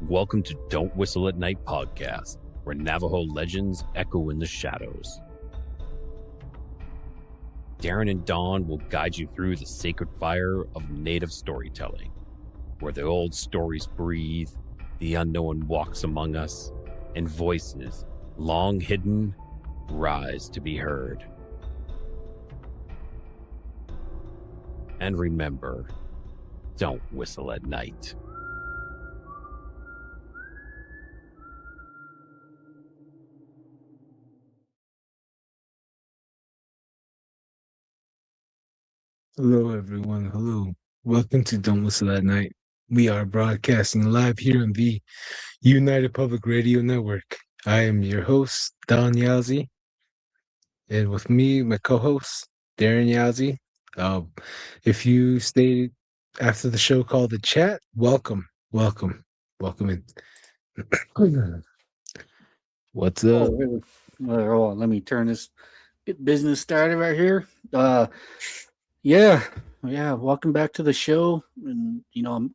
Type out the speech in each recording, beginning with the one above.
Welcome to Don't Whistle at Night podcast, where Navajo legends echo in the shadows. Darren and Dawn will guide you through the sacred fire of native storytelling, where the old stories breathe, the unknown walks among us, and voices, long hidden, rise to be heard. And remember, don't whistle at night. Hello, everyone. Hello. Welcome to Don't Whistle at Night. We are broadcasting live here on the United Public Radio Network. I am your host, Don Yazzie, and with me, my co-host, Darren Yazzie. If you stayed after the show called The Chat, welcome in. What's up? Oh, let me turn this business started right here. Yeah. Welcome back to the show, and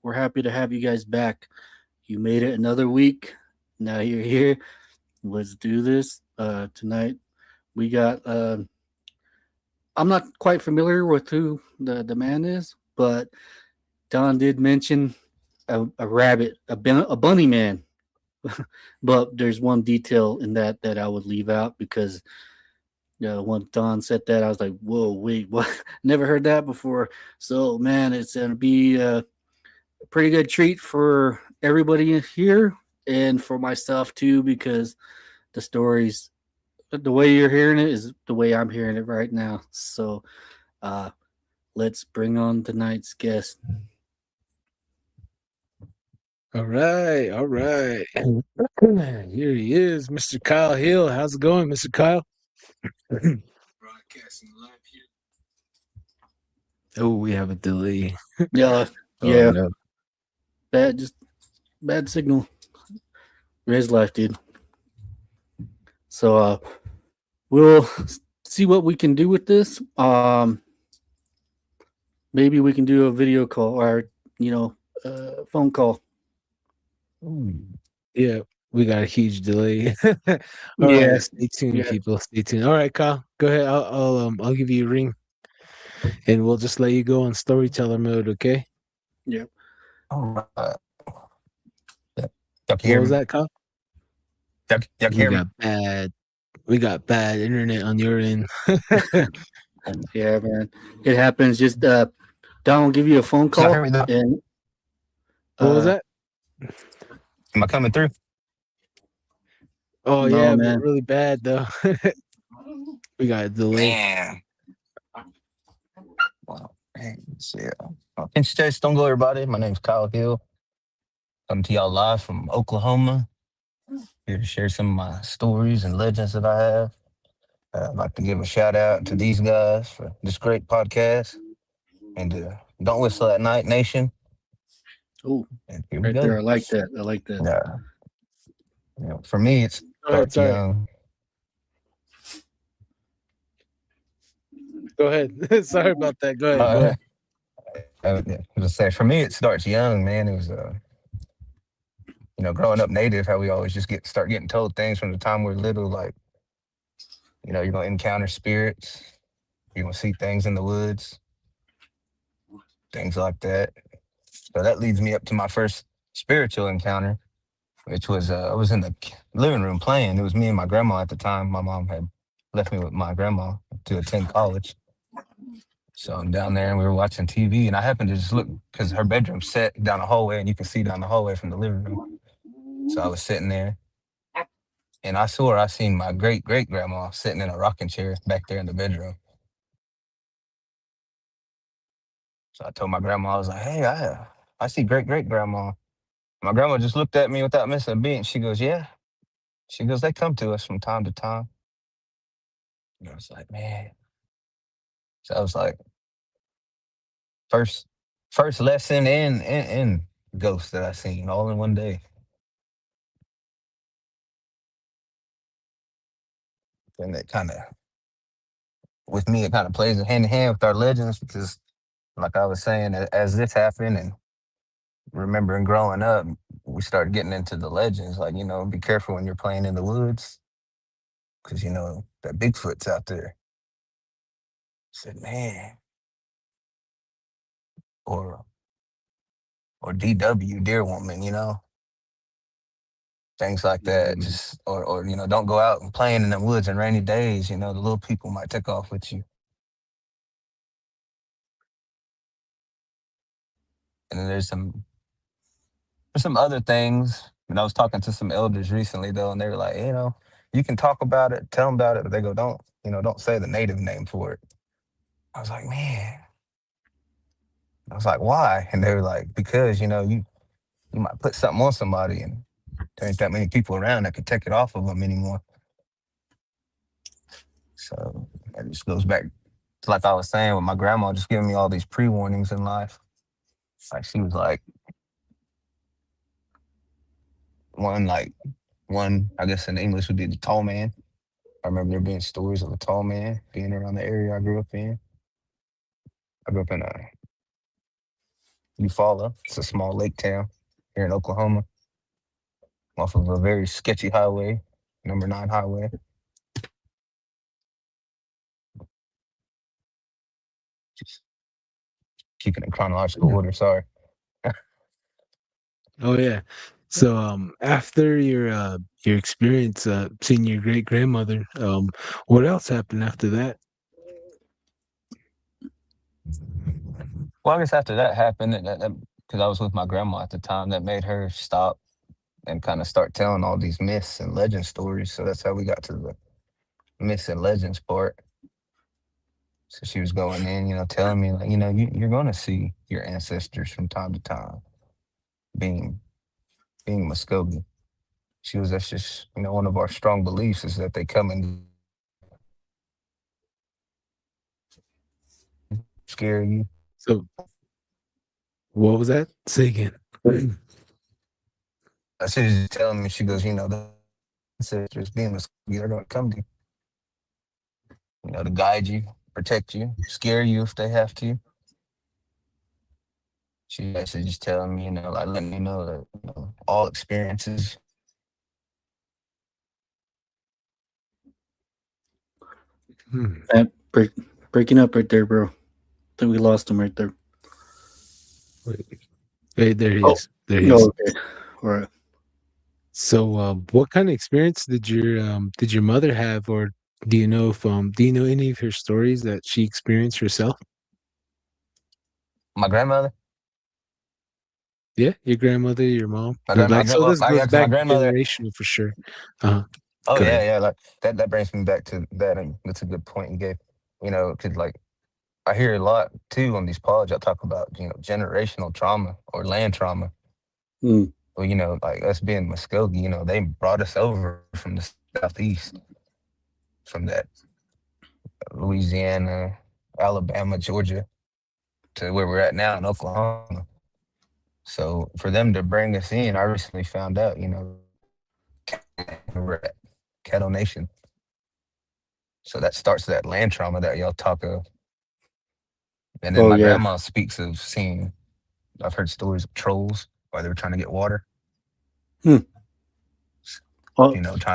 we're happy to have you guys back. You made it another week. Now you're here. Let's do this. Tonight we got. I'm not quite familiar with who the man is, but Don did mention a rabbit, a bunny man. But there's one detail in that I would leave out because when Don said that, I was like, whoa, wait, what? Never heard that before. So, man, it's going to be a pretty good treat for everybody here and for myself, too, because the stories, the way you're hearing it is the way I'm hearing it right now. So, let's bring on tonight's guest. All right. Here he is, Mr. Kyle Hill. How's it going, Mr. Kyle? Broadcasting live here. Oh, we have a delay. Yeah. No. Bad signal. Res life, dude. So we'll see what we can do with this. Maybe we can do a video call or phone call. Yeah, we got a huge delay. All right, stay tuned, people. Stay tuned. All right, Kyle, go ahead. I'll give you a ring, and we'll just let you go on storyteller mode. Okay? Yeah. All right. What was that, Kyle? We got bad internet on your end. Yeah, man, it happens. Just Don will give you a phone call. And what was that? Am I coming through? Oh, no, yeah, man. Really bad, though. We got a delay. Man. Wow. Yeah. Pinch Chase, don't go, everybody. My name's Kyle Hill. Coming to y'all live from Oklahoma. Here to share some of my stories and legends that I have. I'd like to give a shout out to these guys for this great podcast. And Don't Whistle at Night Nation. Oh, here we right go. there. I like that. Yeah. For me, it's young. Go ahead. Sorry about that. Go ahead. For me, it starts young, man. It was, growing up native, how we always just start getting told things from the time we're little, like, you're going to encounter spirits. You're going to see things in the woods. Things like that. So that leads me up to my first spiritual encounter, which was, I was in the living room playing. It was me and my grandma at the time. My mom had left me with my grandma to attend college. So I'm down there and we were watching TV, and I happened to just look because her bedroom's set down the hallway and you can see down the hallway from the living room. So I was sitting there and I seen my great-great-grandma sitting in a rocking chair back there in the bedroom. So I told my grandma, I was like, hey, I see great-great-grandma. My grandma just looked at me without missing a beat. She goes, yeah. She goes, they come to us from time to time. And I was like, man. So I was like, first lesson in ghosts that I seen all in one day. And it kind of, with me, it kind of plays hand in hand with our legends because, like I was saying, as this happened and remembering growing up, we started getting into the legends. Like, be careful when you're playing in the woods, because that Bigfoot's out there. I said, man, or DW, deer woman, things like that. Just or don't go out and playing in the woods in rainy days. The little people might take off with you. And then there's some other things. And I was talking to some elders recently though, and they were like, you can talk about it, tell them about it, but they go, don't say the native name for it. I was like, man. I was like, why? And they were like, because you might put something on somebody, and there ain't that many people around that could take it off of them anymore. So it just goes back to, like I was saying, with my grandma just giving me all these pre-warnings in life. Like she was like, one, I guess in English would be the tall man. I remember there being stories of a tall man being around the area I grew up in. I grew up in Eufaula. It's a small lake town here in Oklahoma, off of a very sketchy highway, number 9 highway. Just keeping it in chronological order, sorry. Oh yeah. So after your experience seeing your great grandmother, what else happened after that? Well, I guess after that happened, because I was with my grandma at the time, that made her stop and kind of start telling all these myths and legend stories. So that's how we got to the myths and legends part. So she was going in, telling me, like, you're going to see your ancestors from time to time being Muskogee. That's just, one of our strong beliefs is that they come and scare you. So what was that? Say again. She was just telling me, she goes, the ancestors being Muskogee, they're going to come to you, to guide you, protect you, scare you if they have to. She actually just telling me, like letting me know that all experiences. Breaking up right there, bro. I think we lost him right there. Hey, there he is. There he No, is. okay. All right. So, what kind of experience did your mother have, or do you know any of her stories that she experienced herself? My grandmother. Yeah, your grandmother, your mom. My Like, grandma. so Well, this goes because my back grandmother. generational for sure. Uh-huh. Oh Go yeah, ahead. yeah. Like that brings me back to that, and that's a good point you gave. Because like I hear a lot too on these pods. I talk about generational trauma or land trauma. Mm. Well, like us being Muskogee, they brought us over from the southeast, from that Louisiana, Alabama, Georgia, to where we're at now in Oklahoma. So for them to bring us in, I recently found out, we're at Cattle Nation. So that starts that land trauma that y'all talk of. And then my grandma speaks of seeing, I've heard stories of trolls while they were trying to get water. Trying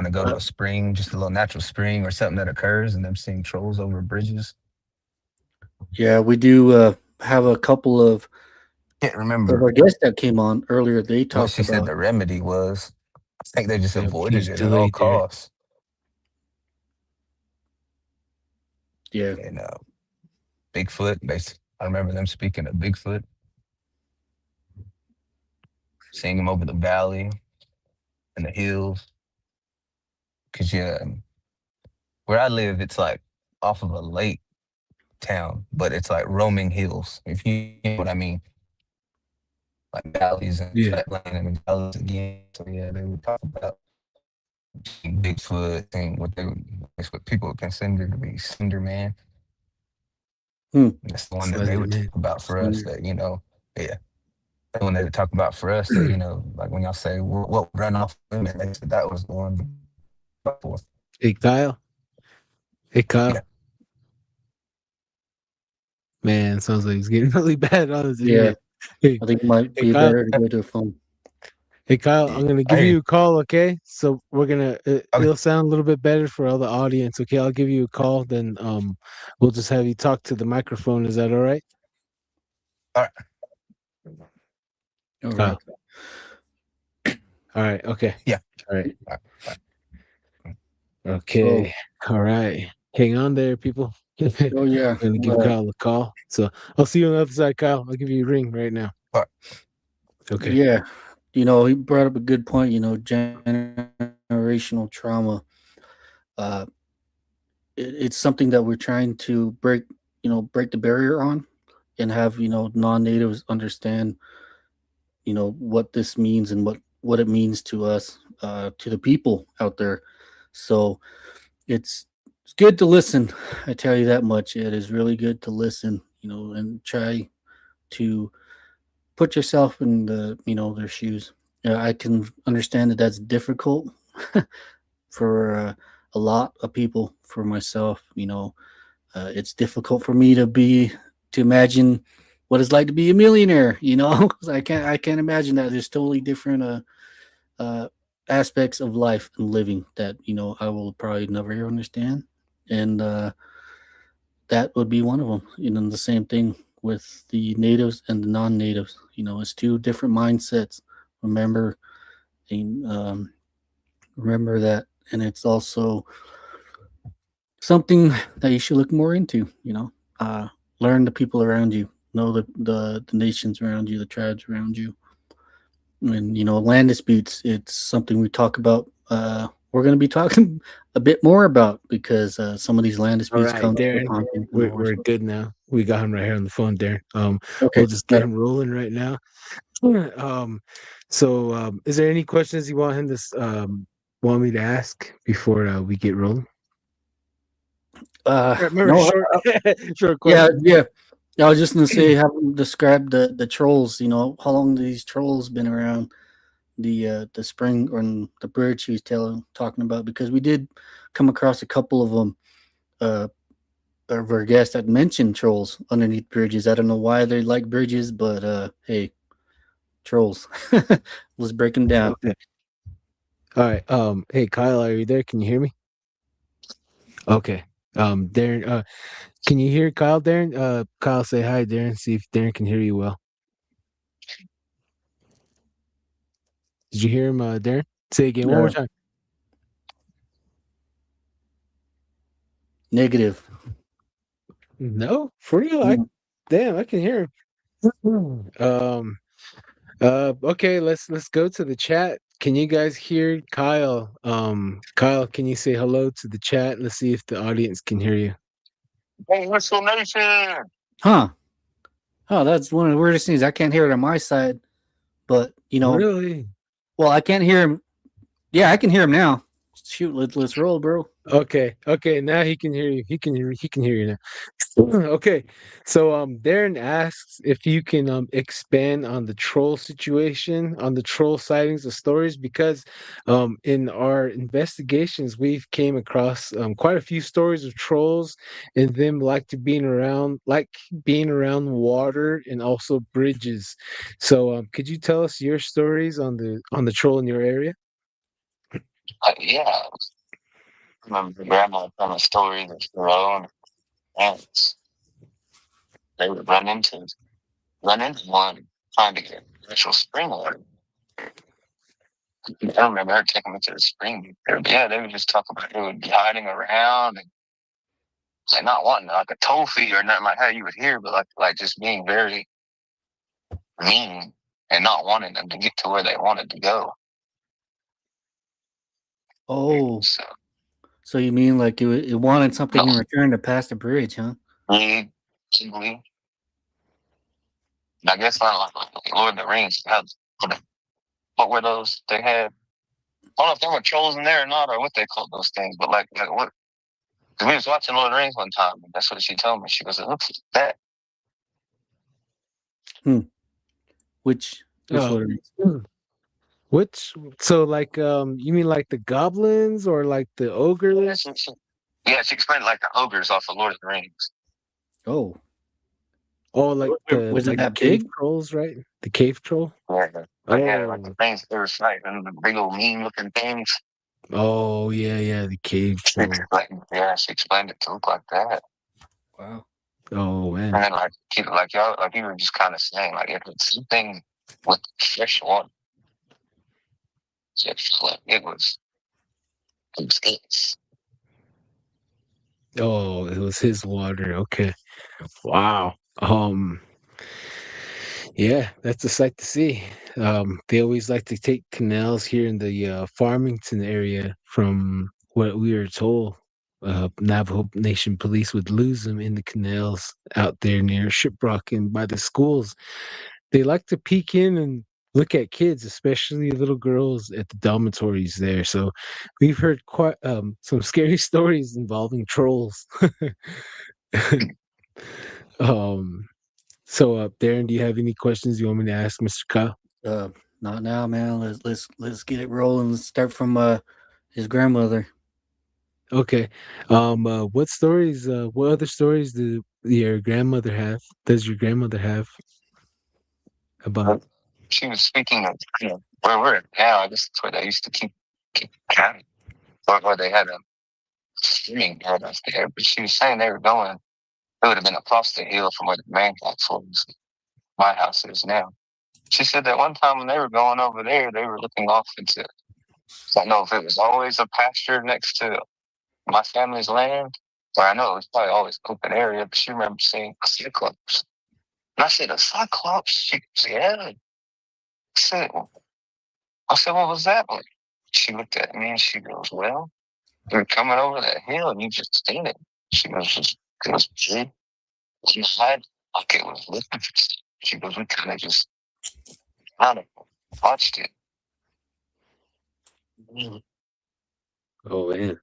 to go to a spring, just a little natural spring or something that occurs, and them seeing trolls over bridges. Yeah, we do have a couple of Can't remember our guests that came on earlier. They what talked she said about the remedy was. I think they just Yep, avoided she's it at all delayed there. costs. Yeah. And Bigfoot, I remember them speaking of Bigfoot, seeing him over the valley and the hills. Because where I live, it's like off of a lake town, but it's like roaming hills, if you know what I mean. Like valleys and Yeah. flatland and valleys again. So yeah, they would talk about Bigfoot and what people would consider to be Slender Man. That's the one that they Slender would talk Man. about for us. That yeah. When they would talk about for us that like when y'all say what run off women, they said that was the one. Hey Kyle. Hey Kyle. Yeah. Man, sounds like he's getting really bad on his Yeah. internet. Hey, I think it might hey be Kyle. better to go to a phone. Hey Kyle, I'm gonna I give hear you you. a call, okay? So we're gonna Okay. it'll sound a little bit better for all the audience, okay? I'll give you a call, then we'll just have you talk to the microphone. Is that all right? All right. All Kyle. right. All right, okay. Yeah. All right. All right. Okay. All right. Hang on there, people. I'm Oh yeah. gonna give Kyle a call. So I'll see you on the other side, Kyle. I'll give you a ring right now. All right. Okay. Yeah. He brought up a good point. Generational trauma. Uh, it's something that we're trying to break. Break the barrier on, and have non-natives understand. What this means and what it means to us, to the people out there. So it's good to listen. I tell you that much. It is really good to listen. And try to put yourself in their shoes. I can understand that that's difficult for a lot of people. For myself, it's difficult for me to imagine what it's like to be a millionaire. 'Cause I can't imagine that. There's totally different uh, aspects of life and living that I will probably never understand, and that would be one of them. The same thing with the natives and the non-natives. It's two different mindsets. Remember, and, remember that, and it's also something that you should look more into. Learn the people around you, know the nations around you, the tribes around you, and land disputes. It's something we talk about. We're going to be talking a bit more about because some of these land All disputes right, come Darren. upon We're good now. We got him right here on the phone, Darren. Okay. We'll just get him rolling right now. Is there any questions you want him to want me to ask before we get rolling? Remember, No, short yeah, question. yeah. I was just gonna say, have them describe the trolls. How long these trolls been around the spring or the bridge he was talking about? Because we did come across a couple of them. Of our guests that mentioned trolls underneath bridges. I don't know why they like bridges, but hey, trolls. Let's break them down. Okay. All right. Hey, Kyle, are you there? Can you hear me? Okay. Darren, can you hear Kyle, Darren? Kyle, say hi, Darren. See if Darren can hear you well. Did you hear him, Darren? Say again one more time. Negative. No, for real. I can hear him. Okay, let's go to the chat. Can you guys hear Kyle? Kyle, can you say hello to the chat? Let's see if the audience can hear you. Hey, Whistle Nation! Huh. Oh, that's one of the weirdest things. I can't hear it on my side, but Really? well, I can't hear him. Yeah, I can hear him now. Shoot, let's roll, bro. Okay, now he can hear you. He can hear you now. Okay, so Darren asks if you can expand on the troll situation, on the troll sightings of stories, because in our investigations we've came across quite a few stories of trolls and them being around water and also bridges. So could you tell us your stories on the troll in your area? Yeah. Remember grandma telling a story that her own parents they would run into one trying to get actual spring water. I remember her taking me to the spring. Yeah, they would just talk about they would be hiding around and like not wanting like a toe feed or nothing like how you would hear, but like just being very mean and not wanting them to get to where they wanted to go. Oh, So so you mean like it wanted something no, in return to pass the bridge, huh? really, simply. I guess like Lord of the Rings. What were those they had? I don't know if there were trolls in there or not, or what they called those things. But like what? Cause we was watching Lord of the Rings one time, and that's what she told me. She goes, "It looks like Which Oh, Lord of the Rings? which so like you mean like the goblins or like the that." ogres? Yeah, she explained like the ogres off of Lord of the Rings. Oh, Oh, like Was it that cave big? trolls, right? The cave troll. Yeah, like the things they were like, and the big old mean looking things. Oh yeah, the cave She troll. explained it to look like that. Wow. Oh man. And then like y'all, like you were just kind of saying, like if it's something with fresh water, it was it. Oh, it was his water. Okay. Wow. Yeah, that's a sight to see. They always like to take canals here in the Farmington area. From what we were told, Navajo Nation police would lose them in the canals out there near Shiprock and by the schools. They like to peek in and look at kids, especially little girls at the dormitories there. So we've heard quite some scary stories involving trolls. um, Darren, do you have any questions you want me to ask Mr. Kyle? Not now, man. Let's get it rolling. Let's start from his grandmother. Okay. What other stories do your grandmother have? Does your grandmother have about? She was speaking of where we're at now. I guess that's where they used to keep cattle, or they had a swimming paradise there. But she was saying they were going. It would have been across the hill from where the man box was. My house is now. She said that one time when they were going over there, they were looking off into. I don't know if it was always a pasture next to my family's land, or I know it was probably always open area. But she remembered seeing a cyclops. And I said, a cyclops? She goes, yeah. I said, what was that like? She looked at me and she goes, well, we were coming over that hill and you just seen it. She goes, it was big. She had like it was looking for stuff. She goes, we kind of just kind of watched it. Oh man,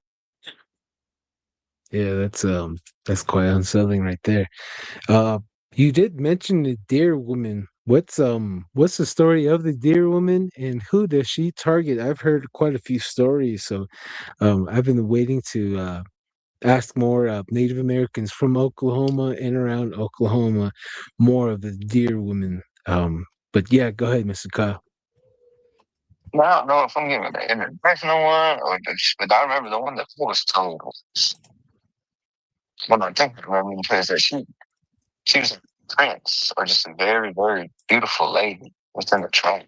yeah, that's quite unsettling right there. Uh, you did mention the deer woman. What's the story of the deer woman and who does she target? I've heard quite a few stories, so I've been waiting to ask more Native Americans from Oklahoma and around Oklahoma more of the deer woman. But yeah, go ahead, Mr. Kyle. Now, I don't know if I'm giving the international one or but I remember the one that was told. Well, I think I remember because that she was a prince or just a very, very beautiful lady within the tribe.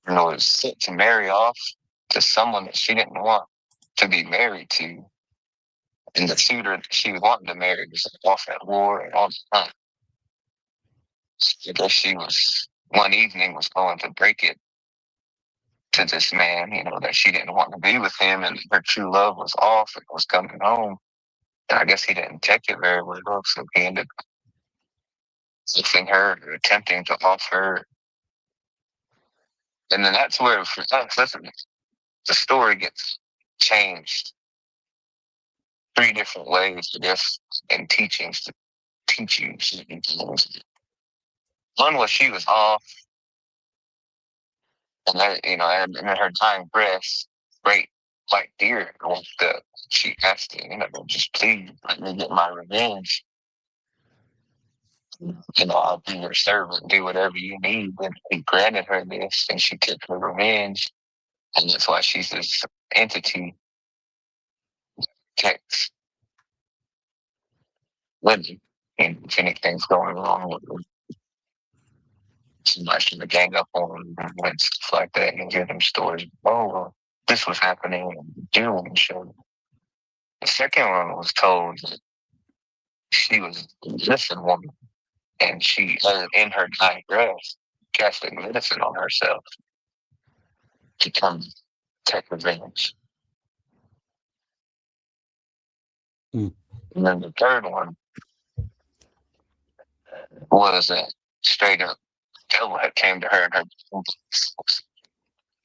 You know, was set to marry off to someone that she didn't want to be married to. And the suitor that she was wanting to marry was off at war and all the time. So I guess she was one evening was going to break it to this man, that she didn't want to be with him and her true love was off and was coming home. And I guess he didn't take it very well, so he ended up kissing her, attempting to off her. And then that's where for us, listen, the story gets changed 3 different ways, I guess, in teachings to teach you certain things. One was she was off, and and in her dying breath, great white deer walked up. She asked him, just please let me get my revenge. I'll be your servant, do whatever you need. And he granted her this, and she took her revenge. And that's why she's this entity that protects women. And if anything's going wrong with them, somebody's going to gang up on them and stuff like that and hear them stories. Oh, well, this was happening, and the deer woman showed up. The second one was told that she was a medicine woman, and she, in her dying breath, casting medicine on herself to come take revenge. Mm. And then the third one was that straight up devil had came to her and her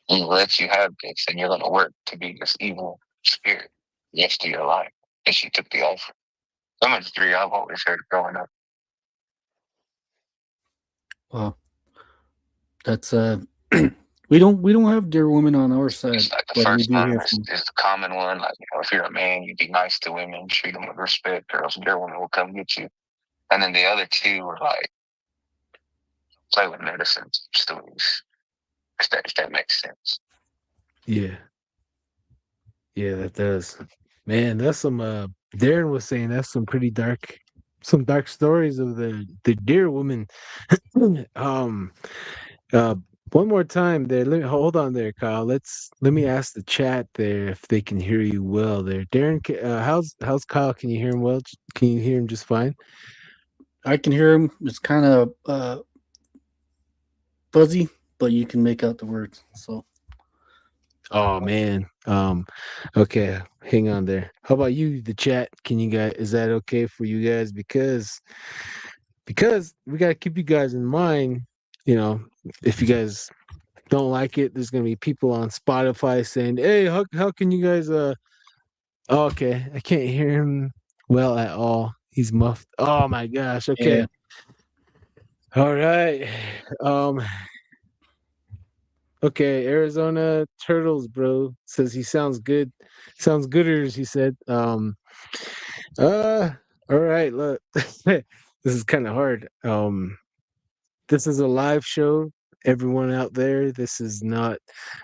and let you have this, and you're going to work to be this evil spirit the rest of your life. And she took the offer. Some of the 3 I've always heard growing up. Wow, that's we don't have deer women on our side. It's like the but we first do one hear is from. the common one. Like, if you're a man, you be nice to women, treat them with respect, or else deer woman will come get you. And then the other two were like play with medicine stories. If that makes sense. Yeah. Yeah, that does. Man, that's some Darren was saying that's some dark stories of the deer woman. um uh one more time there. Hold on there, Kyle. Let me ask the chat there if they can hear you well there. Darren, how's Kyle? Can you hear him well? Can you hear him just fine? I can hear him. It's kind of fuzzy, but you can make out the words. So Oh man. Okay, hang on there. How about you, the chat? Can you guys is that okay for you guys? Because we gotta keep you guys in mind, you know, if you guys don't like it, there's gonna be people on Spotify saying, hey, how can you guys oh, okay. I can't hear him well at all. He's muffed. Oh my gosh, okay. yeah, All right. Um Okay, Arizona Turtles, bro, says he sounds good. Sounds gooders, he said. Uh all right, look. This is kind of hard. This is a live show. Everyone out there, this is not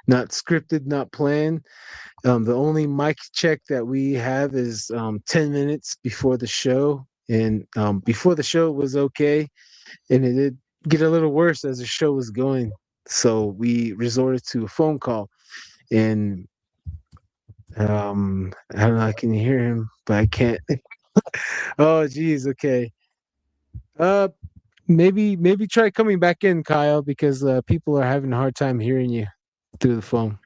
scripted, not planned. The only mic check that we have is 10 minutes before the show. And before the show was okay, and it did get a little worse as the show was going. So we resorted to a phone call, and I don't know. I can hear him, but I can't. Oh, geez. Okay. Uh, maybe try coming back in, Kyle, because people are having a hard time hearing you through the phone.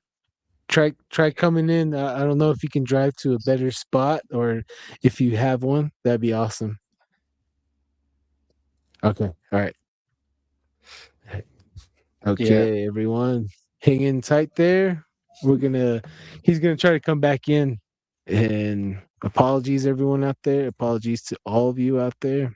Try coming in. I don't know if you can drive to a better spot, or if you have one, that'd be awesome. Okay. All right. Okay, everyone, hang in tight there. He's gonna try to come back in. And apologies, everyone out there. Apologies to all of you out there.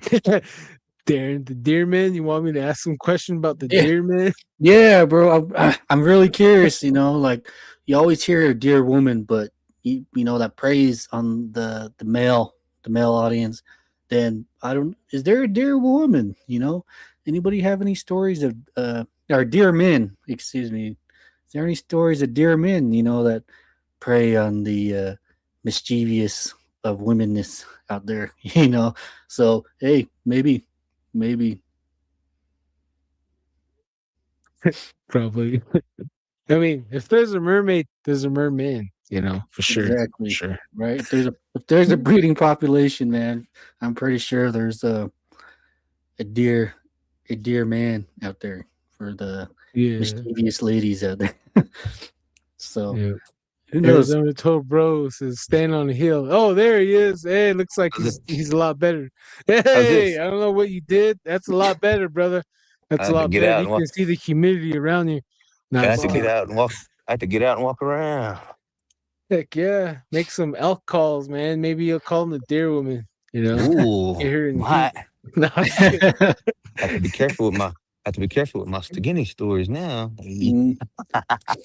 Darren, the deer man. You want me to ask some question about the deer man? Yeah, bro. I'm really curious. Like you always hear a dear woman, but you know that praise on the male audience. Then I don't. Is there a dear woman? Anybody have any stories of or dear men? Excuse me. Is there any stories of dear men? That prey on the mischievous of womenness out there. So hey, maybe. Probably. I mean, if there's a mermaid, there's a merman. For sure. Exactly. Sure. Right. If there's a breeding population, man, I'm pretty sure there's a deer man out there for the mischievous ladies out there. So Yeah. who knows? Arizona told bro says stand on the hill. Oh, there he is. Hey, looks like he's a lot better. Hey, I don't know what you did. That's a lot better, brother. That's a lot better. You can see the humidity around you. I have to get out and walk. I have to get out and walk around. Heck yeah. Make some elk calls, man. Maybe you'll call them the deer woman. Ooh, Get her in the what? heat. No, I have to be careful with my skinny stories now.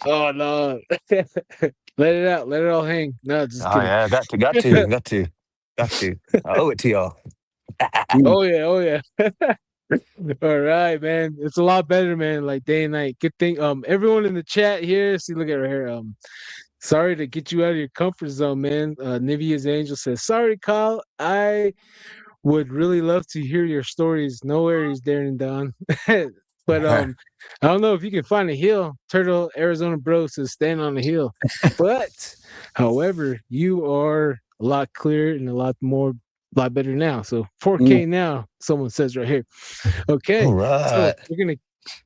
Oh no. Let it out. Let it all hang. No, just Oh kidding. yeah, got to. I owe it to y'all. Oh yeah. All right, man. It's a lot better, man. Like day and night. Good thing. Everyone in the chat here. See, look at right here. Sorry to get you out of your comfort zone, man. Nivea's Angel says, sorry, Kyle. I would really love to hear your stories. No worries, Darren and Don. But I don't know if you can find a hill. Turtle Arizona Bro says stand on the hill. But however, you are a lot clearer and a lot better now. So 4K now, someone says right here. Okay. All right. So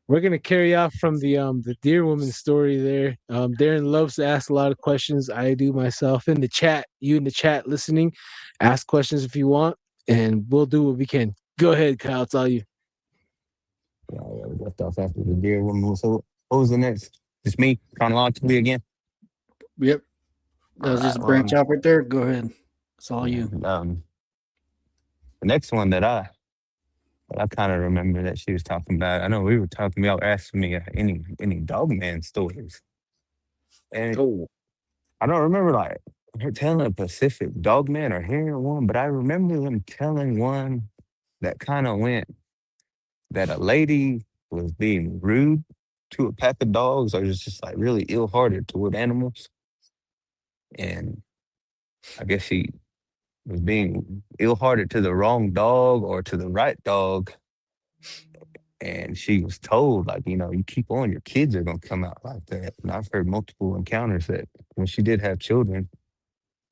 we're gonna carry off from the deer woman story there. Darren loves to ask a lot of questions. I do myself in the chat. You in the chat listening, ask questions if you want, and we'll do what we can. Go ahead, Kyle. It's all you. Yeah, we left off after the deer woman. So what was the next? Just me chronologically again. Yep. That was just a branch out right there. Go ahead. It's all you. The next one that I kind of remember that she was talking about. I know we were talking about asking me any dog man stories, and I don't remember like her telling a Pacific dog man or hearing one, but I remember them telling one that kind of went that a lady was being rude to a pack of dogs or just like really ill-hearted toward animals. And I guess she was being ill-hearted to the wrong dog or to the right dog. And she was told, like, you keep on, your kids are gonna come out like that. And I've heard multiple encounters that when she did have children,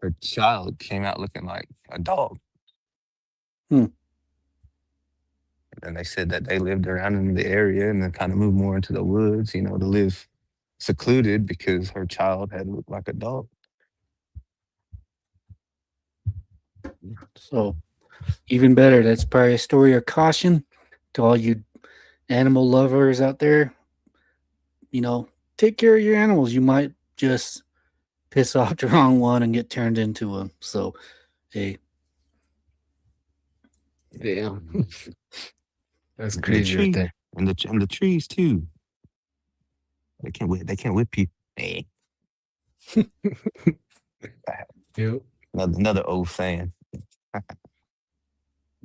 her child came out looking like a dog. Hmm. And they said that they lived around in the area and then kind of moved more into the woods, to live secluded because her child had looked like a dog. So even better, that's probably a story of caution to all you animal lovers out there. Take care of your animals. You might just piss off the wrong one and get turned into one. So, hey, Damn. That's The crazy right tree there. and the trees too. They can't whip you. Hey, Yep. another old saying.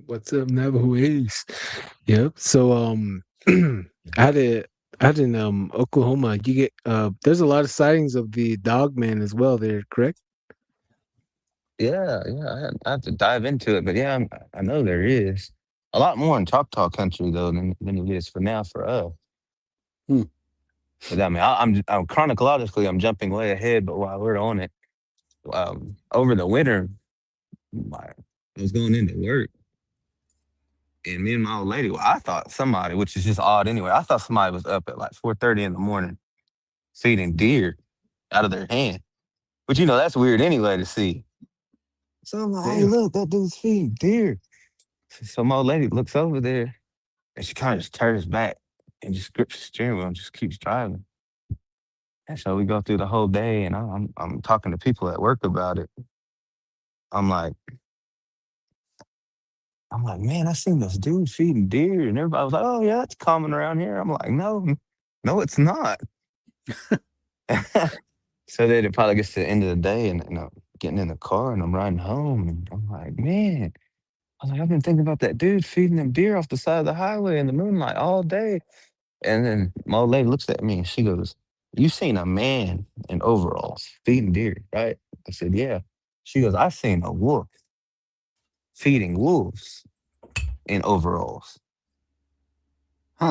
What's up, Navajo Ace? Yep. So I had in Oklahoma, you get there's a lot of sightings of the dog man as well there, correct? Yeah. I have to dive into it, but yeah, I know there is a lot more in Choctaw country though than it is for now for us. Hmm. But I mean, I'm chronologically I'm jumping way ahead, but while we're on it, over the winter, I was going into work, and me and my old lady, well, I thought somebody, which is just odd anyway, I thought somebody was up at like 4:30 in the morning feeding deer out of their hand, which that's weird anyway to see. So I'm like, hey, Damn. look, that dude's feeding deer. So my old lady looks over there, and she kind of just turns back and just grips the steering wheel and just keeps driving. And so we go through the whole day, and I'm talking to people at work about it. I'm like, man, I seen this dude feeding deer, and everybody was like, oh yeah, it's common around here. I'm like, no, it's not. So then it probably gets to the end of the day, and I'm getting in the car, and I'm riding home, and I'm like, man, I was like, I've been thinking about that dude feeding them deer off the side of the highway in the moonlight all day. And then my old lady looks at me and she goes, you seen a man in overalls feeding deer, right? I said, yeah. She goes, I seen a wolf feeding wolves in overalls.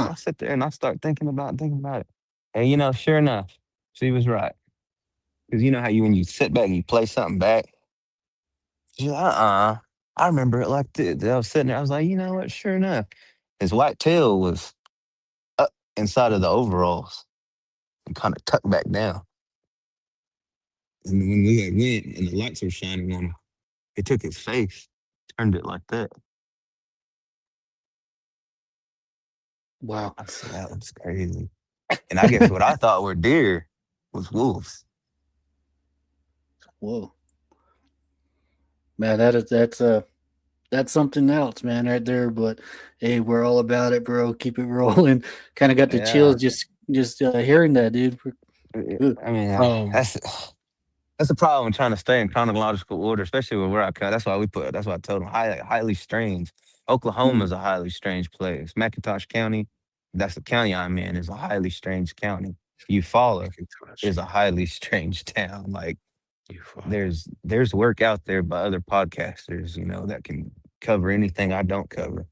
So Huh. I sit there and I start thinking about it. And sure enough, she was right. Because you know how when you sit back and you play something back, she's like, I remember it like this. I was sitting there, I was like, you know what? Sure enough, his white tail was up inside of the overalls and kind of tucked back down. And when we had went and the lights were shining on him, it took his face, turned it like that. Wow. I said, that was crazy. And I guess what I thought were deer was wolves. Whoa. Man, that's something else, man, right there. But hey, we're all about it, bro. Keep it rolling. Kind of got the Yeah. chills just hearing that, dude. Ugh. I mean, Um that's the problem trying to stay in chronological order, especially where I come. That's why I told them highly strange. Oklahoma Hmm. is a highly strange place. McIntosh County, that's the county I'm in, is a highly strange county. Eufaula Macintosh. is a highly strange town. Like You fall. there's work out there by other podcasters, that can cover anything I don't cover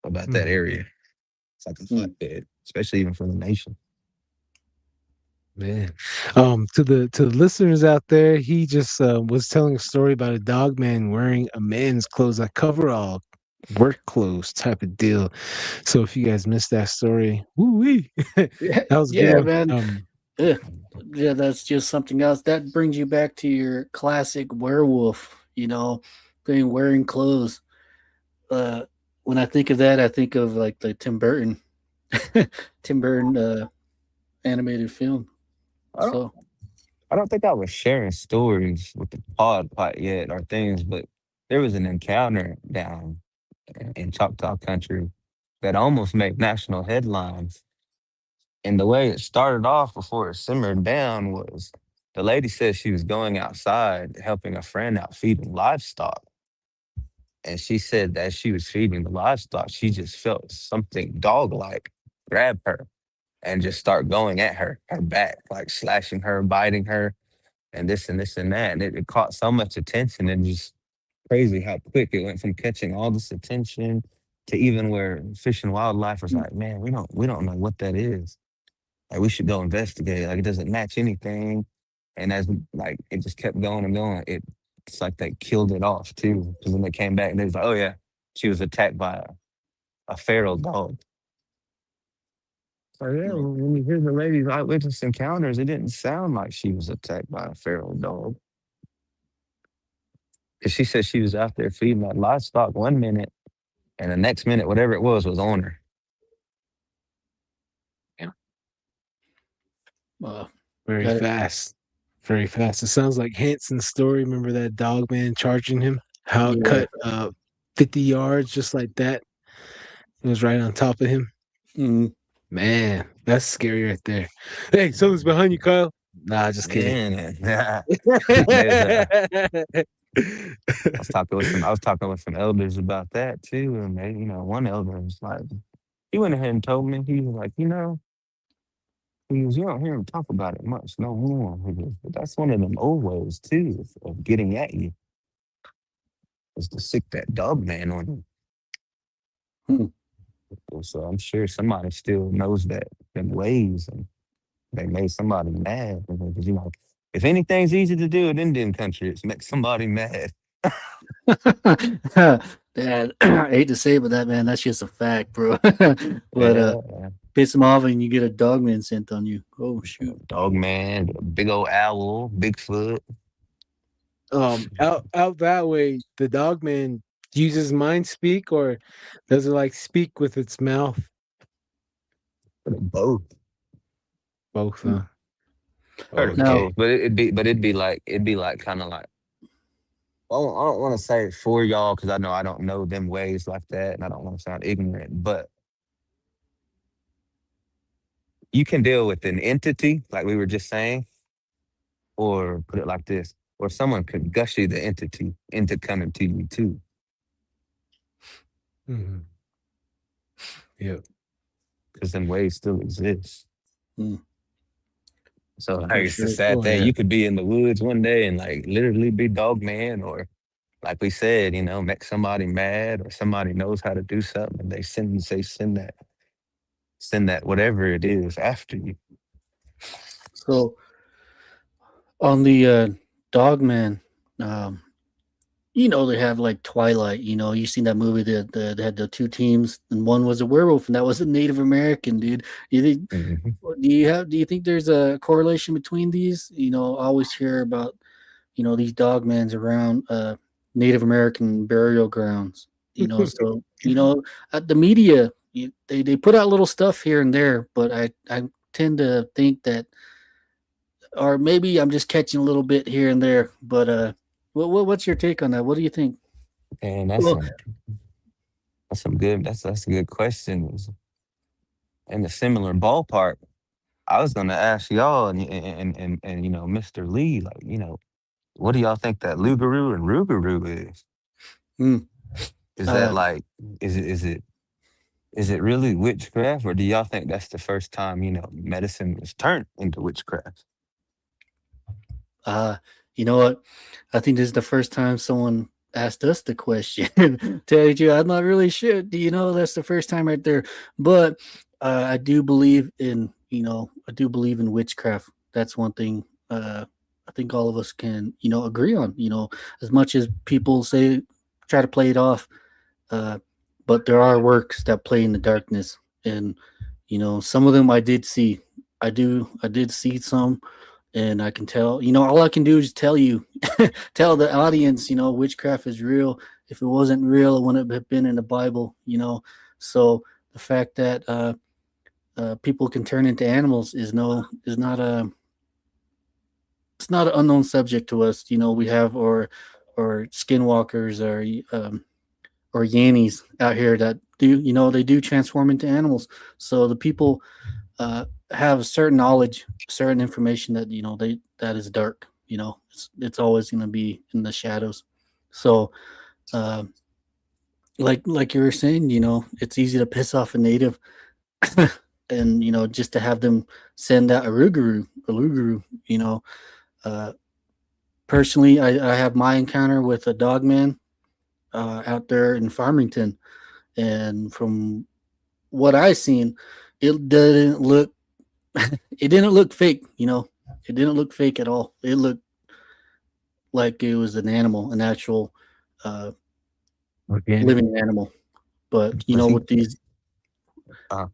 about that Hmm. area. It's like a Hmm. hotbed, especially even for the nation. Man, to the listeners out there, he just was telling a story about a dog man wearing a man's clothes, like coverall, work clothes type of deal. So if you guys missed that story, woo wee, that Yeah, was a good yeah, one. man. Yeah, yeah, that's just something else. That brings you back to your classic werewolf, being wearing clothes. Uh, when I think of that, I think of like the Tim Burton, Tim Burton animated film. I don't So, I don't think I was sharing stories with the pod quite yet or things, but there was an encounter down in Choctaw country that almost made national headlines. And the way it started off before it simmered down was The lady said she was going outside helping a friend out feeding livestock. And she said that as she was feeding the livestock, she just felt something dog like grab her and just start going at her back, like slashing her, biting her, and this and this and that. And it caught so much attention, and just crazy how quick it went from catching all this attention to even where Fish and Wildlife was like, man, we don't know what that is. Like, we should go investigate. Like, it doesn't match anything. And as like it just kept going and going, it's like they killed it off too. Because when they came back, they was like, oh yeah, she was attacked by a feral dog. So yeah, when you hear the lady's eyewitness encounters, it didn't sound like she was attacked by a feral dog. Because she said she was out there feeding that livestock one minute, and the next minute, whatever it was on her. Very fast. Very fast. It sounds like Hanson's story. Remember that dog man charging him? How it cut 50 yards just like that. It was right on top of him. Man, that's scary right there. Hey, someone's behind you, Kyle. Nah, just kidding. I was talking with some elders about that too, and they, one elder was like, he went ahead and told me, he was like, he goes, you don't hear him talk about it much no more. He goes, but that's one of them old ways too of getting at you, is to sick that dog man on you. So I'm sure somebody still knows them ways, and they made somebody mad. Because if anything's easy to do in Indian country, it's make somebody mad. Dad, I hate to say it, but that's just a fact, bro. But piss him off and you get a dog man sent on you. Oh shoot. Dog man, big old owl, Bigfoot. Out that way, the dog man uses mind speak, or does it like speak with its mouth? Both. Both, huh? Both. But it'd be like kind of like, I don't want to say it for y'all because I know I don't know them ways like that, and I don't want to sound ignorant, but you can deal with an entity, like we were just saying, or put it like this, or someone could gush you the entity into coming to you too. Mm-hmm. Yeah. Because them ways still exist. So like, it's a sure. sad thing. You could be in the woods one day and like literally be dog man, or like we said, make somebody mad, or somebody knows how to do something and they send that whatever it is after you. So on the dog man, they have like Twilight. You seen that movie that they had the two teams, and one was a werewolf, and that was a Native American dude. You think? Do you think there's a correlation between these? I always hear about these dog mans around Native American burial grounds. So the media they put out little stuff here and there, but I tend to think that, or maybe I'm just catching a little bit here and there, but what's your take on that? What do you think? And that's a good question. In a similar ballpark, I was gonna ask y'all and Mr. Lee, like, what do y'all think that Lugaroo and Rougarou is? Is that like is it really witchcraft, or do y'all think that's the first time medicine was turned into witchcraft? You know what? I think this is the first time someone asked us the question. Tell you, I'm not really sure. That's the first time right there. But I do believe in witchcraft. That's one thing I think all of us can, agree on. As much as people try to play it off, but there are works that play in the darkness, and some of them I did see. I did see some. And I can tell, all I can do is tell the audience, witchcraft is real. If it wasn't real, it wouldn't have been in the Bible, So the fact that people can turn into animals is not an unknown subject to us. We have or skinwalkers or Yannies out here that do, they do transform into animals. So the people have certain knowledge, certain information that that is dark. It's always going to be in the shadows. So, like you were saying, it's easy to piss off a native, and just to have them send out a Uluguru. Personally, I have my encounter with a dog man out there in Farmington, and from what I seen, it didn't look it didn't look fake. It didn't look fake at all. It looked like it was an animal, an actual living animal. But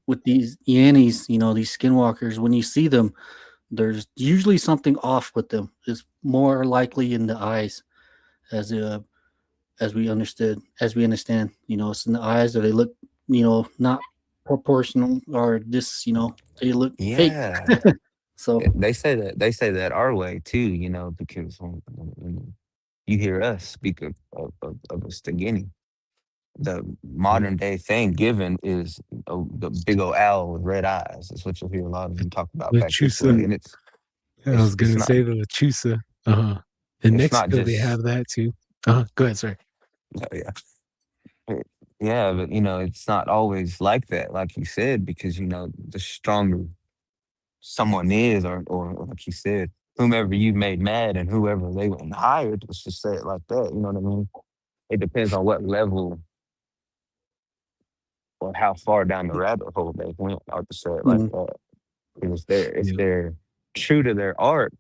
with these Yannies, these skinwalkers, when you see them, there's usually something off with them. It's more likely in the eyes, as we understand. It's in the eyes, or they look, not proportional, or just, they look fake. So they say that our way too, because when you hear us speak of a Stagini, the modern day thing given is the big old owl with red eyes. That's what you'll hear a lot of them talk about back this way. And I was gonna not, say the Lechusa. In Mexico they have that too. Go ahead, sorry. Yeah, but it's not always like that, like you said, because the stronger someone is, or like you said, whomever you made mad and whoever they went and hired, let's just say it like that. You know what I mean? It depends on what level or how far down the rabbit hole they went. I'll just say it like that. Because if they're true to their art,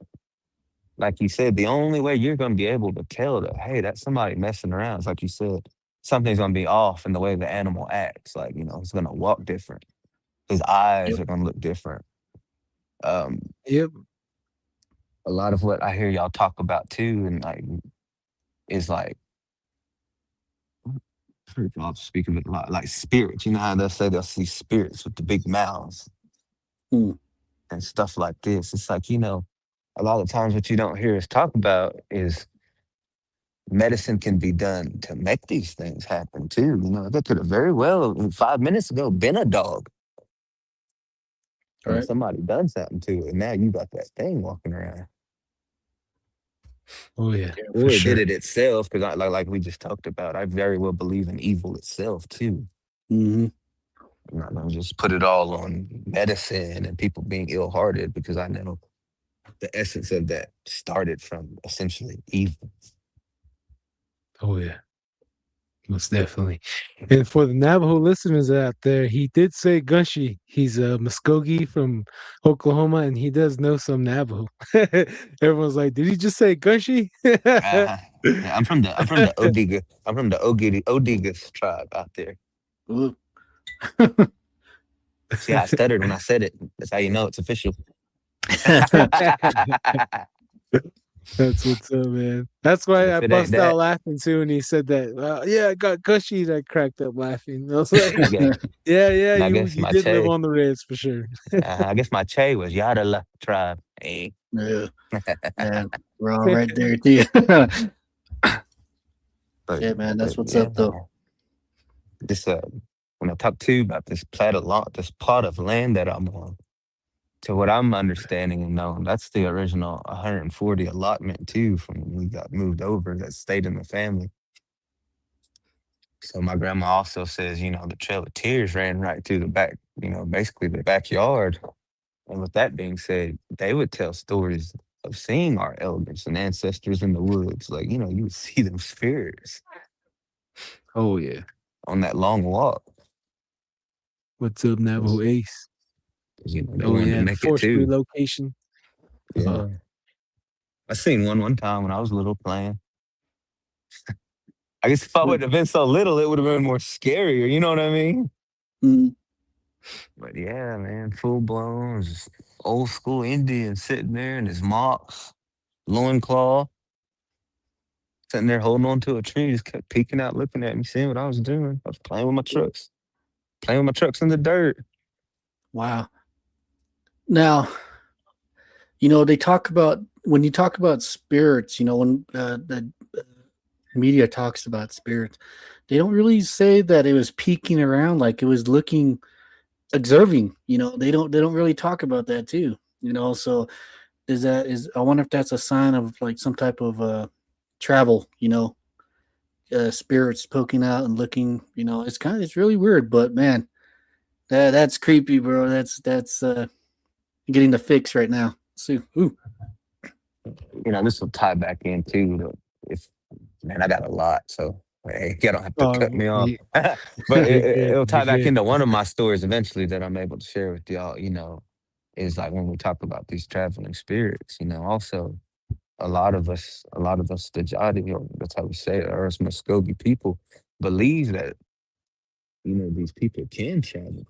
like you said, the only way you're going to be able to tell that, hey, that's somebody messing around, is like you said, something's going to be off in the way the animal acts. Like, it's going to walk different. His eyes are going to look different. Yep. A lot of what I hear y'all talk about too, and is I'll speak of it a lot, like spirits. You know how they'll say they'll see spirits with the big mouths and stuff like this. It's like, a lot of times what you don't hear us talk about is medicine can be done to make these things happen too. That could have very well 5 minutes ago been a dog. Right. Somebody done something to it, and now you got that thing walking around. Oh yeah, or it did it itself, because like we just talked about, I very well believe in evil itself too. I'm not gonna just put it all on medicine and people being ill-hearted, because I know the essence of that started from essentially evil. Oh yeah, most definitely. And for the Navajo listeners out there, he did say Gushy. He's a Muskogee from Oklahoma, and he does know some Navajo. Everyone's like, "Did he just say Gushy?" Yeah, I'm from the Odiga. I'm from the Odigas tribe out there. See, I stuttered when I said it. That's how you know it's official. That's what's up, man. That's why I bust out laughing too when he said that. Yeah, I got Gushy. I cracked up laughing. I was like, yeah, you did live on the ridge for sure. I guess my Che was Yadala tribe. Hey. Yeah. We're all right there too. Yeah, man, that's what's up though. This when I talk to you about this plot of land that I'm on, to what I'm understanding and knowing, that's the original 140 allotment too, from when we got moved over, that stayed in the family. So my grandma also says, the Trail of Tears ran right through the back, basically the backyard. And with that being said, they would tell stories of seeing our elders and ancestors in the woods. Like, you would see them spirits. Oh yeah. On that long walk. What's up, Navajo Ace? They wanted to make forced it too. relocation. Yeah. I seen one time when I was little playing. I guess if I wouldn't have been so little, it would have been more scarier. You know what I mean? But yeah, man, full blown, just old school Indian sitting there in his mocks, loincloth, sitting there holding on to a tree, just kept peeking out, looking at me, seeing what I was doing. I was playing with my trucks in the dirt. Wow. Now, they talk about, when you talk about spirits, when the media talks about spirits, they don't really say that it was peeking around, like it was observing. They don't really talk about that too. So I wonder if that's a sign of like some type of travel, spirits poking out and looking, it's really weird, but man, that's creepy, bro. That's getting the fix right now. So, ooh. This will tie back in too. If man, I got a lot, so hey, you don't have to cut me off. We, But you're good. it'll You're tie back good. into one of my stories eventually that I'm able to share with y'all. Is like when we talk about these traveling spirits. Also a lot of us, the Jadi, or that's how we say it, or us Muskogee people, believe that these people can travel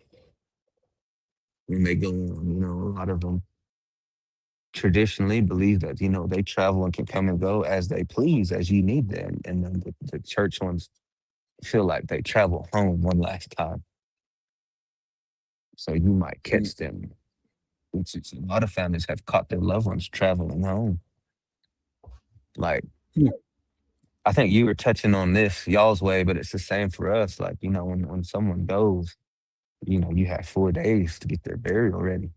when they go on. A lot of them traditionally believe that they travel and can come and go as they please, as you need them, and then the church ones feel like they travel home one last time, so you might catch them. A lot of families have caught their loved ones traveling home. Like, I think you were touching on this y'all's way, but it's the same for us. Like, when someone goes, you have 4 days to get their burial ready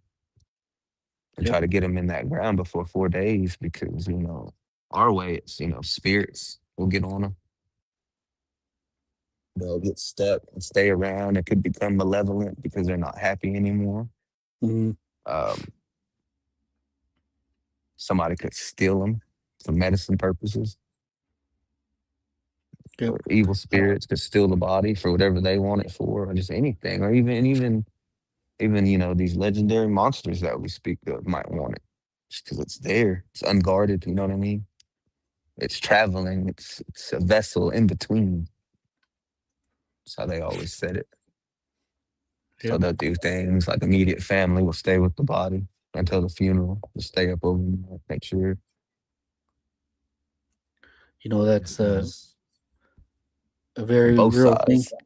and try to get them in that ground before 4 days, because our way, it's spirits will get on them. They'll get stuck and stay around. It could become malevolent because they're not happy anymore. Mhm. Somebody could steal them for medicine purposes. Yep. Evil spirits could steal the body for whatever they want it for, or just anything, or even these legendary monsters that we speak of might want it just because it's there. It's unguarded. You know what I mean? It's traveling. It's a vessel in between. That's how they always said it. So they'll do things like immediate family will stay with the body until the funeral. They'll stay up overnight, make sure. That's a very Both real thing. sides.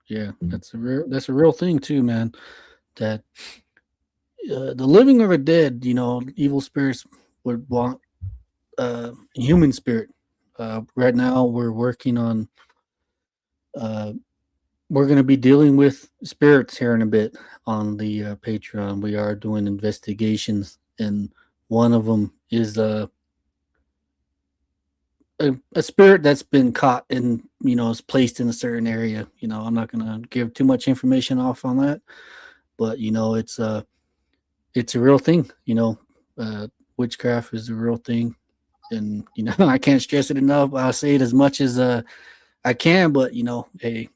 Yeah, that's a real thing too, man. That the living or the dead, evil spirits would want human spirit. Right now, we're working on. We're going to be dealing with spirits here in a bit on the Patreon. We are doing investigations, and one of them is a spirit that's been caught and is placed in a certain area. I'm not going to give too much information off on that, but it's a real thing. Witchcraft is a real thing, and I can't stress it enough. I'll say it as much as I can, but hey,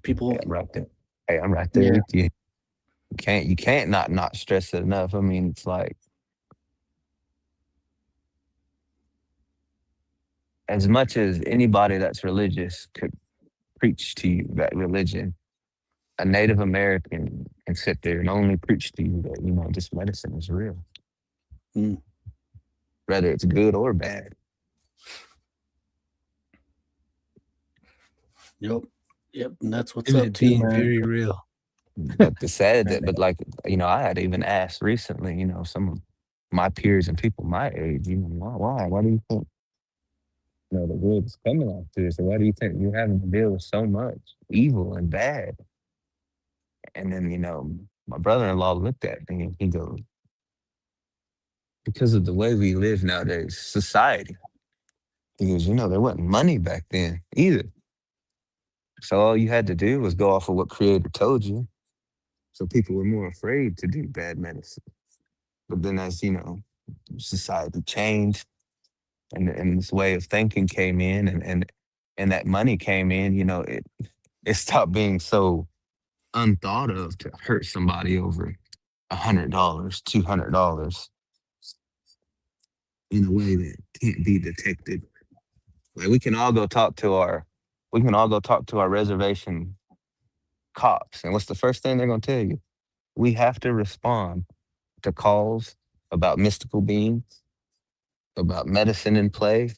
people. Yeah, I'm right there. Hey, I'm right there with you. You can't not stress it enough. I mean, it's like, as much as anybody that's religious could preach to you that religion, a Native American can sit there and only preach to you that this medicine is real, whether it's good or bad. Yep, and that's what's up too, being man. very real. But the sad that, but like I had even asked recently, some of my peers and people my age, why do you think the world is coming like this? And why do you think you're having to deal with so much evil and bad? And then, my brother-in-law looked at me and he goes, because of the way we live nowadays, society. He goes, there wasn't money back then either. So all you had to do was go off of what Creator told you. So people were more afraid to do bad medicine. But then as, society changed and this way of thinking came in and that money came in, it stopped being so unthought of to hurt somebody over $100, $200 in a way that can't be detected. Like we can all go talk to our reservation cops, and what's the first thing they're gonna tell you? We have to respond to calls about mystical beings, about medicine in play.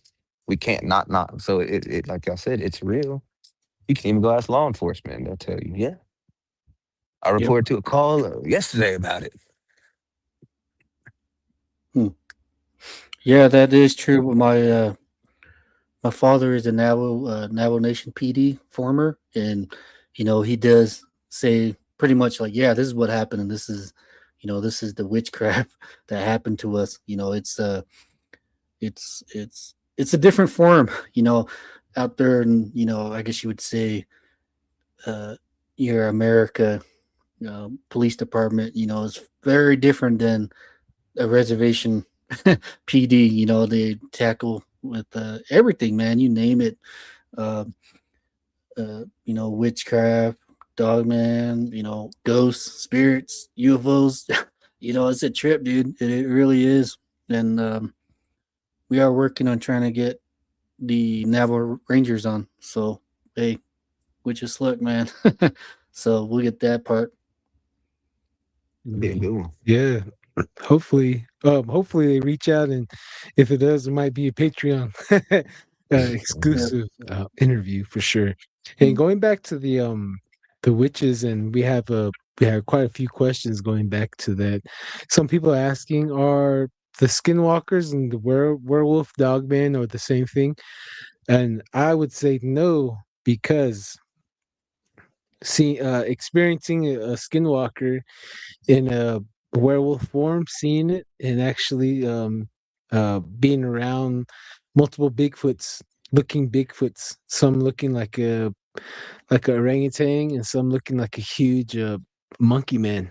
We can't not. So it like I said, it's real. You can even go ask law enforcement, and they'll tell you, yeah. I reported to a call yesterday about it. Yeah, that is true. My father is a Navajo Nation PD former, and he does say pretty much like, yeah, this is what happened, and this is this is the witchcraft that happened to us. It's a different form, out there, and I guess you would say, uh, your America police department, is very different than a reservation PD. They tackle with everything, man. You name it. Uh, Witchcraft, dogman, ghosts, spirits, UFOs. It's a trip, dude. It really is. And we are working on trying to get the Navajo Rangers on. So, hey, which is luck, man. So we'll get that part. Be a good one. Yeah. Hopefully they reach out, and if it does, it might be a Patreon exclusive interview for sure. And going back to the witches, and we have quite a few questions going back to that. Some people are asking, are the skinwalkers and the werewolf dogman or the same thing? And I would say no, because experiencing a skinwalker in a werewolf form, seeing it, and actually being around multiple Bigfoots, some looking like a orangutan, and some looking like a huge monkey man.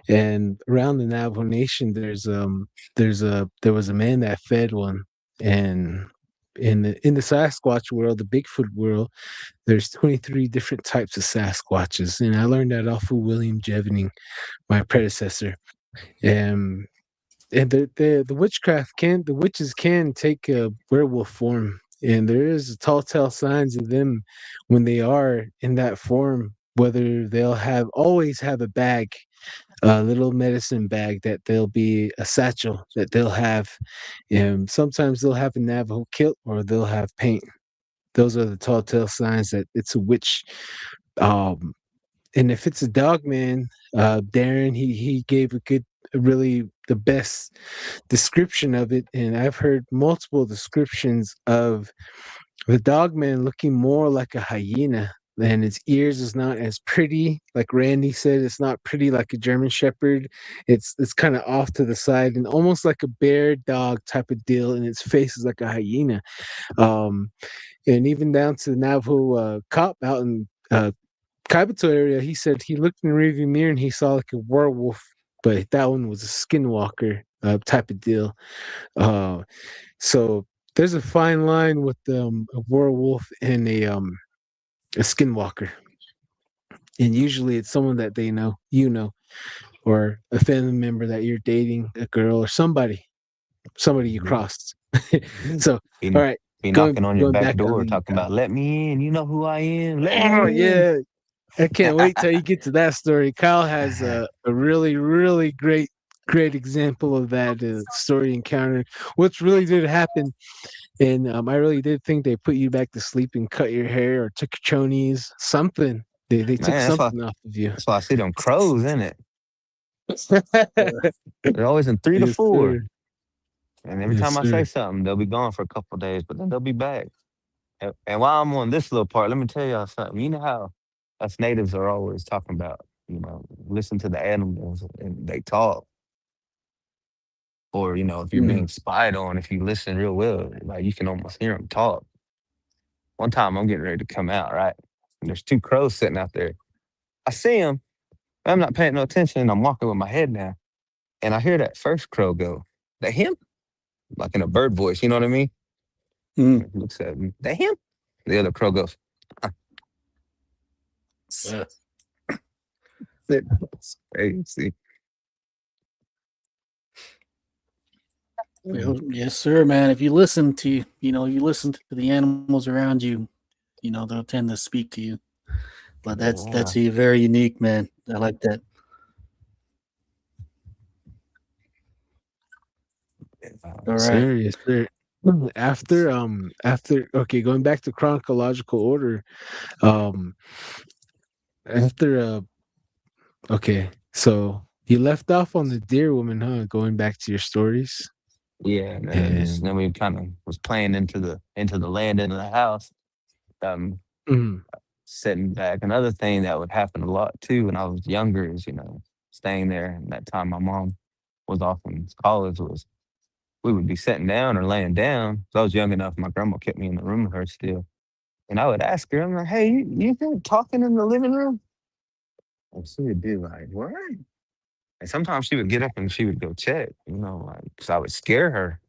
And around the Navajo Nation, there was a man that fed one, and in the Sasquatch world, the Bigfoot world, there's 23 different types of Sasquatches, and I learned that off of William Jevening, my predecessor. Um, and the witches can take a werewolf form, and there is telltale signs of them when they are in that form. Whether they'll always have a bag, a little medicine bag, that they'll be a satchel that they'll have. Sometimes they'll have a Navajo kilt, or they'll have paint. Those are the telltale signs that it's a witch. Um, and if it's a dog man, Darren, he gave really the best description of it, and I've heard multiple descriptions of the dog man looking more like a hyena, and its ears is not as pretty. Like Randy said, it's not pretty like a German Shepherd. It's kind of off to the side and almost like a bear dog type of deal, and its face is like a hyena. Um, and even down to the Navajo cop out in Kaibito area, he said he looked in the rearview mirror and he saw like a werewolf, but that one was a skinwalker type of deal. So there's a fine line with a werewolf and a skinwalker, and usually it's someone that they know, or a family member that you're dating, a girl or somebody you crossed. So, Be, all right, be going knocking on your going back back on door the talking about, let me in. You know who I am. Let oh me in. yeah, I can't wait till you get to that story. Kyle has a really, really great example of that story encounter. What's really did happen, and I really did think they put you back to sleep and cut your hair or took your chonies, something. They Man, took something off of you. that's why I see them crows in it. They're always in 3 to Yes, 4. sir. And every Yes, time I say sir. something, they'll be gone for a couple of days, but then they'll be back. And while I'm on this little part, let me tell y'all something. You know how us natives are always talking about, listen to the animals and they talk. Or, if you're Mm. being spied on, if you listen real well, like you can almost hear them talk. One time I'm getting ready to come out, right? And there's 2 crows sitting out there. I see them. I'm not paying no attention. I'm walking with my head down. And I hear that first crow go, that him? Like in a bird voice, you know what I mean? Mm. He looks at me, that him? The other crow goes, Yeah. It's crazy. Well, yes, sir, man. If you listen to, you listen to the animals around you, they'll tend to speak to you. But that's very unique, man. I like that. All right. Sir, yes, sir. After okay, going back to chronological order, um after okay, so you left off on the deer woman, huh? Going back to your stories. Yeah, and then And we kind of was playing into the land, into the house, um, mm, sitting back. Another thing that would happen a lot too when I was younger is, staying there. And that time my mom was off in college was we would be sitting down or laying down. So I was young enough. My grandma kept me in the room with her still. And I would ask her, I'm like, hey, you been talking in the living room? And she would be like, what? And sometimes she would get up and she would go check, like, so I would scare her.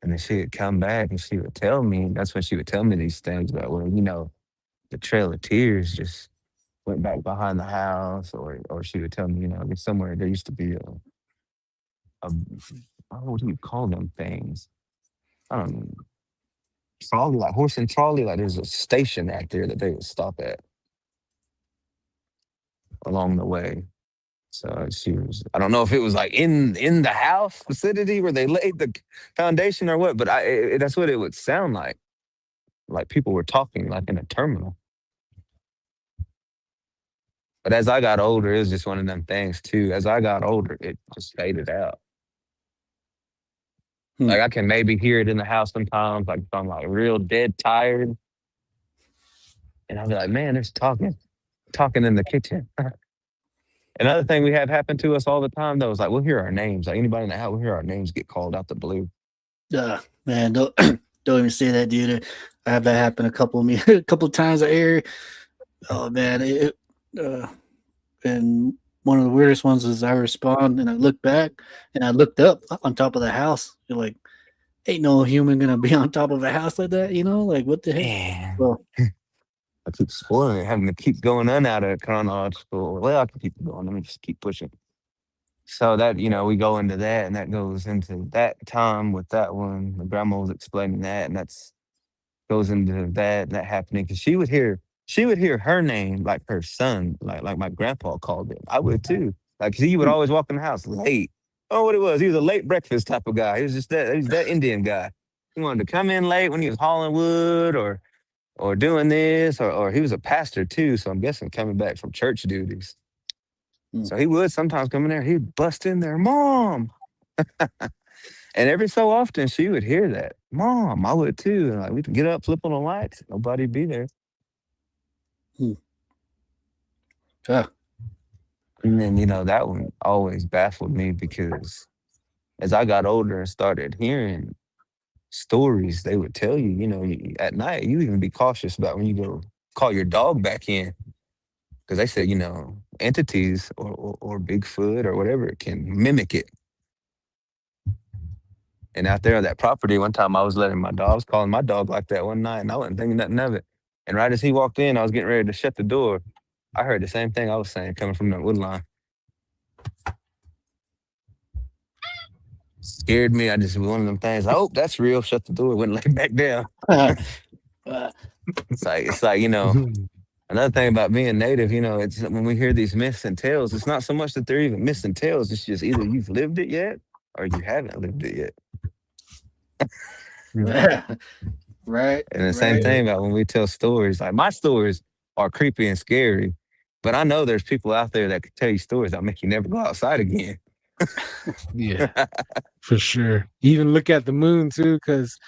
And then she would come back and she would tell me, that's when she would tell me these things about, well, the Trail of Tears just went back behind the house, or she would tell me, there's somewhere there used to be a what do you call them things? I don't know. Trolley, like horse and trolley, like there's a station out there that they would stop at along the way. So I don't know if it was like in the house vicinity where they laid the foundation or what, but that's what it would sound like people were talking like in a terminal. But as I got older, it was just one of them things too. As I got older, it just faded out. Like I can maybe hear it in the house sometimes, like if I'm like real dead tired. And I'll be like, man, there's talking in the kitchen. Another thing we have happen to us all the time though is like we'll hear our names. Like anybody in the house, we'll hear our names get called out the blue. Man, don't even say that, dude. I have that happen a couple of times a year. Oh man, and one of the weirdest ones is I respond and I look back and I looked up on top of the house. You're like, ain't no human gonna be on top of a house like that, like what the heck? Man. Well, I keep spoiling it, having to keep going on out of chronological. Well, I can keep going. Let me just keep pushing. So that, we go into that, and that goes into that time with that one. My grandma was explaining that, and that's goes into that happening because she would hear her name like her son, like my grandpa called it. I would too. Like he would always walk in the house late. Oh, what it was? He was a late breakfast type of guy. He was just that. He was that Indian guy. He wanted to come in late when he was hauling wood or doing this, or he was a pastor too. So I'm guessing coming back from church duties. So he would sometimes come in there. He'd bust in there, Mom. And every so often she would hear that, Mom. I would too. And like we'd get up, flip on the lights, nobody'd be there. Yeah. And then that one always baffled me because as I got older and started hearing stories, they would tell you, at night, you even be cautious about when you go call your dog back in. Because they said, entities or Bigfoot or whatever can mimic it. And out there on that property, one time I was calling my dog like that one night, and I wasn't thinking nothing of it. And right as he walked in, I was getting ready to shut the door. I heard the same thing I was saying coming from that wood line. Scared me. I just one of them things. Oh, that's real. Shut the door. Wouldn't lay back down. It's like another thing about being native. It's when we hear these myths and tales. It's not so much that they're even myths and tales. It's just either you've lived it yet or you haven't lived it yet. Right. And the same thing about when we tell stories. Like my stories are creepy and scary, but I know there's people out there that could tell you stories that make you never go outside again. Yeah, for sure. Even look at the moon too, because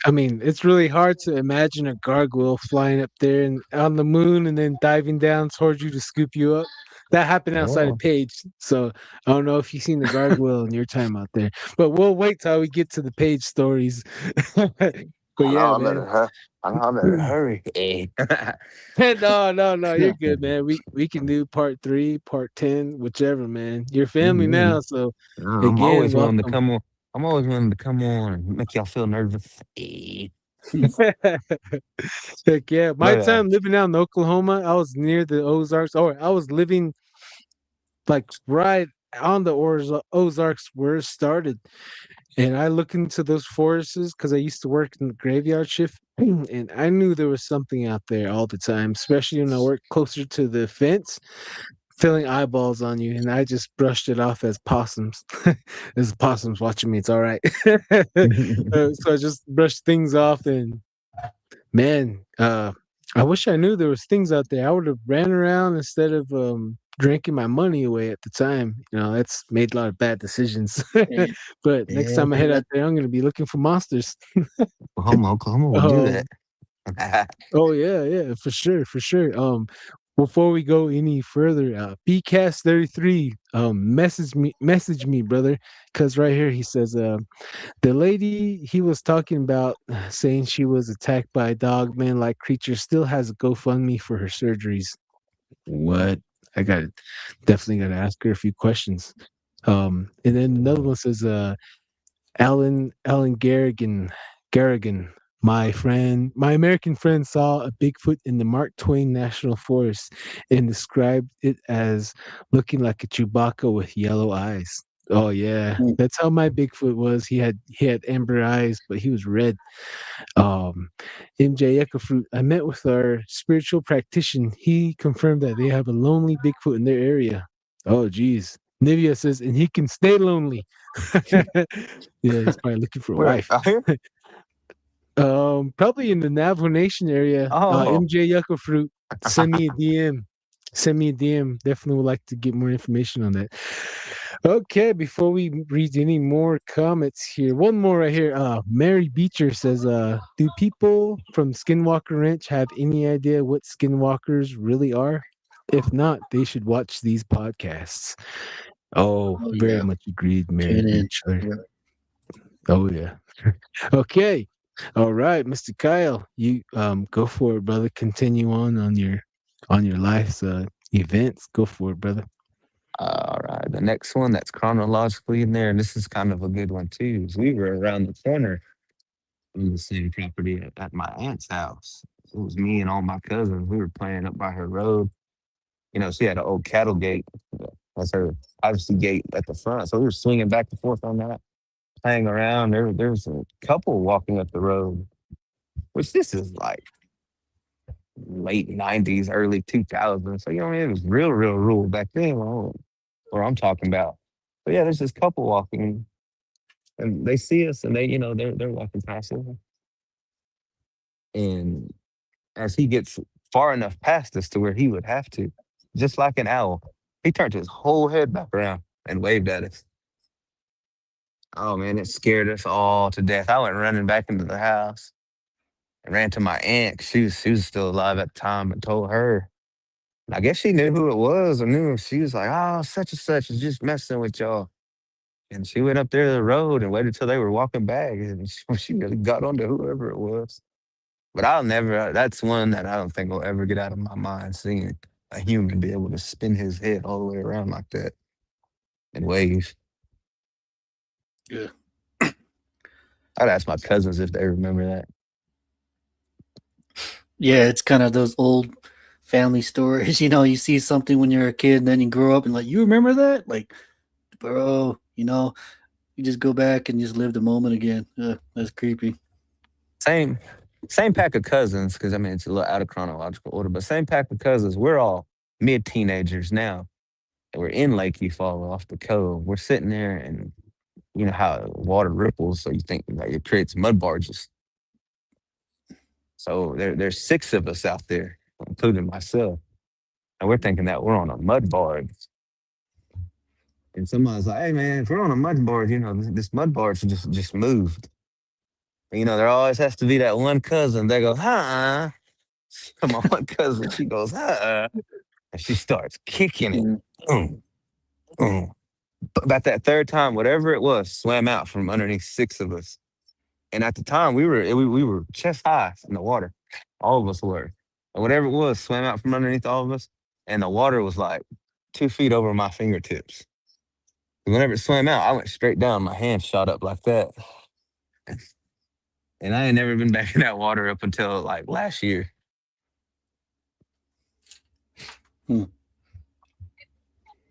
it's really hard to imagine a gargoyle flying up there and on the moon and then diving down towards you to scoop you up. That happened outside of Page, so I don't know if you've seen the gargoyle in your time out there. But we'll wait till we get to the Page stories. But yeah, man. I better hurry. No, you're good, man. We can do part 3, part 10, whichever, man. You're family now, so I'm always willing to come on. I'm always willing to come on and make y'all feel nervous. Heck yeah. My time living out in Oklahoma, I was near the Ozarks, or I was living like right on the Ozarks where it started. And I look into those forests because I used to work in the graveyard shift, and I knew there was something out there all the time, especially when I worked closer to the fence, filling eyeballs on you, and I just brushed it off as possums. There's possums watching me, it's all right. So I just brushed things off, and man, I wish I knew there was things out there. I would have ran around instead of drinking my money away at the time. That's made a lot of bad decisions. But next time I head out there, I'm going to be looking for monsters. Oklahoma will do that. Oh yeah, for sure. before we go any further, BCast33, message me, brother, because right here he says, the lady he was talking about, saying she was attacked by a dog man-like creature, still has a GoFundMe for her surgeries. What? I got definitely got to ask her a few questions. And then another one says, Alan Garrigan, my American friend saw a Bigfoot in the Mark Twain National Forest and described it as looking like a Chewbacca with yellow eyes. Oh yeah, Mm. that's how my Bigfoot was. He had amber eyes, but he was red. Um, MJ Eckerfruit, I met with our spiritual practitioner. He confirmed that they have a lonely Bigfoot in their area. Oh geez. Nivea says, and he can stay lonely. Yeah, he's probably looking for a Where? wife. Out here? Probably in the Navajo Nation area. Oh, MJ Yucca Fruit, send me a DM. Send me a DM. Definitely would like to get more information on that. Okay, before we read any more comments here, one more right here. Mary Beecher says, do people from Skinwalker Ranch have any idea what skinwalkers really are? If not, they should watch these podcasts. Oh, Oh very yeah, much agreed, Mary tune in. Beecher. Yeah. Oh yeah. Okay. All right, Mr. Kyle, you go for it, brother. Continue on your life's events. Go for it, brother. all right. The next one that's chronologically in there, and this is kind of a good one too, is we were around the corner from the same property at my aunt's house. It was me and all my cousins. We were playing up by her road. She had an old cattle gate. That's her privacy gate at the front. So we were swinging back and forth on that, playing around. There was a couple walking up the road, which this is like late 90s, early 2000s. So, it was real rural back then where I'm talking about. But yeah, there's this couple walking and they see us and they're walking past us. And as he gets far enough past us to where he would have to, just like an owl, he turned his whole head back around and waved at us. Oh man, it scared us all to death. I went running back into the house and ran to my aunt. 'Cause she was still alive at the time, and told her. And I guess she knew who it was, or knew. She was like, "Oh, such and such is just messing with y'all." And she went up there to the road and waited till they were walking back, and she really got onto whoever it was. But I'll never. That's one that I don't think will ever get out of my mind. Seeing a human be able to spin his head all the way around like that and wave. Yeah. I'd ask my cousins if they remember that. Yeah, it's kind of those old family stories. You see something when you're a kid, and then you grow up and like, you remember that? Like, bro, you just go back and just live the moment again. That's creepy. Same, same pack of cousins. Because it's a little out of chronological order, but same pack of cousins. We're all mid teenagers now. And we're in Lake Eufaula off the cove. We're sitting there, and you know how water ripples, so you think like it creates mud barges. So there's six of us out there, including myself, and we're thinking that we're on a mud barge. And somebody's like, "Hey man, if we're on a mud barge, this mud barge just moved." And, there always has to be that one cousin that goes, "Huh?" Come on, one cousin, she goes, "Huh?" And she starts kicking it. Mm. Boom, boom. About that third time, whatever it was, swam out from underneath six of us. And at the time, we were chest high in the water. All of us were. And whatever it was, swam out from underneath all of us. And the water was like 2 feet over my fingertips. And whenever it swam out, I went straight down. My hand shot up like that. And I ain't never been back in that water up until like last year. Hmm.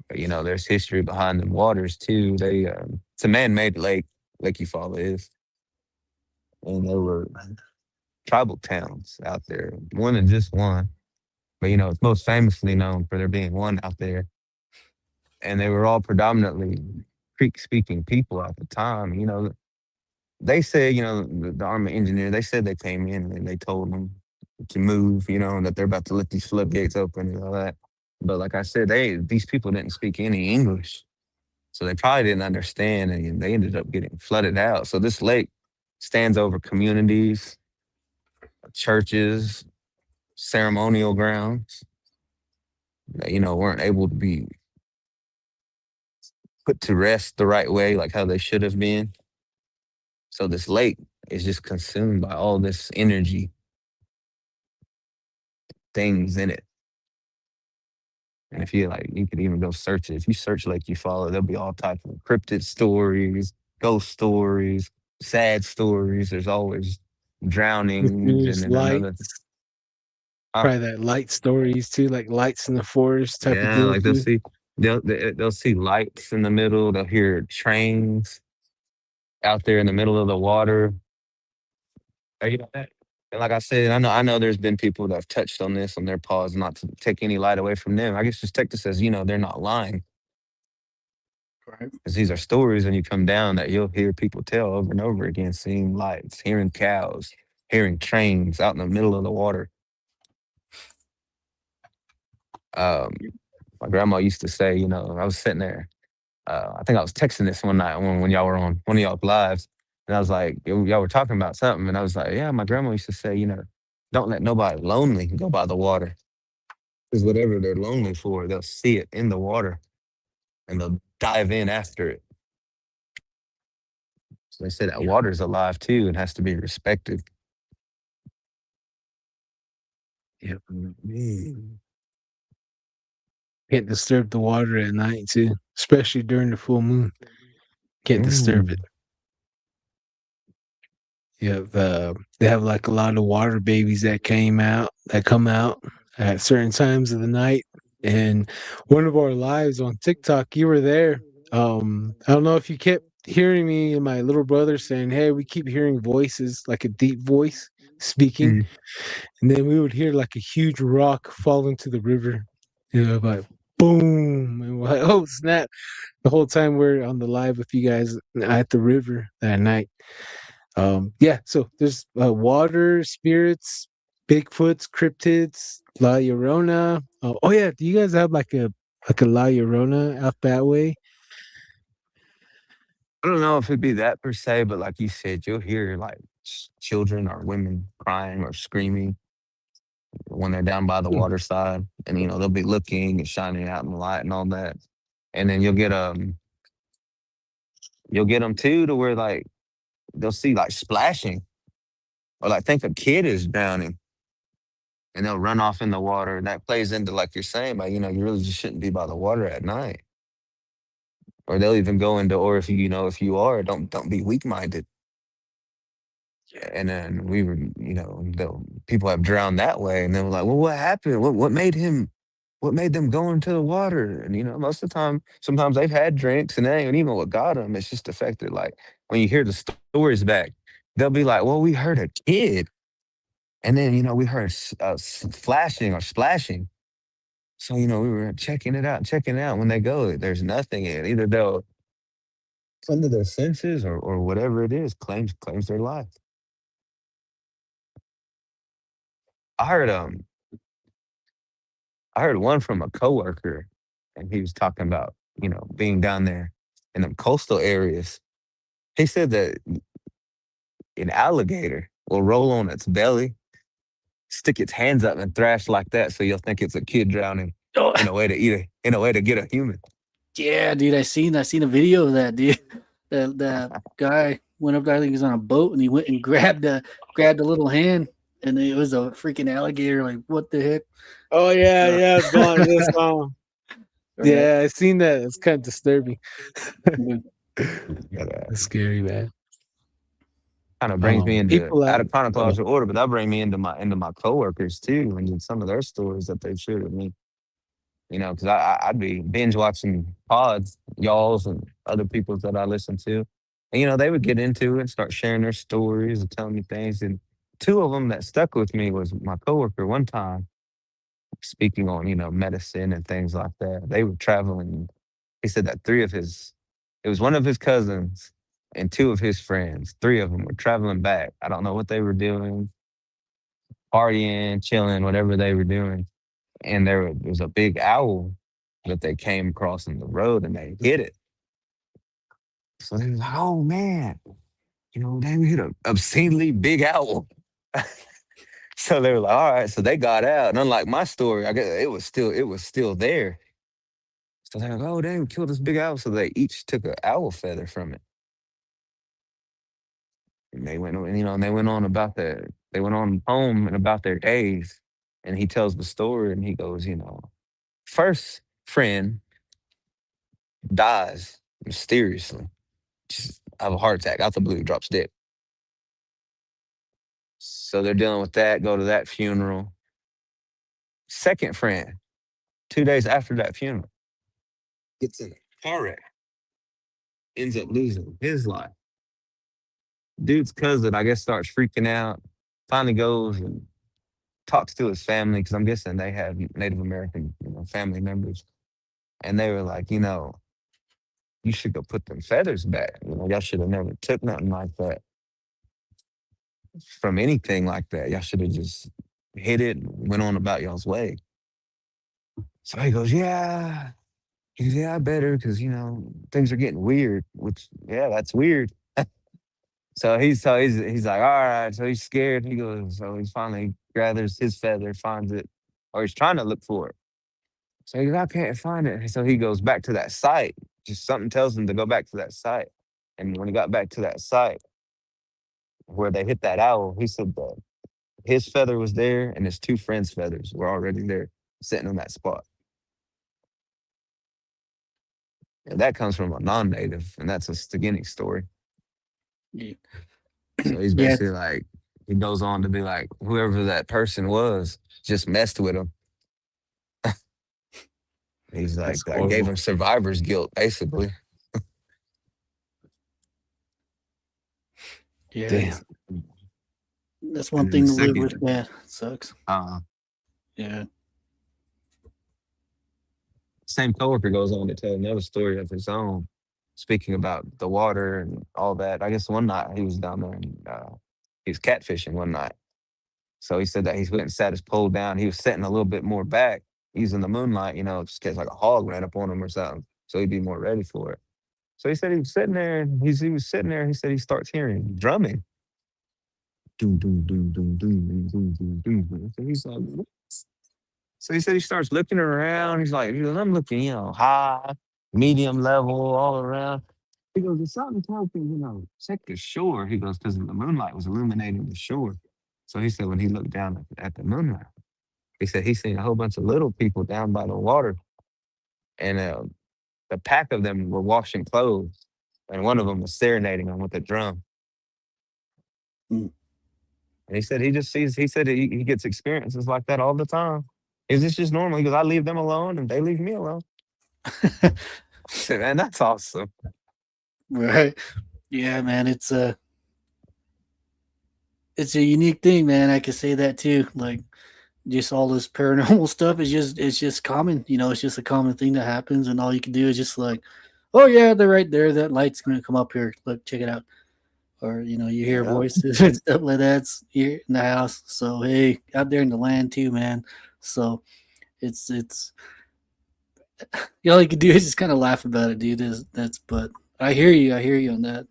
But, there's history behind the waters too. It's a man-made lake. Lake Eufaula is. And there were tribal towns out there, more than just one. But it's most famously known for there being one out there. And they were all predominantly Creek speaking people at the time. They said, the Army engineer, they said they came in and they told them to move, and that they're about to let these floodgates open and all that. But like I said, these people didn't speak any English. So they probably didn't understand, and they ended up getting flooded out. So this lake stands over communities, churches, ceremonial grounds. that, weren't able to be put to rest the right way, like how they should have been. So this lake is just consumed by all this energy, things in it. And if you like, you could even go search it. If you search Lake Eufaula, there'll be all types of cryptid stories, ghost stories, sad stories. There's always drownings, and There's then another. lights, Huh? probably that light stories too, like lights in the forest type of Yeah, deal like too. they'll see lights in the middle. They'll hear trains out there in the middle of the water. You know that? And like I said, I know there's been people that have touched on this on their pause, not to take any light away from them. I guess just take this as, they're not lying. Right. Because these are stories when you come down that you'll hear people tell over and over again, seeing lights, hearing cows, hearing trains out in the middle of the water. Um, my grandma used to say, I was sitting there. I think I was texting this one night when y'all were on one of y'all lives. And I was like, y'all were talking about something. And I was like, yeah, my grandma used to say, don't let nobody lonely go by the water. Because whatever they're lonely for, they'll see it in the water and they'll dive in after it. So they say that Yeah. water's alive too and has to be respected. Yep. Mm. Can't disturb the water at night too, especially during the full moon. Can't disturb it. Mm. Yeah, they have like a lot of water babies that come out at certain times of the night. And one of our lives on TikTok, you were there. I don't know if you kept hearing me and my little brother saying, "Hey, we keep hearing voices, like a deep voice speaking," Mm. and then we would hear like a huge rock fall into the river. Like boom, and we're like, "Oh snap!" The whole time we're on the live with you guys at the river that night. Yeah, so there's water spirits, Bigfoots, cryptids, La Llorona. Oh yeah, do you guys have like a La Llorona out that way? I don't know if it'd be that per se, but like you said, you'll hear like children or women crying or screaming when they're down by the Hmm. water side, and they'll be looking and shining out in the light and all that. And then you'll get them too to where like they'll see like splashing or like think a kid is drowning and they'll run off in the water. And that plays into like you're saying, but you really just shouldn't be by the water at night. Or they'll even go into, or if you are, don't be weak minded. And then we were, people have drowned that way, and they were like, "Well, what happened? What made them go into the water?" And most of the time, sometimes they've had drinks, and that ain't even what got them. It's just the fact that, like, when you hear the stories back, they'll be like, "Well, we heard a kid, and then we heard flashing or splashing." So we were checking it out. When they go, there's nothing in it. Either they'll come to their senses, or whatever it is, claims their life. I heard I heard one from a coworker, and he was talking about, being down there in them coastal areas. He said that an alligator will roll on its belly, stick its hands up and thrash like that, so you'll think it's a kid drowning Oh, in a way to get a human. yeah, dude. I seen a video of that, dude. That guy went up there. I think he was on a boat, and he went and grabbed a little hand, and it was a freaking alligator. Like, what the heck? Oh yeah, Uh, yeah, gone this song. right. Yeah, I seen that. It's kind of disturbing. Mhm. It's scary, man. Kind of brings me into People out out. of Oh, chronological order, but that brings me into my coworkers too, and then some of their stories that they've shared with me. Because I'd be binge watching pods, y'all's and other people's that I listen to. And, they would get into it and start sharing their stories and telling me things. And two of them that stuck with me was my coworker one time speaking on, medicine and things like that. They were traveling. He said that it was one of his cousins and two of his friends. Three of them were traveling back. I don't know what they were doing, partying, chilling, whatever they were doing, and there was a big owl that they came across in the road and they hit it. So they was like, "Oh man, they hit a obscenely big owl." So they were like, all right. So they got out. And unlike my story, I guess it was still there. So they're like, oh, dang, we killed this big owl. So they each took an owl feather from it. And they went on they went on home and about their days. And he tells the story and he goes, first friend dies mysteriously, just have a heart attack out the blue, drops dead. So they're dealing with that, go to that funeral. Second friend, 2 days after that funeral, gets in a car wreck, ends up losing his life. Dude's cousin, I guess, starts freaking out, finally goes and talks to his family, because I'm guessing they have Native American, family members. And they were like, you should go put them feathers back. Y'all should have never took nothing like that from anything like that. Y'all should have just hit it and went on about y'all's way. So he goes, yeah. He goes, yeah, I better, because, things are getting weird, which, yeah, that's weird. So he's like, all right. So he's scared. He goes, so he finally gathers his feather, finds it, or he's trying to look for it. So he goes, I can't find it. So he goes back to that site. Just something tells him to go back to that site. And when he got back to that site where they hit that owl, he said that his feather was there and his two friends' feathers were already there, sitting on that spot. And that comes from a non-native, and that's a Stiginic story. Yeah. So he's Yeah. basically like, he goes on to be like, whoever that person was just messed with him. He's like, That's I gave horrible. him survivor's guilt, basically. Yeah, Damn. that's one And then thing the to live with. second, Yeah, it sucks. uh, Yeah. same coworker goes on to tell another story of his own, speaking about the water and all that. I guess one night he was down there and he was catfishing one night. So he said that he went and sat his pole down. He was sitting a little bit more back, using the moonlight, just in case like a hog ran up on him or something. So he'd be more ready for it. So he said he was sitting there and he was sitting there. He said he starts hearing drumming. Doom, doom, doom, doom, doom, doom, doom, doom, doom. So he's like, what? So he said he starts looking around. He's like, I'm looking, high, medium level, all around. He goes, there's something tells me, check the shore. He goes, because the moonlight was illuminating the shore. So he said when he looked down at the moonlight, he said he seen a whole bunch of little people down by the water. And the pack of them were washing clothes. And one of them was serenading them with a drum. Mm. And he said he said he gets experiences like that all the time. Is this just normal? He goes, I leave them alone and they leave me alone. I said, man, that's awesome. Right. Yeah, man. It's a unique thing, man. I can say that too. Like, just all this paranormal stuff is just common. It's just a common thing that happens, and all you can do is just like, oh yeah, they're right there. That light's gonna come up here. Look, check it out. Or you hear Yeah. voices and stuff like that's here in the house. So hey, out there in the land too, man. So it's all you can do is just kind of laugh about it, dude. That's but I hear you on that.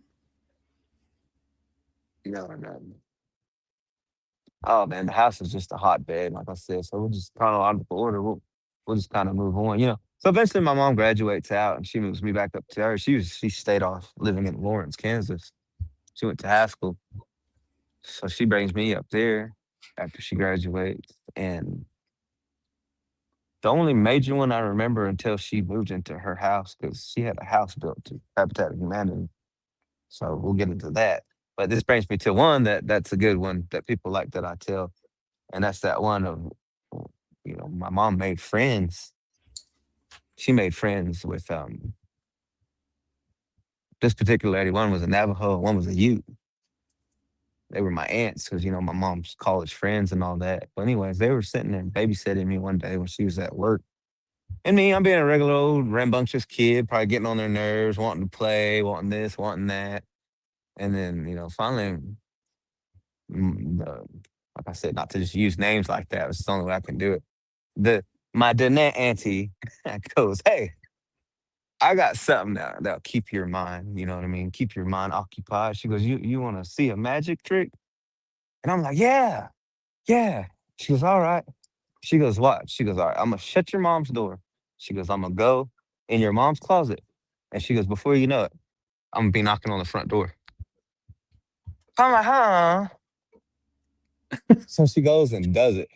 And, oh man, the house is just a hotbed, like I said. So we'll just chronological order. We'll just kind of move on. So eventually, my mom graduates out and she moves me back up to her. She stayed off living in Lawrence, Kansas. She went to high school, so she brings me up there after she graduates. And the only major one I remember until she moved into her house, because she had a house built to Habitat of Humanity. So we'll get into that. But this brings me to one that's a good one that people like that I tell. And that's that one of, my mom made friends. She made friends with this particular lady. One was a Navajo, one was a Ute. They were my aunts because, my mom's college friends and all that. But anyways, they were sitting there babysitting me one day when she was at work. And me, I'm being a regular old rambunctious kid, probably getting on their nerves, wanting to play, wanting this, wanting that. And then, finally, like I said, not to just use names like that. It's the only way I can do it. My Danette auntie goes, hey, I got something that'll keep your mind, you know what I mean? Keep your mind occupied. She goes, you want to see a magic trick? And I'm like, yeah. Yeah. She goes, all right. She goes, what? She goes, all right, I'm going to shut your mom's door. She goes, I'm going to go in your mom's closet. And she goes, before you know it, I'm going to be knocking on the front door. I'm like, huh? So she goes and does it.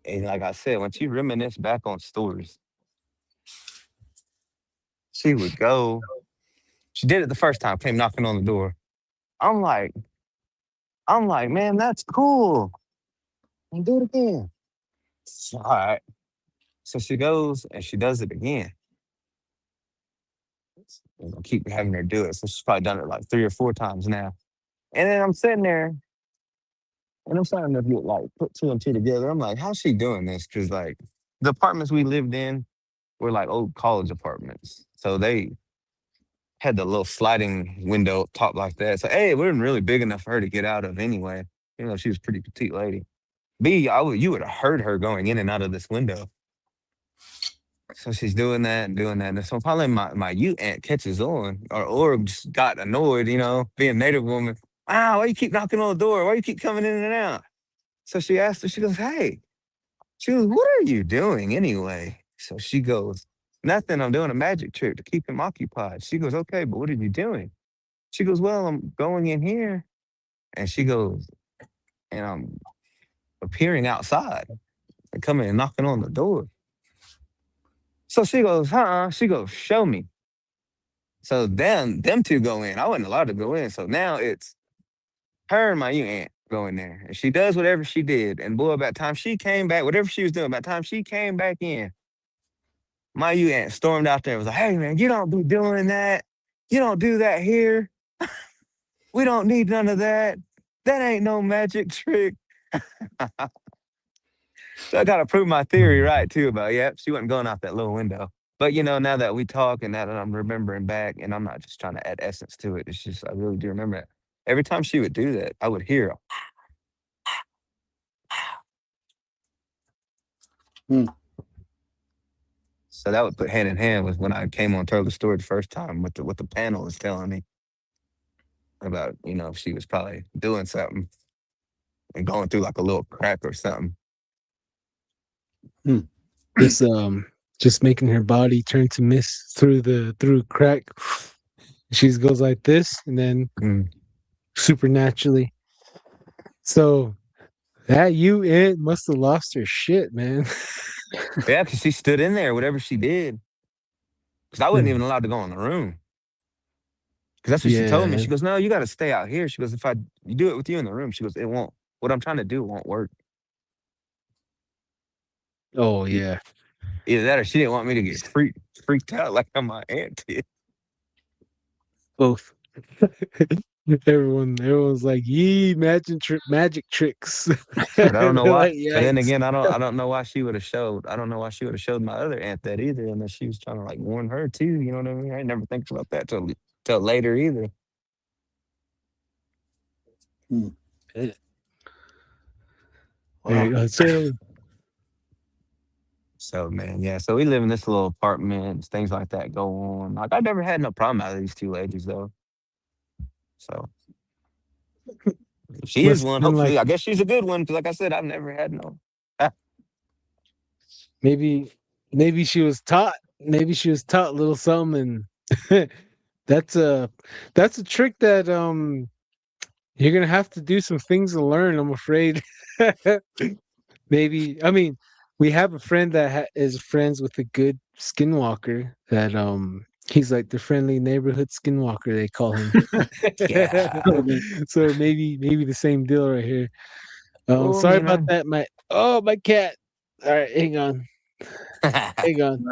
And like I said, when she reminisce back on stories, she would go. She did it the first time, came knocking on the door. I'm like, man, that's cool. And do it again. All right. So she goes and she does it again. I'm gonna keep having her do it. So she's probably done it like 3 or 4 times now. And then I'm sitting there and I'm starting to get like put 2 and 2 together. I'm like, how's she doing this? Because like the apartments we lived in were like old college apartments. So they had the little sliding window up top like that. So A, it wasn't really big enough for her to get out of anyway. You know, she was a pretty petite lady. B, you would have heard her going in and out of this window. So she's doing that and doing that. And so finally my Ute aunt catches on, or just got annoyed, you know, being a native woman. Wow, why you keep knocking on the door? Why you keep coming in and out? So she asked her, she goes, hey, she goes, what are you doing anyway? So she goes, nothing, I'm doing a magic trick to keep him occupied. She goes, okay, but what are you doing? She goes, well, I'm going in here. And she goes, and I'm appearing outside and coming and knocking on the door. So she goes, she goes, show me. So then them 2 go in. I wasn't allowed to go in. So now it's her and my aunt go in there. And she does whatever she did. And boy, by the time she came back, whatever she was doing, by the time she came back in, my aunt stormed out there and was like, hey man, you don't be doing that. You don't do that here. We don't need none of that. That ain't no magic trick. So I gotta prove my theory right too about, yep, she wasn't going out that little window. But you know, now that we talk and now that I'm remembering back, and I'm not just trying to add essence to it, it's just I really do remember it. Every time she would do that, I would hear. Hmm. So that would put hand in hand with when I came on Told the Story the first time, what the panel was telling me about, you know, she was probably doing something and going through like a little crack or something. Just just making her body turn to mist through crack. She just goes like this, and then supernaturally. So that you aunt must have lost her shit, man. Yeah, because she stood in there, whatever she did. Because I wasn't even allowed to go in the room. Because that's what she told me. Yeah. She goes, no, you got to stay out here. She goes, if you do it with you in the room, she goes, it won't. What I'm trying to do won't work. Oh yeah. Either that or she didn't want me to get freaked out like my aunt did. Both. Everyone's like, yee, magic tricks. But I don't know why. Like, But then yikes. again, I don't know why she would have showed. I don't know why she would have showed my other aunt that either, unless she was trying to like warn her too. You know what I mean? I never think about that till later either. Hmm. There Wow. you go. So man, yeah. So we live in this little apartment. Things like that go on. Like I never had no problem out of these 2 ladies though. So if she is Must have one. been like Hopefully, I guess she's a good one. Because like I said, I've never had no. maybe she was taught. Maybe she was taught a little something. And that's a trick that you're gonna have to do some things to learn. I'm afraid. Maybe I mean we have a friend that is friends with a good skinwalker. That he's like the friendly neighborhood skinwalker they call him. Yeah. So maybe the same deal right here. Well, Sorry you about know. that. My cat. All right, hang on. Hang on.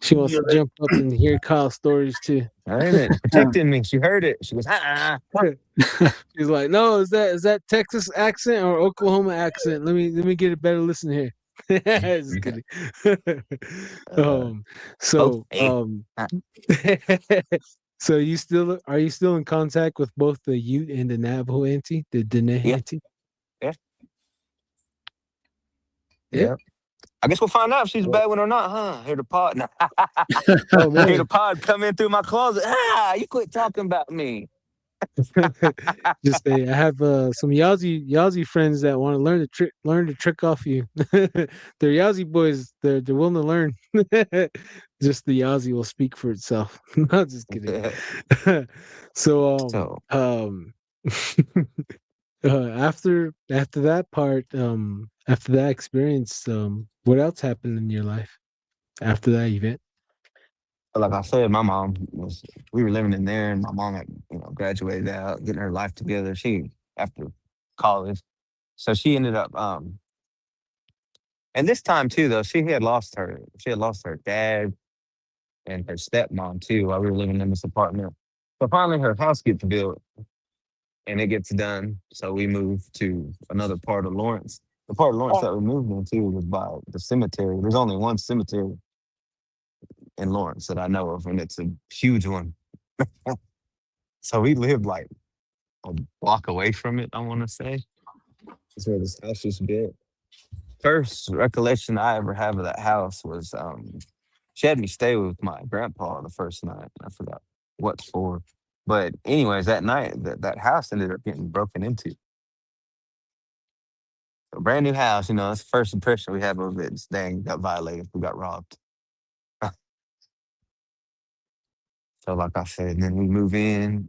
She wants to jump up and hear Kyle's stories too. Wait a minute, protecting me. She heard it. She goes, She's like, no, is that Texas accent or Oklahoma accent? Let me get a better listen here. Just kidding. uh, both. So Hey. so are you still in contact with both the Ute and the Navajo auntie, the Dene Yeah. auntie? Yeah. Yeah. Yeah. I guess we'll find out if she's a bad one or not, huh? Hear the pod. Oh Hear the man. pod come in through my closet. You quit talking about me. Just say I have some Yazi friends that want to learn the trick off you. They're Yazi boys. They're willing to learn. Just the Yazi will speak for itself. No, just kidding. So So, after that part, after that experience, what else happened in your life after that event? like I said, my mom was, we were living in there, and my mom had, graduated out, getting her life together. She, after college. So she ended up, and this time too, though, she had lost her dad and her stepmom too while we were living in this apartment. So finally her house gets built and it gets done. So we moved to another part of Lawrence. The part of Lawrence that we moved into was by the cemetery. There's only one cemetery in Lawrence that I know of, and it's a huge one. So we lived like a block away from it, I want to say. That's where this house was built. First recollection I ever have of that house was she had me stay with my grandpa the first night. I forgot what for. But anyways, that night that house ended up getting broken into. A brand new house, that's the first impression we have of it. This dang got violated. We got robbed. So like I said, then we move in,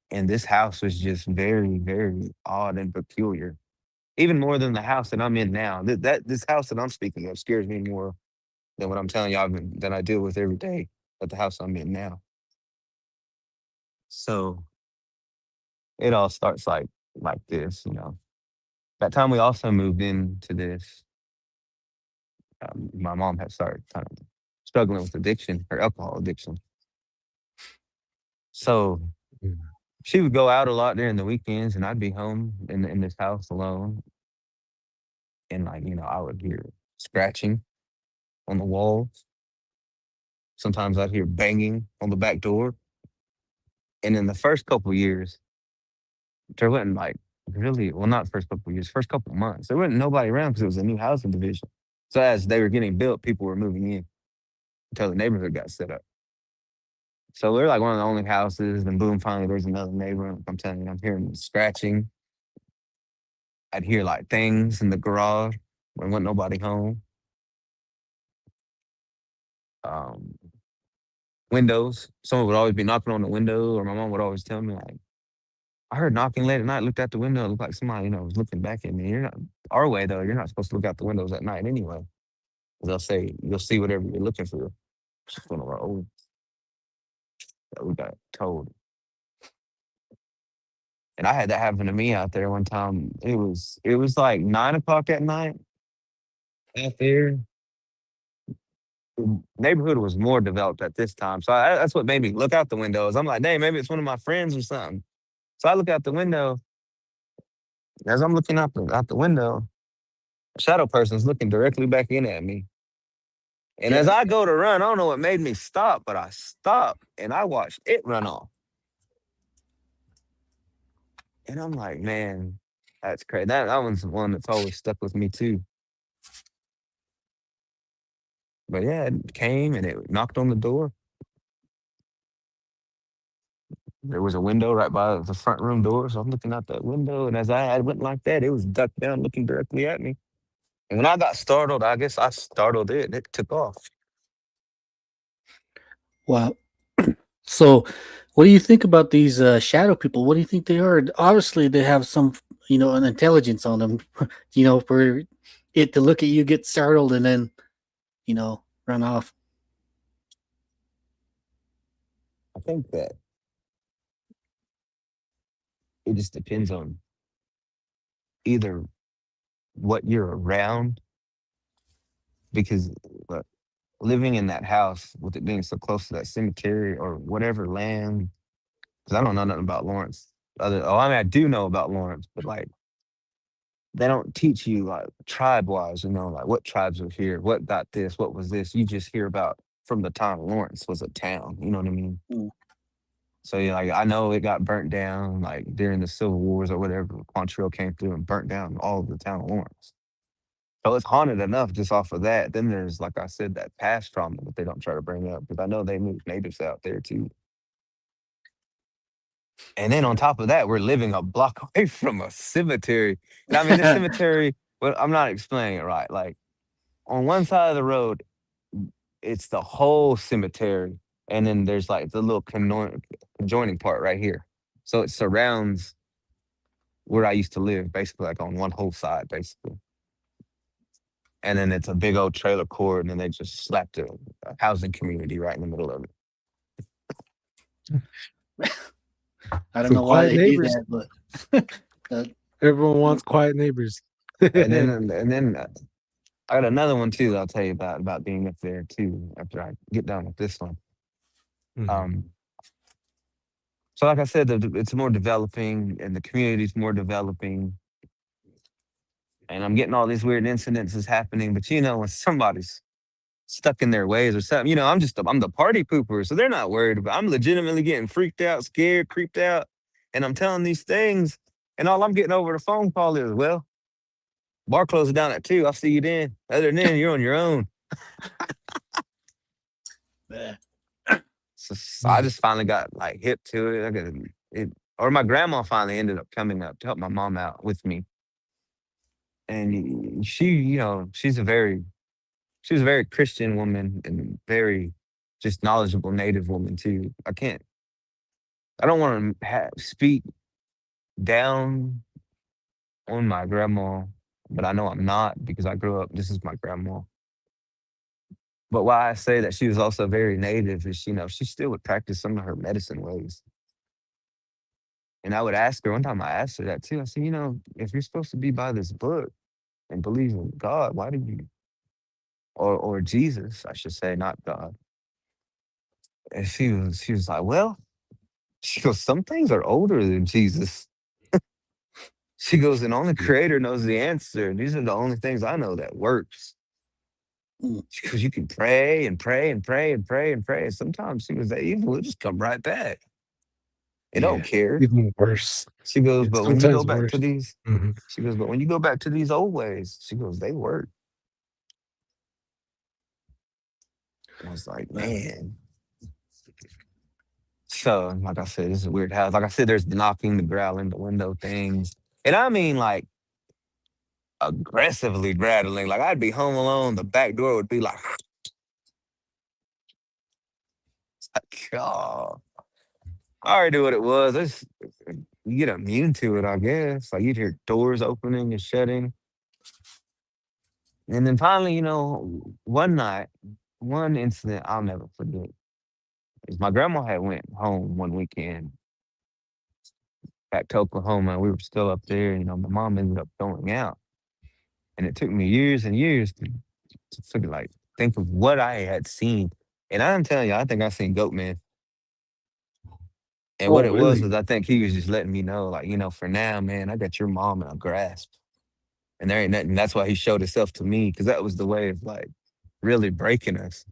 and this house was just very, very odd and peculiar. Even more than the house that I'm in now. This house that I'm speaking of scares me more than what I'm telling y'all than I deal with every day at the house I'm in now. So it all starts like this. That time we also moved into this, my mom had started kind of struggling with addiction, her alcohol addiction. So Mm. she would go out a lot during the weekends, and I'd be home in this house alone. And I would hear scratching on the walls. Sometimes I'd hear banging on the back door. And in the first couple years, there wasn't like really, well, not first couple years, first couple months, there wasn't nobody around because it was a new housing division. So as they were getting built, people were moving in until the neighborhood got set up. So we're like one of the only houses. Then boom, finally there's another neighbor. I'm telling you, I'm hearing scratching. I'd hear like things in the garage when wasn't nobody home. Um, Windows. Someone would always be knocking on the window, or my mom would always tell me like, I heard knocking late at night, looked out the window, it looked like somebody, was looking back at me. You're not our way though, you're not supposed to look out the windows at night anyway. 'Cause they'll say you'll see whatever you're looking for. It's just one of our old that we got told. And I had that happen to me out there one time. It was like 9 o'clock at night out there. The neighborhood was more developed at this time. So that's what made me look out the windows. I'm like, dang, maybe it's one of my friends or something. So I look out the window. As I'm looking out the window, a shadow person's looking directly back in at me. And as I go to run, I don't know what made me stop, but I stopped and I watched it run off. And I'm like, man, that's crazy. That one's the one that's always stuck with me too. But yeah, it came and it knocked on the door. There was a window right by the front room door, so I'm looking out that window, and as I went like that, it was ducked down, looking directly at me. And when I got startled, I guess I startled it, and it took off. Wow. So, what do you think about these shadow people? What do you think they are? Obviously, they have some, an intelligence on them, for it to look at you, get startled, and then, run off. I think that it just depends on either what you're around, because living in that house with it being so close to that cemetery or whatever land, because I don't know nothing about Lawrence. I mean, I do know about Lawrence, but like they don't teach you like tribe wise, like what tribes are here, what got this, what was this. You just hear about from the time Lawrence was a town. You know what I mean? Mm. So yeah, like I know it got burnt down like during the Civil Wars or whatever. Quantrill came through and burnt down all of the town of Lawrence. So it's haunted enough just off of that. Then there's, like I said, that past trauma that they don't try to bring up, because I know they moved natives out there too. And then on top of that, we're living a block away from a cemetery. And I mean, this cemetery, well, I'm not explaining it right. Like on one side of the road, it's the whole cemetery. And then there's like the little conjoining part right here. So it surrounds where I used to live, basically, like on one whole side, basically. And then it's a big old trailer court, and then they just slapped a housing community right in the middle of it. I don't Some know why quiet they neighbors. do that, but Everyone wants quiet neighbors. And then I got another one too that I'll tell you about being up there too after I get done with this one. Mhm. So like I said, it's more developing and the community's more developing. And I'm getting all these weird incidences happening. But when somebody's stuck in their ways or something, I'm the party pooper. So they're not worried about I'm legitimately getting freaked out, scared, creeped out. And I'm telling these things. And all I'm getting over the phone call is, well, bar closes down at 2. I'll see you then. Other than then, you're on your own. yeah. So I just finally got like hip to it. Or my grandma finally ended up coming up to help my mom out with me. And she's a very Christian woman and very just knowledgeable Native woman too. I don't want to speak down on my grandma, but I know I'm not because I grew up. This is my grandma. But why I say that she was also very Native is, she still would practice some of her medicine ways. And I would ask her, one time I asked her that too. I said, if you're supposed to be by this book and believe in God, why did you, or Jesus, I should say, not God. And she was like, well, she goes, some things are older than Jesus. She goes, and only creator knows the answer. And these are the only things I know that works. She goes, you can pray and pray and pray and pray and pray. And sometimes she goes, that evil will just come right back. It don't care. Even worse. She goes, It's but when you go sometimes back worse. to these, Mhm. she goes, but when you go back to these old ways, she goes, they work. I was like, man. So, like I said, this is a weird house. Like I said, there's the knocking, the growling, the window things. And I mean, like, aggressively rattling. Like, I'd be home alone, the back door would be like, oh, I already knew what it was. You get immune to it, I guess. Like, you'd hear doors opening and shutting. And then finally, one night, one incident I'll never forget is my grandma had went home one weekend back to Oklahoma. We were still up there. My mom ended up going out. And it took me years and years to figure, like, think of what I had seen. And I'm telling you, I think I seen Goat Man. And what Oh, it was really? I think he was just letting me know, like, for now, man, I got your mom in a grasp. And there ain't nothing. That's why he showed himself to me, because that was the way of, like, really breaking us.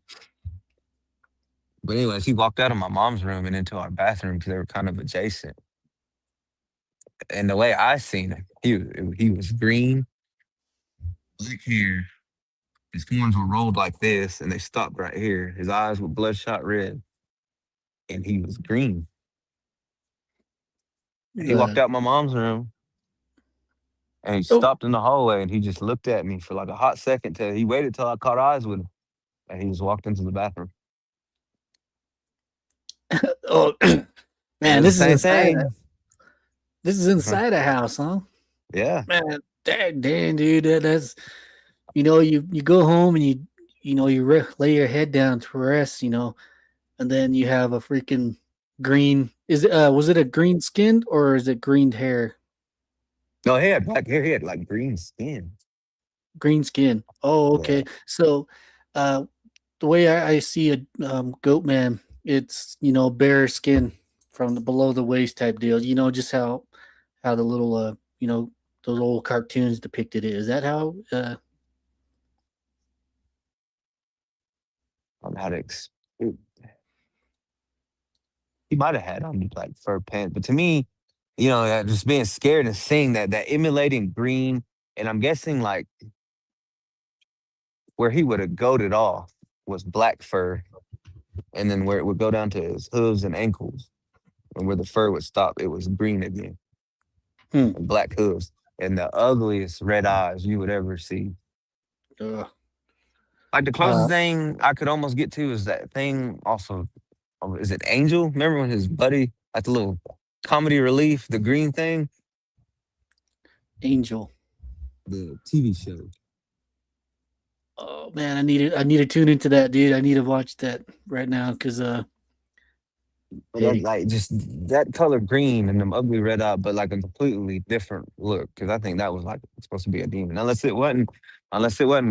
But anyways, he walked out of my mom's room and into our bathroom because they were kind of adjacent. And the way I seen him, he was green, black hair. His horns were rolled like this, and they stopped right here. His eyes were bloodshot red, and he was green. He walked out my mom's room, and he Oh, stopped in the hallway, and he just looked at me for like a hot second. Till he waited till I caught eyes with him, and he just walked into the bathroom. oh, And it man, was the this is same inside. thing. This is inside a house, huh? Yeah. Man, dang, dude, that's you go home and you lay your head down to rest, and then you have a freaking green. Is it was it a green skinned or is it green hair? No, he had black hair. He had like green skin. Green skin. Oh, Yeah. okay. So, uh, the way I see a goat man, it's bare skin from the below the waist type deal. Just how the little those old cartoons depicted it. Is that how? I don't know how to he might have had on like fur pants, but to me, just being scared and seeing that emulating green, and I'm guessing like where he would have goated off was black fur, and then where it would go down to his hooves and ankles and where the fur would stop, it was green again, Hmm. and black hooves, and the ugliest red eyes you would ever see. Uh, Like the uh, closest thing I could almost get to is that thing off of, is it Angel? Remember when his buddy, like the little comedy relief, the green thing, Angel. the TV show. Oh man, I need to tune into that, dude. I need to watch that right now because But that, hey, like just that color green and them ugly red eye, but like a completely different look. Because I think that was like supposed to be a demon, unless it wasn't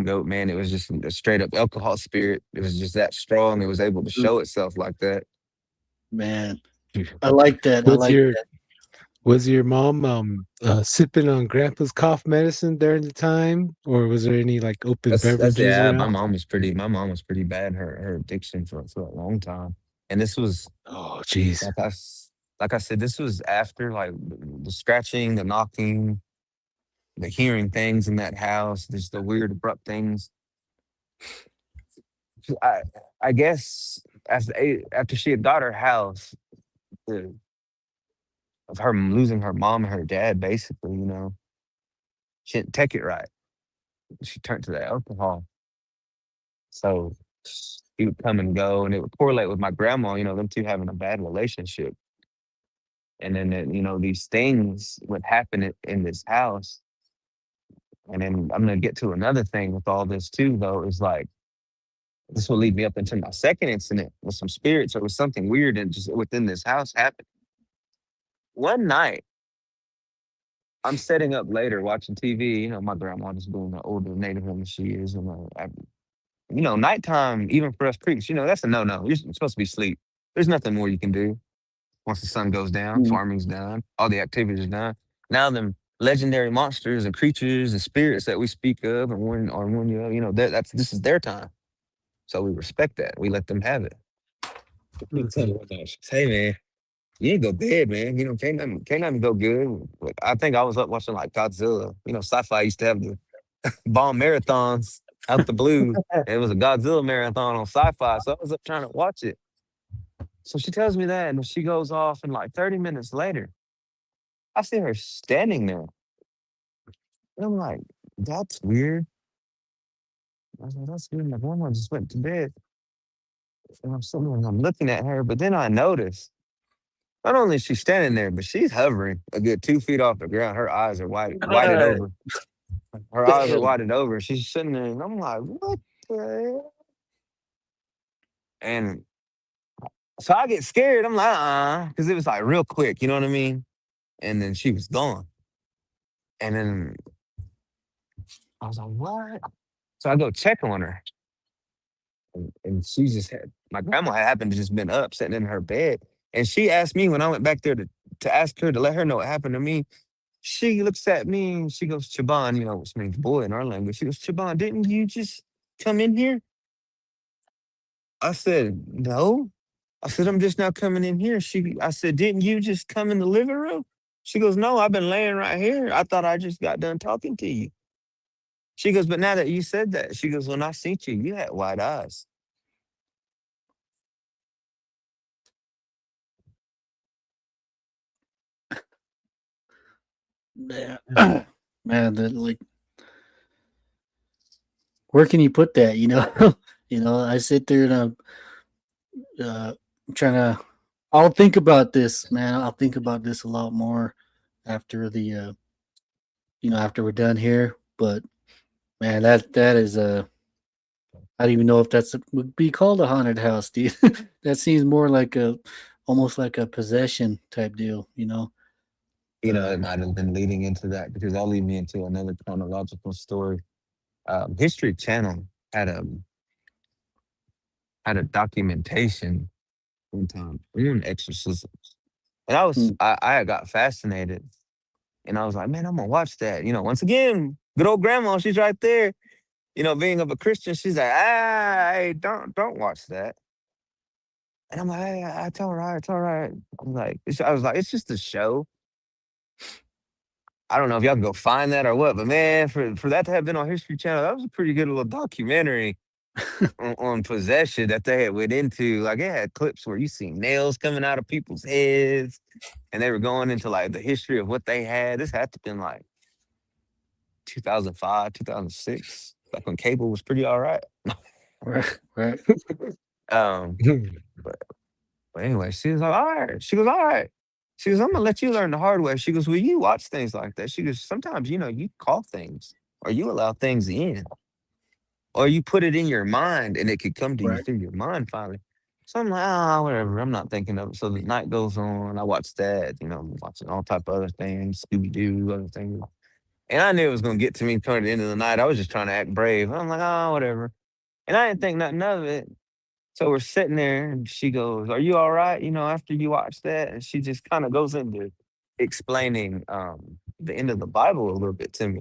goat man. It was just a straight up alcohol spirit. It was just that strong. It was able to show itself like that. man, I like that. I Was like your that. was your mom sipping on grandpa's cough medicine during the time, or was there any like open That's beverages yeah. around? My mom was pretty bad. Her addiction for a long time, and this was Oh, jeez. like like I said, this was after like the scratching, the knocking, the hearing things in that house, just the weird abrupt things. I I guess after she had got her house, the, of her losing her mom and her dad, basically, she didn't take it right. She turned to the alcohol. So he would come and go, and it would correlate with my grandma. Them two having a bad relationship, and then these things would happen in this house. And then I'm gonna get to another thing with all this too, though, is like this will lead me up into my second incident with some spirits or with something weird and just within this house happened. One night, I'm setting up later watching TV. My grandma just being the older native woman she is, and nighttime, even for us creeps, that's a no-no. You're supposed to be asleep. There's nothing more you can do once the sun goes down. Mm. Farming's done. All the activities are done. Now them legendary monsters and creatures and spirits that we speak of and warn you of, this is their time. So we respect that. We let them have it. You tell me what else. Hey man, you ain't go bad, man. Can't nothing go good. Like, I think I was up watching like Godzilla. Sci-fi used to have the bomb marathons out the blue. It was a Godzilla marathon on sci-fi. So I was up trying to watch it. So she tells me that, and she goes off, and like 30 minutes later, I see her standing there. And I'm like, that's weird. I was like, that's weird. My grandma just went to bed. And I'm looking at her, but then I notice not only is she standing there, but she's hovering a good 2 feet off the ground. Her eyes are whited over. Her eyes are whited over. She's sitting there, and I'm like, what the hell? And so I get scared. I'm like, because it was like real quick, you know what I mean? And then she was gone. And then I was like, what? So I go check on her. And she just had, my grandma had happened to just been up, sitting in her bed. And she asked me when I went back there to ask her to let her know what happened to me. She looks at me and she goes, Chaban, which means boy in our language. She goes, Chaban, didn't you just come in here? I said, no. I said, I'm just now coming in here. I said, didn't you just come in the living room? She goes, no, I've been laying right here. I thought I just got done talking to you. She goes, but now that you said that, she goes, when I seen you, you had white eyes. man, man, that like, where can you put that? I sit there and I'm trying to. I'll think about this, man. I'll think about this a lot more after after we're done here. But man, that is I don't even know if would be called a haunted house, dude. That seems more like almost like a possession type deal. It might have been leading into that because that'll lead me into another chronological story. History Channel had a documentation one time on exorcisms, and Hmm. I had got fascinated, and I was like, man, I'm gonna watch that. Once again, good old grandma, she's right there. Being of a Christian, she's like, hey, don't watch that. And I'm like, hey, it's all right, it's all right. I was like, it's just a show. I don't know if y'all can go find that or what, but man, for that to have been on History Channel, that was a pretty good little documentary. on possession that they had went into. Like it had clips where you see nails coming out of people's heads, and they were going into like the history of what they had. This had to been like 2005, 2006, like when cable was pretty all right. Right, right. Um, but, but anyway, she was like, all right. She goes, all right. She goes, I'm gonna let you learn the hard way. She goes, well, you watch things like that. She goes, sometimes you call things or you allow things in. Or you put it in your mind and it could come to you Right. through your mind finally. So I'm like, ah, whatever. I'm not thinking of it. So the night goes on. I watch that, I'm watching all type of other things, Scooby Doo, other things. And I knew it was gonna get to me toward the end of the night. I was just trying to act brave. I'm like, oh, whatever. And I didn't think nothing of it. So we're sitting there and she goes, are you all right? After you watch that? And she just kind of goes into explaining the end of the Bible a little bit to me.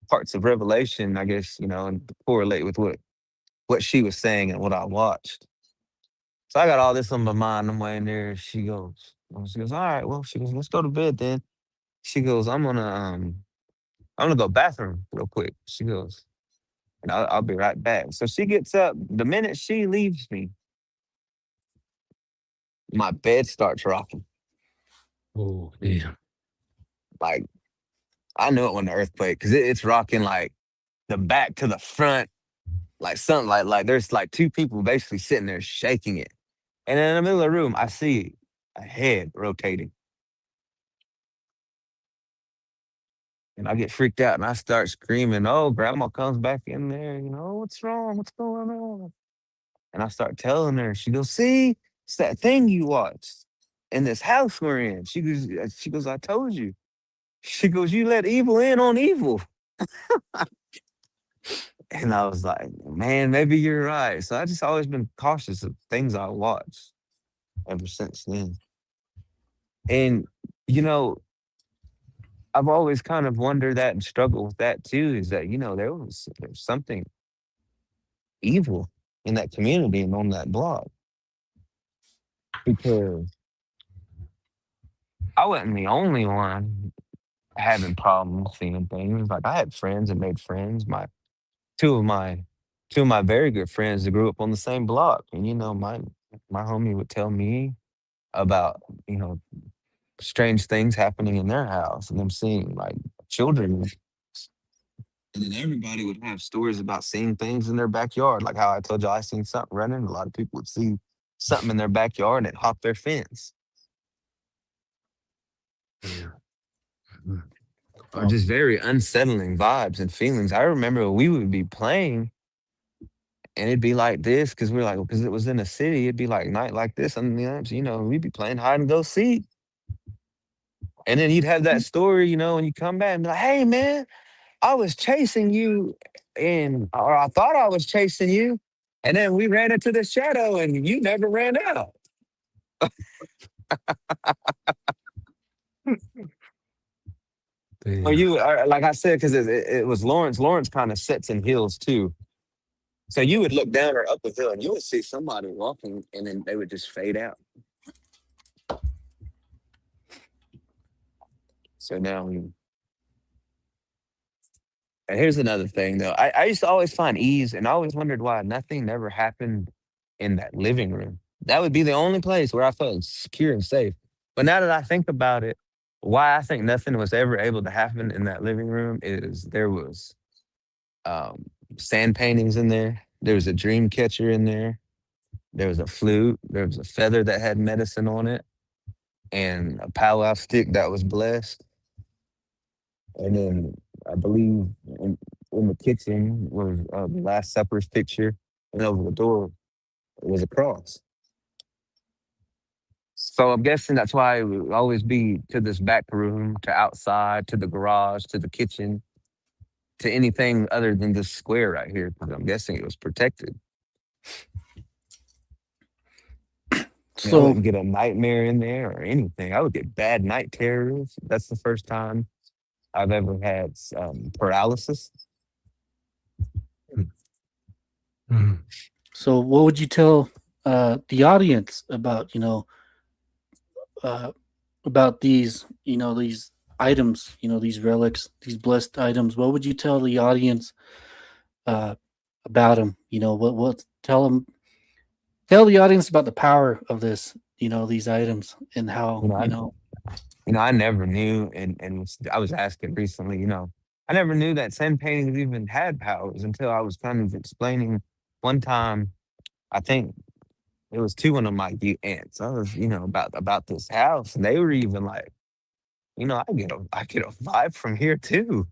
Parts of Revelation, I guess, and correlate with what she was saying and what I watched. So I got all this on my mind. I'm waiting there. She goes, all right, well, she goes, let's go to bed then. She goes, I'm gonna go bathroom real quick. She goes, and I'll be right back. So she gets up. The minute she leaves me, my bed starts rocking. Oh, damn. Like I knew it when the earthquake because it's rocking like the back to the front, like something like there's like two people basically sitting there shaking it. And in the middle of the room, I see a head rotating. And I get freaked out and I start screaming, oh, grandma comes back in there, what's wrong? What's going on? And I start telling her, she goes, see, it's that thing you watched in this house we're in. She goes, I told you. She goes, you let evil in on evil. And I was like, man, maybe you're right. So I just always been cautious of things I watch ever since then. And, I've always kind of wondered that and struggled with that too, is that, there's something evil in that community and on that block. Because I wasn't the only one having problems seeing things. Like I had friends that made friends. Two of my very good friends that grew up on the same block. And my homie would tell me about, strange things happening in their house and them seeing like children. And then everybody would have stories about seeing things in their backyard. Like how I told you I seen something running. A lot of people would see something in their backyard and hop their fence. Yeah. Or just very unsettling vibes and feelings. I remember we would be playing and it'd be like this because because it was in a city, it'd be like night like this. And, we'd be playing hide and go seek. And then you'd have that story, when you come back and be like, hey, man, I was chasing you or I thought I was chasing you. And then we ran into the shadow and you never ran out. Or like I said, because it was Lawrence. Lawrence kind of sets in hills too. So you would look down or up a hill and you would see somebody walking and then they would just fade out. So now and here's another thing though. I used to always find ease and I always wondered why nothing never happened in that living room. That would be the only place where I felt secure and safe. But now that I think about it, why I think nothing was ever able to happen in that living room is there was sand paintings in there. There was a dream catcher in there. There was a flute. There was a feather that had medicine on it and a powwow stick that was blessed. And then I believe in the kitchen was the Last Supper's picture, and over the door was a cross. So I'm guessing that's why it would always be to this back room, to outside, to the garage, to the kitchen, to anything other than this square right here, because I'm guessing it was protected. I wouldn't get a nightmare in there or anything. I would get bad night terrors. That's the first time I've ever had paralysis. Mhm. So what would you tell the audience about, about these, these items, these relics, these blessed items? What would you tell the audience about them. What tell the audience about the power of this. These items and You how know, I never knew, and I was asking recently. I never knew that sand paintings even had powers until I was kind of explaining one time. I think it was to one of my aunts. I was, about this house, and they were even like, I get a vibe from here too.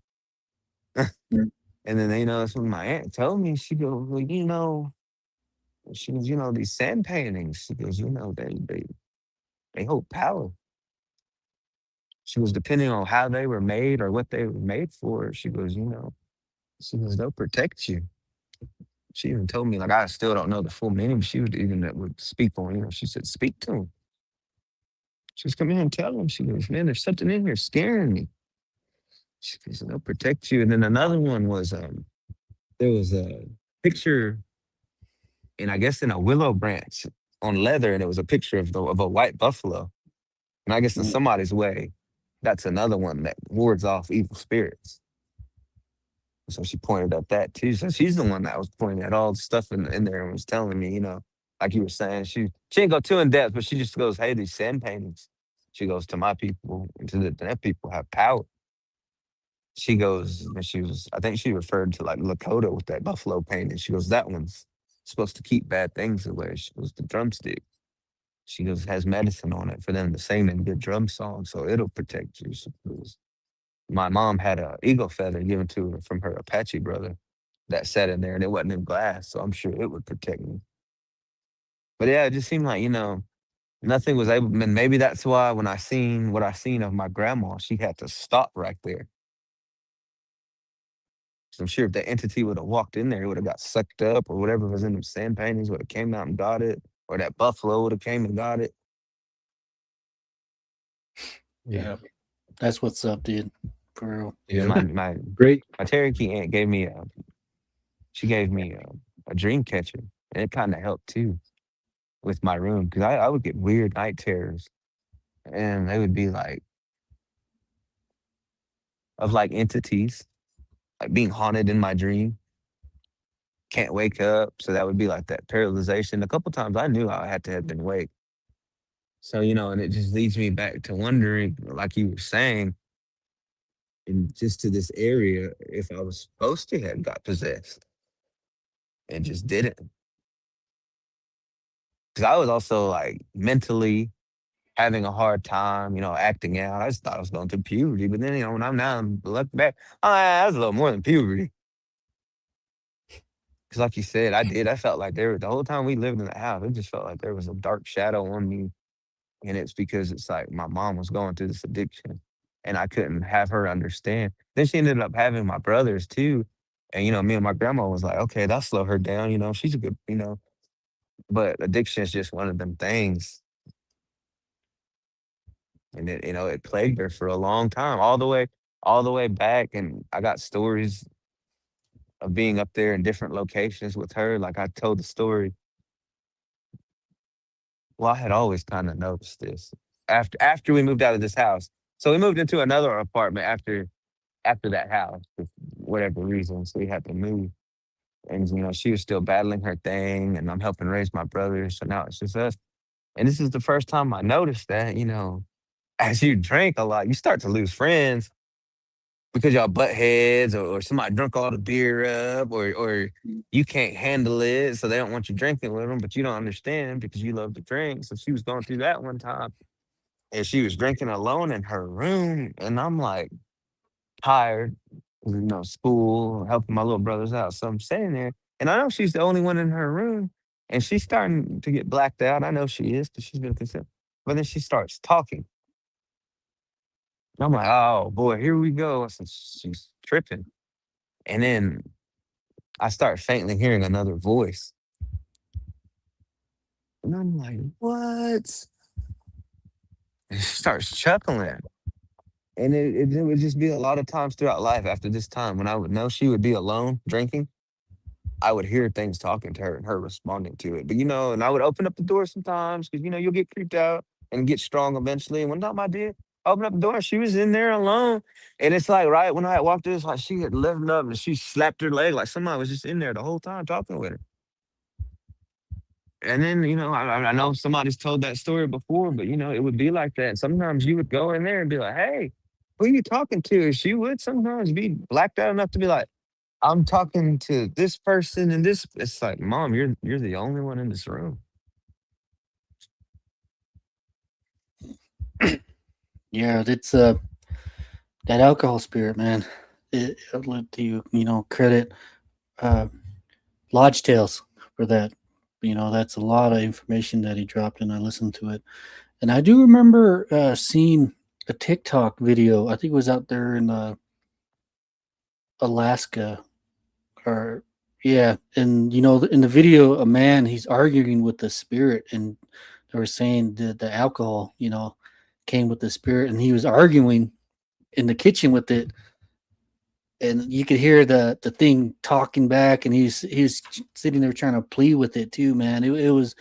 And then that's when my aunt told me. She goes, well, she goes, these sand paintings. She goes, they hold power. She goes, depending on how they were made or what they were made for. She goes, they'll protect you. She even told me, like, I still don't know the full meaning, but she would speak on, she said, speak to him. She goes, come here and tell him. She goes, man, there's something in here scaring me. She goes, they'll protect you. And then another one was, there was a picture, and I guess in a willow branch on leather, and it was a picture of a white buffalo. And I guess in somebody's way, that's another one that wards off evil spirits. So she pointed at that too. So she's the one that was pointing at all the stuff in there and was telling me, like you were saying, she didn't go too in depth, but she just goes, hey, these sand paintings. She goes, to my people, and to that people have power. She goes, and I think she referred to like Lakota with that buffalo painting. She goes, that one's supposed to keep bad things away. She goes, the drumstick. She goes, has medicine on it for them to sing and good drum songs, so it'll protect you. She goes, my mom had a eagle feather given to her from her Apache brother that sat in there, and it wasn't in glass, so I'm sure it would protect me. But yeah, it just seemed like nothing was able. And maybe that's why when I seen what I seen of my grandma, she had to stop right there. So I'm sure if that entity would have walked in there, it would have got sucked up, or whatever was in them sand paintings would have came out and got it, or that buffalo would have came and got it. Yeah, that's what's up, dude. For real. Yeah. My Great. my Cherokee aunt gave me a dream catcher, and it kind of helped too with my room because I would get weird night terrors, and they would be like of like entities like being haunted in my dream. Can't wake up, so that would be like that paralyzation. A couple times I knew I had to have been awake. So and it just leads me back to wondering, like you were saying, and just to this area, if I was supposed to have got possessed and just didn't. Because I was also like mentally having a hard time, acting out. I just thought I was going through puberty, but then when I'm looking back, oh, yeah, that was a little more than puberty. Because like you said, I did. I felt like the whole time we lived in the house, it just felt like there was a dark shadow on me, and it's because it's like my mom was going through this addiction, and I couldn't have her understand. Then she ended up having my brothers too, and me and my grandma was like, okay, that'll slow her down. She's a good, but addiction is just one of them things. And it plagued her for a long time, all the way back. And I got stories of being up there in different locations with her. Like I told the story. Well, I had always kind of noticed this after we moved out of this house. So we moved into another apartment after that house for whatever reason. So we had to move. And she was still battling her thing, and I'm helping raise my brothers. So now it's just us. And this is the first time I noticed that, as you drink a lot, you start to lose friends because y'all butt heads, or somebody drunk all the beer up, or you can't handle it, so they don't want you drinking with them, but you don't understand because you love to drink. So she was going through that one time, and she was drinking alone in her room, and I'm like tired, school, helping my little brothers out. So I'm sitting there, and I know she's the only one in her room, and she's starting to get blacked out. I know she is because she's been consistent. But then she starts talking. I'm like, oh boy, here we go. So she's tripping. And then I start faintly hearing another voice. And I'm like, what? And she starts chuckling. And it would just be a lot of times throughout life after this time when I would know she would be alone drinking. I would hear things talking to her and her responding to it. But, and I would open up the door sometimes because, you'll get creeped out and get strong eventually. And one time I did, Opened up the door. She was in there alone. And it's like right when I walked in, it's like she had lifted up and she slapped her leg like somebody was just in there the whole time talking with her. And then, I know somebody's told that story before, but it would be like that. Sometimes you would go in there and be like, hey, who are you talking to? And she would sometimes be blacked out enough to be like, I'm talking to this person and this. It's like, Mom, you're the only one in this room. Yeah, it's that alcohol spirit, man. I'll let you, credit Lodge Tales for that. That's a lot of information that he dropped, and I listened to it. And I do remember seeing a TikTok video. I think it was out there in Alaska, or yeah. And in the video, a man, he's arguing with the spirit, and they were saying that the alcohol, came with the spirit, and he was arguing in the kitchen with it, and you could hear the thing talking back, and he's sitting there trying to plead with it too, man. It was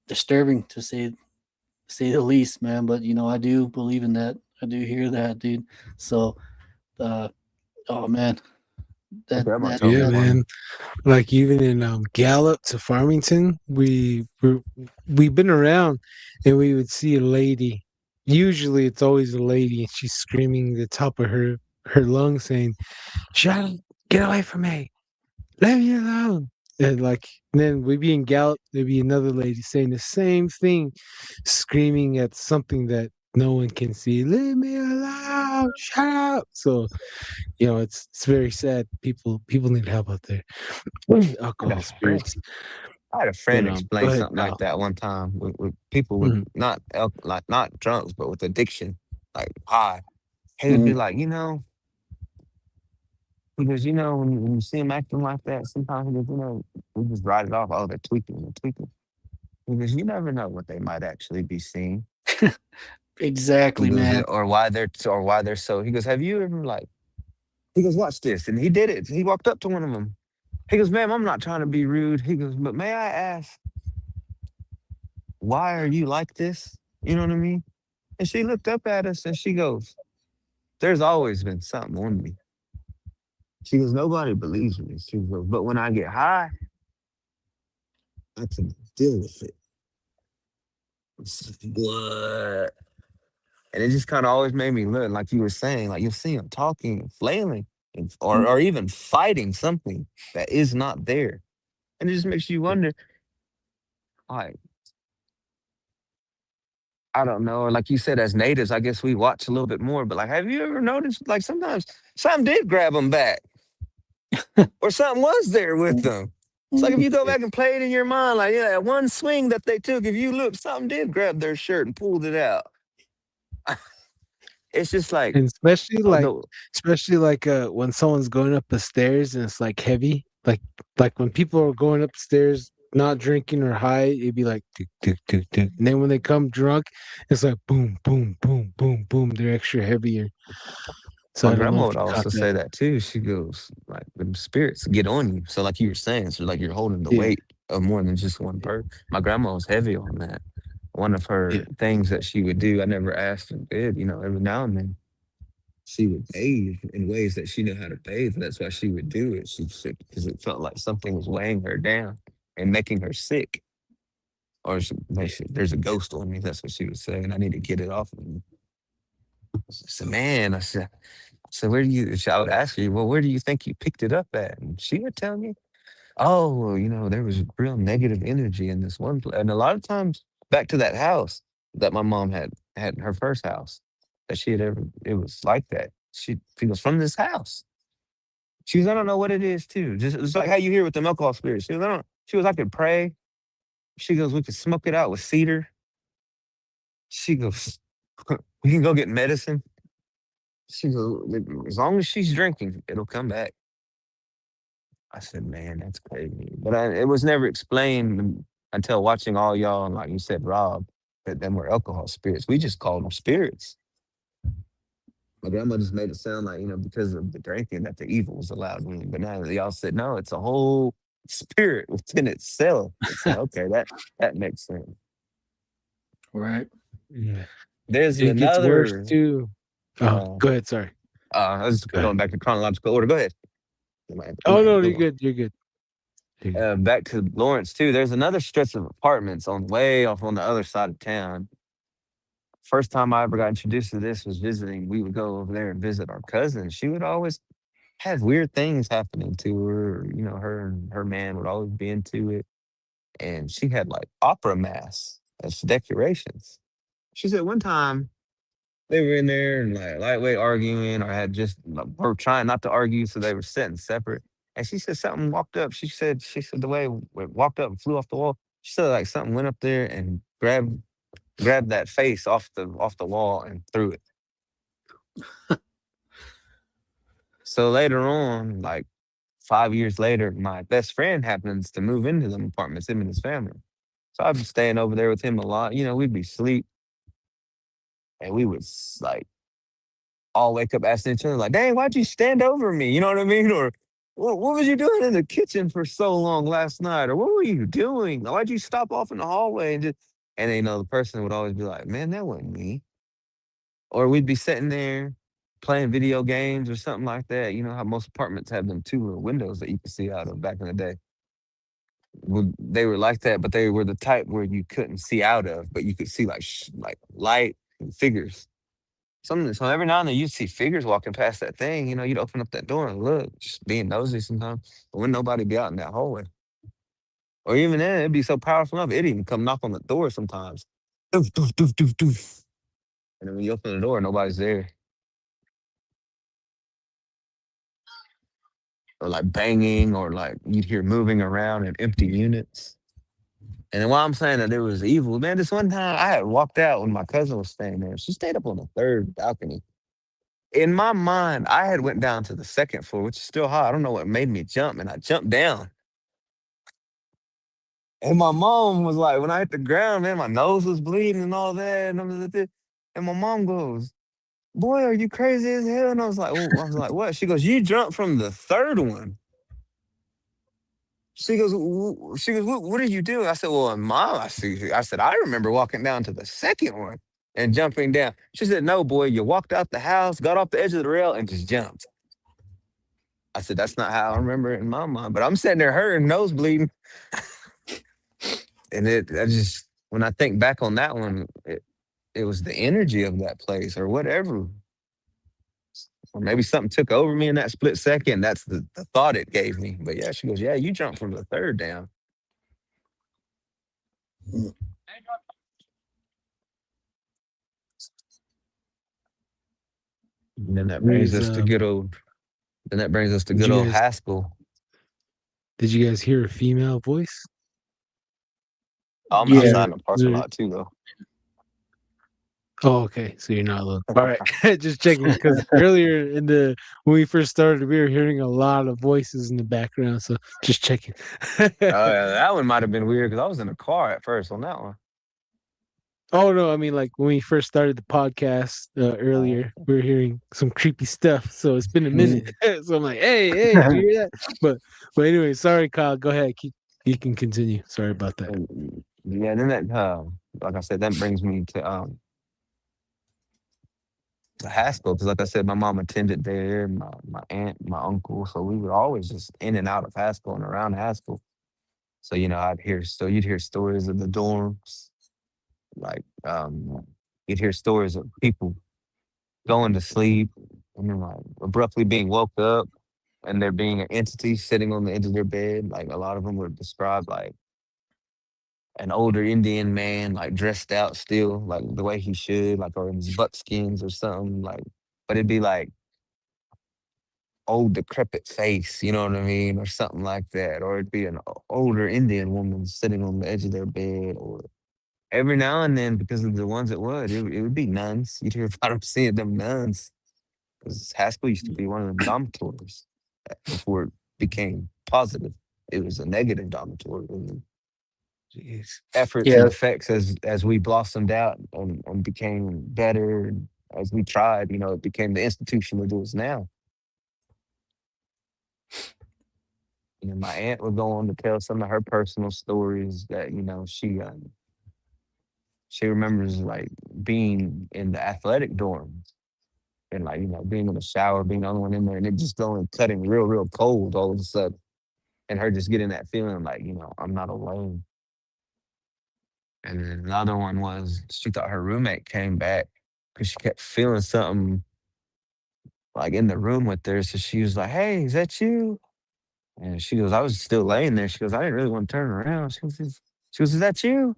disturbing to say the least, man. But I do believe in that. I do hear that, dude. So, oh man, My that grandma that told me Yeah, that one. man. Like even in Gallup to Farmington, we've been around, and we would see a lady. Usually, it's always a lady, and she's screaming the top of her lungs, saying, "Shut up! Get away from me! Leave me alone!" And then we'd be in Gallup, there'd be another lady saying the same thing, screaming at something that no one can see. Leave me alone! Shut up! So it's very sad. People need help out there. I had a Alcohol friend. spirits. I had a But friend go explain ahead, something like Kyle. that one time with people with Mhm. like not drunks, but with addiction, like high. He would be mhm. like, because when you see them acting like that, sometimes he goes, we just write it off. Oh, they're tweaking. Because you never know what they might actually be seeing. He Exactly, goes, man. or why they're so. He goes, have you ever like? He goes, watch this, and he did it. He walked up to one of them. He goes, ma'am, I'm not trying to be rude. He goes, but may I ask, why are you like this? You know what I mean? And she looked up at us and she goes, there's always been something on me. She goes, nobody believes me. She goes, but when I get high, I can deal with it. What? And it just kind of always made me look like you were saying, like you'll see him talking and flailing or even fighting something that is not there. And it just makes you wonder, like, I don't know, or like you said, as natives, I guess we watch a little bit more. But like, have you ever noticed, like sometimes something did grab them back, or something was there with them? It's like if Mhm. you go Yeah. back and play it in your mind, like yeah, that one swing that they took, if you look, something did grab their shirt and pulled it out. It's just like, And oh no, especially when someone's going up the stairs and it's like heavy, like when people are going upstairs not drinking or high, it'd be like tick, tick, tick, tick. And then when they come drunk, it's like boom, boom, boom, boom, boom. They're extra heavier. So my I don't know grandma if would you caught also that. say that too. She goes like the spirits get on you. So like you were saying, so like you're holding the Yeah, weight of more than just one person. My grandma was heavy on that. One of yeah, her things that she would do, I never asked her did, every now and then she would bathe in ways that she knew how to bathe. That's why she would do it. She said because it felt like something was weighing her down and making her sick. Or there's a ghost on me. That's what she was saying. I need to get it off of me. I said, man, I said, where do you? I would ask her, well, where do you think you picked it up at? And she would tell me, oh, well, there was real negative energy in this one place. And a lot of times, back to that house that my mom had her first house that she had ever. It was like that. She goes from this house. She goes, I don't know what it is too. Just it's like how you hear with the alcohol spirits. She goes, I don't. She goes, I could pray. She goes, we could smoke it out with cedar. She goes, we can go get medicine. She goes, as long as she's drinking, it'll come back. I said, man, that's crazy. But it was never explained until watching all y'all, and like you said, Rob, that them were alcohol spirits. We just called them spirits. My grandma just made it sound like, because of the drinking that the evil was allowed in. But now y'all said, no, it's a whole spirit within itself. I said, okay, that makes sense. Right. yeah. There's It gets worse another. too. Oh, Uh, go ahead. Sorry. I was Go ahead. going back to chronological order. Go ahead. We Oh might have no, a good you're one. good. You're good. You're good. Back to Lawrence too. There's another stretch of apartments on way off on the other side of town. First time I ever got introduced to this was visiting. We would go over there and visit our cousin. She would always have weird things happening to her. You know, her and her man would always be into it. And she had like opera mass as decorations. She said one time they were in there and like lightweight arguing or had just were trying not to argue, so they were sitting separate. And she said something walked up. She said the way it walked up and flew off the wall. She said like something went up there and grabbed that face off the wall and threw it. So later on, like 5 years later, my best friend happens to move into them apartments, him and his family. So I'd be staying over there with him a lot. You know, we'd be asleep and we would like all wake up asking each other, like, dang, why'd you stand over me? You know what I mean? Or what was you doing in the kitchen for so long last night? Or what were you doing? Why'd you stop off in the hallway and then, the person would always be like, man, that wasn't me. Or we'd be sitting there playing video games or something like that. You know how most apartments have them two little windows that you could see out of back in the day. Well, they were like that, but they were the type where you couldn't see out of, but you could see like like light and figures. So every now and then you'd see figures walking past that thing. You know, you'd open up that door and look, just being nosy sometimes. But when nobody be out in that hallway, or even then, it'd be so powerful enough, it'd even come knock on the door sometimes. Doof, doof, doof, doof, doof. And then when you open the door, nobody's there. Or like banging, or like you'd hear moving around in empty units. And then while I'm saying that it was evil, man, this one time I had walked out when my cousin was staying there. She stayed up on the third balcony. In my mind, I had went down to the second floor, which is still high. I don't know what made me jump, and I jumped down. And my mom was like, when I hit the ground, man, my nose was bleeding and all that. And my mom goes, "Boy, are you crazy as hell?" And I was like, "What?" She goes, "You jumped from the third one." She goes, what did you do? I said, well, mom, I said, I remember walking down to the second one and jumping down. She said, no, boy, you walked out the house, got off the edge of the rail, and just jumped. I said, that's not how I remember it in my mind. But I'm sitting there hurting, nose bleeding. And when I think back on that one, it was the energy of that place or whatever. Or maybe something took over me in that split second. That's the thought it gave me. But yeah, she goes, yeah, you jumped from the third down. And then that brings Anyways, us to good old. Then that brings us to did good you old guys Haskell. hear a female voice? I'm Yeah. outside in There, the parking there. lot too, though. Oh, okay. So you're not alone. All right. Just checking because earlier when we first started, we were hearing a lot of voices in the background. So just checking. Oh yeah, that one might have been weird because I was in a car at first on that one. Oh no, I mean like when we first started the podcast Oh, earlier, we were hearing some creepy stuff. So it's been a minute. Mm. So I'm like, hey, did you hear that? But anyway, sorry, Kyle. Go ahead. You can continue. Sorry about that. yeah, and then like I said, that brings me to Haskell because, like I said, my mom attended there, my aunt, my uncle, so we were always just in and out of Haskell and around Haskell. So you'd hear stories of the dorms, like you'd hear stories of people going to sleep and then like abruptly being woke up and there being an entity sitting on the edge of their bed. Like a lot of them would describe like an older Indian man, like dressed out still, like the way he should, like or in his buckskins or something. Like, but it'd be like old decrepit face, you know what I mean, or something like that. Or it'd be an older Indian woman sitting on the edge of their bed, or every now and then, because of the ones it would be nuns. You'd hear about them seeing them nuns. Because Haskell used to be one of them dormitories before it became positive. It was a negative dormitory. And the Jeez. efforts and Yeah. effects as we blossomed out and became better, and as we tried, it became the institution it is now. And my aunt would go on to tell some of her personal stories that, she remembers like being in the athletic dorm and like, being in the shower, being the only one in there, and it just going cutting real, real cold all of a sudden. And her just getting that feeling like, I'm not alone. And then another one was she thought her roommate came back because she kept feeling something like in the room with her. So she was like, "Hey, is that you?" And she goes, "I was still laying there." She goes, "I didn't really want to turn around." She goes, "Is that you?"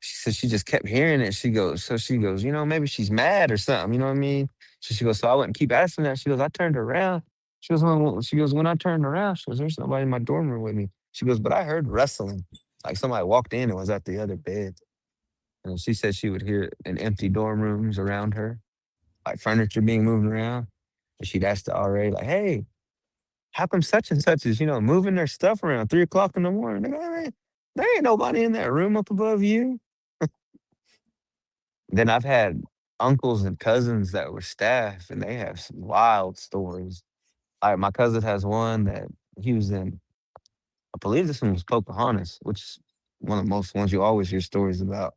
She said she just kept hearing it. She goes, maybe she's mad or something. You know what I mean? So she goes, so I wouldn't keep asking that. She goes, I turned around. When I turned around, she goes, there's nobody in my dorm room with me. She goes, but I heard wrestling. Like somebody walked in and was at the other bed. And she said she would hear it in empty dorm rooms around her, like furniture being moved around. And she'd ask the RA, like, hey, how come such and such is, moving their stuff around 3 o'clock in the morning? They go, "Hey, there ain't nobody in that room up above you." Then I've had uncles and cousins that were staff, and they have some wild stories. Like my cousin has one that he was in. I believe this one was Pocahontas, which is one of the most ones you always hear stories about.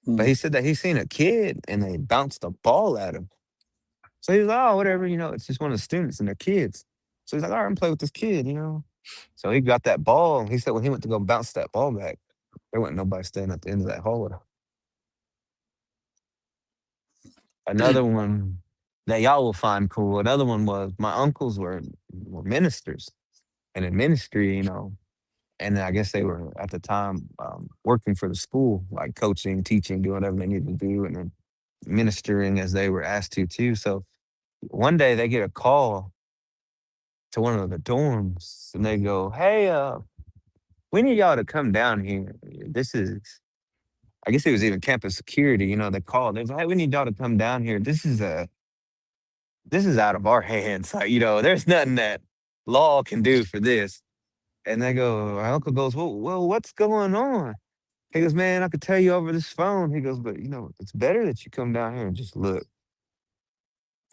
But Mm. he said that he seen a kid and they bounced a ball at him. So he was like, "Oh, whatever, it's just one of the students and their kids." So he's like, "All right, I'm play with this kid." So he got that ball. And he said when he went to go bounce that ball back, there wasn't nobody standing at the end of that hallway. Another one that y'all will find cool. Another one was my uncles were ministers, and in ministry, and I guess they were at the time working for the school, like coaching, teaching, doing whatever they needed to do, and then ministering as they were asked to too. So one day they get a call to one of the dorms, and they go, "Hey, we need y'all to come down here. This is." I guess it was even campus security. They called. They was like, "Hey, we need y'all to come down here. This is out of our hands. Like, there's nothing that law can do for this." And they go, my uncle goes, well, what's going on? He goes, man, I could tell you over this phone. He goes, but it's better that you come down here and just look.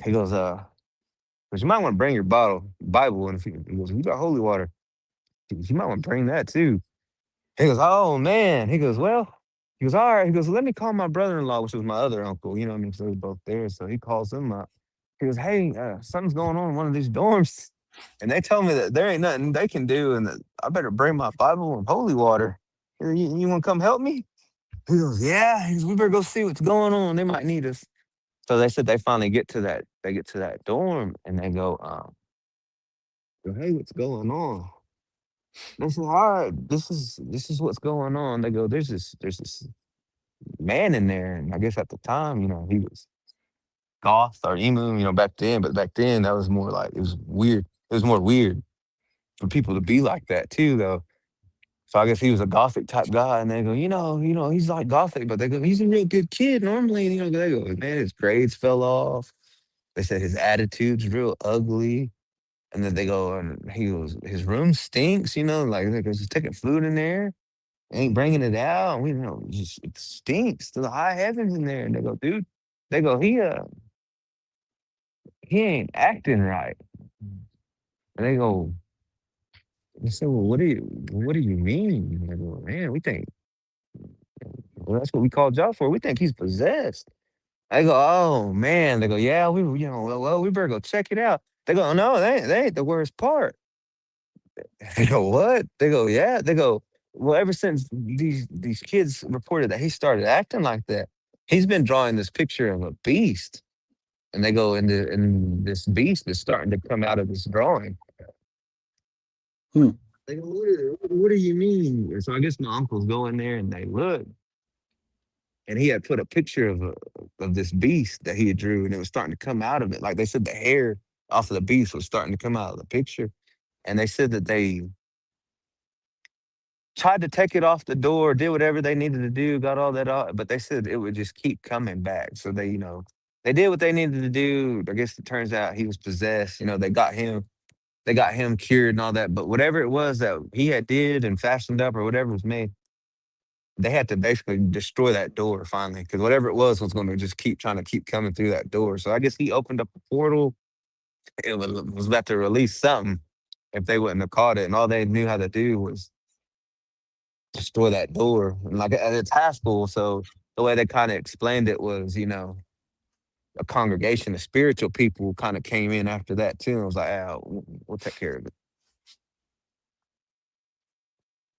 He goes, but you might want to bring your Bible. And he goes, you got holy water. He goes, you might want to bring that too. He goes, oh man. He goes, all right. He goes, let me call my brother-in-law, which was my other uncle. You know what I mean? So they're both there. So he calls him up. He goes, hey, something's going on in one of these dorms. And they tell me that there ain't nothing they can do and that I better bring my Bible and holy water. You want to come help me? He goes, yeah. He goes, we better go see what's going on. They might need us. So they said they finally get to that. They get to that dorm and they go, hey, what's going on? They said, all right, this is what's going on. They go, there's this man in there. And I guess at the time, he was goth or emo, back then. But back then, that was more like, it was weird. It was more weird for people to be like that too, though. So I guess he was a gothic type guy, and they go, he's like gothic, but they go, he's a real good kid normally. And, they go, man, his grades fell off. They said his attitude's real ugly. And then they go, and he goes, his room stinks, like he's taking food in there, ain't bringing it out. And we just it stinks to the high heavens in there. And they go, dude, they go, he ain't acting right. And they go, they said, well, what do you mean? And they go, man, we think, well, that's what we called y'all for. We think he's possessed. I go, oh man. They go, yeah, well, we better go check it out. They go, no, they ain't the worst part. They go, what? They go, yeah. They go, well, ever since these kids reported that he started acting like that, he's been drawing this picture of a beast. And they go, and this beast is starting to come out of this drawing. Hmm. They go, what do you mean? And so I guess my uncles go in there and they look. And he had put a picture of this beast that he had drew, and it was starting to come out of it. Like they said, the hair off of the beast was starting to come out of the picture. And they said that they tried to take it off the door, did whatever they needed to do, got all that off, but they said it would just keep coming back. So they did what they needed to do. I guess it turns out he was possessed. They got him cured and all that. But whatever it was that he had did and fashioned up or whatever was made, they had to basically destroy that door finally because whatever it was going to just keep trying to keep coming through that door. So I guess he opened up a portal. It was about to release something if they wouldn't have caught it. And all they knew how to do was destroy that door. And like it's high school, so the way they kind of explained it was, a congregation of spiritual people kind of came in after that too. I was like, we'll take care of it.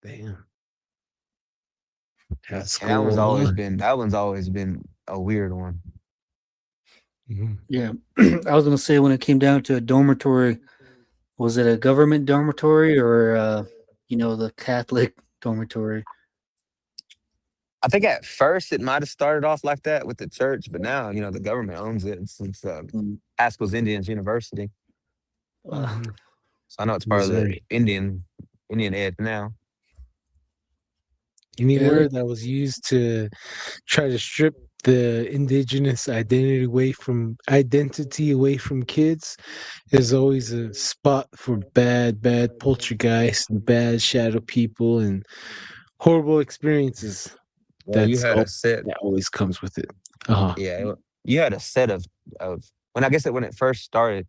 Damn. That's And that one's cool. always been a weird one. Mhm. Yeah, I was gonna say when it came down to a dormitory, was it a government dormitory or the Catholic dormitory? I think at first it might have started off like that with the church, but now, the government owns it since Mm. Haskell's Indians University. Mhm. So I know it's part of the Missouri. Indian Ed now. Any Yeah, word that was used to try to strip the indigenous identity away from kids is always a spot for bad poltergeists and bad shadow people and horrible experiences. Well, you That's had all a set, that always comes with it. Uh-huh. you had a set of when I guess that when it first started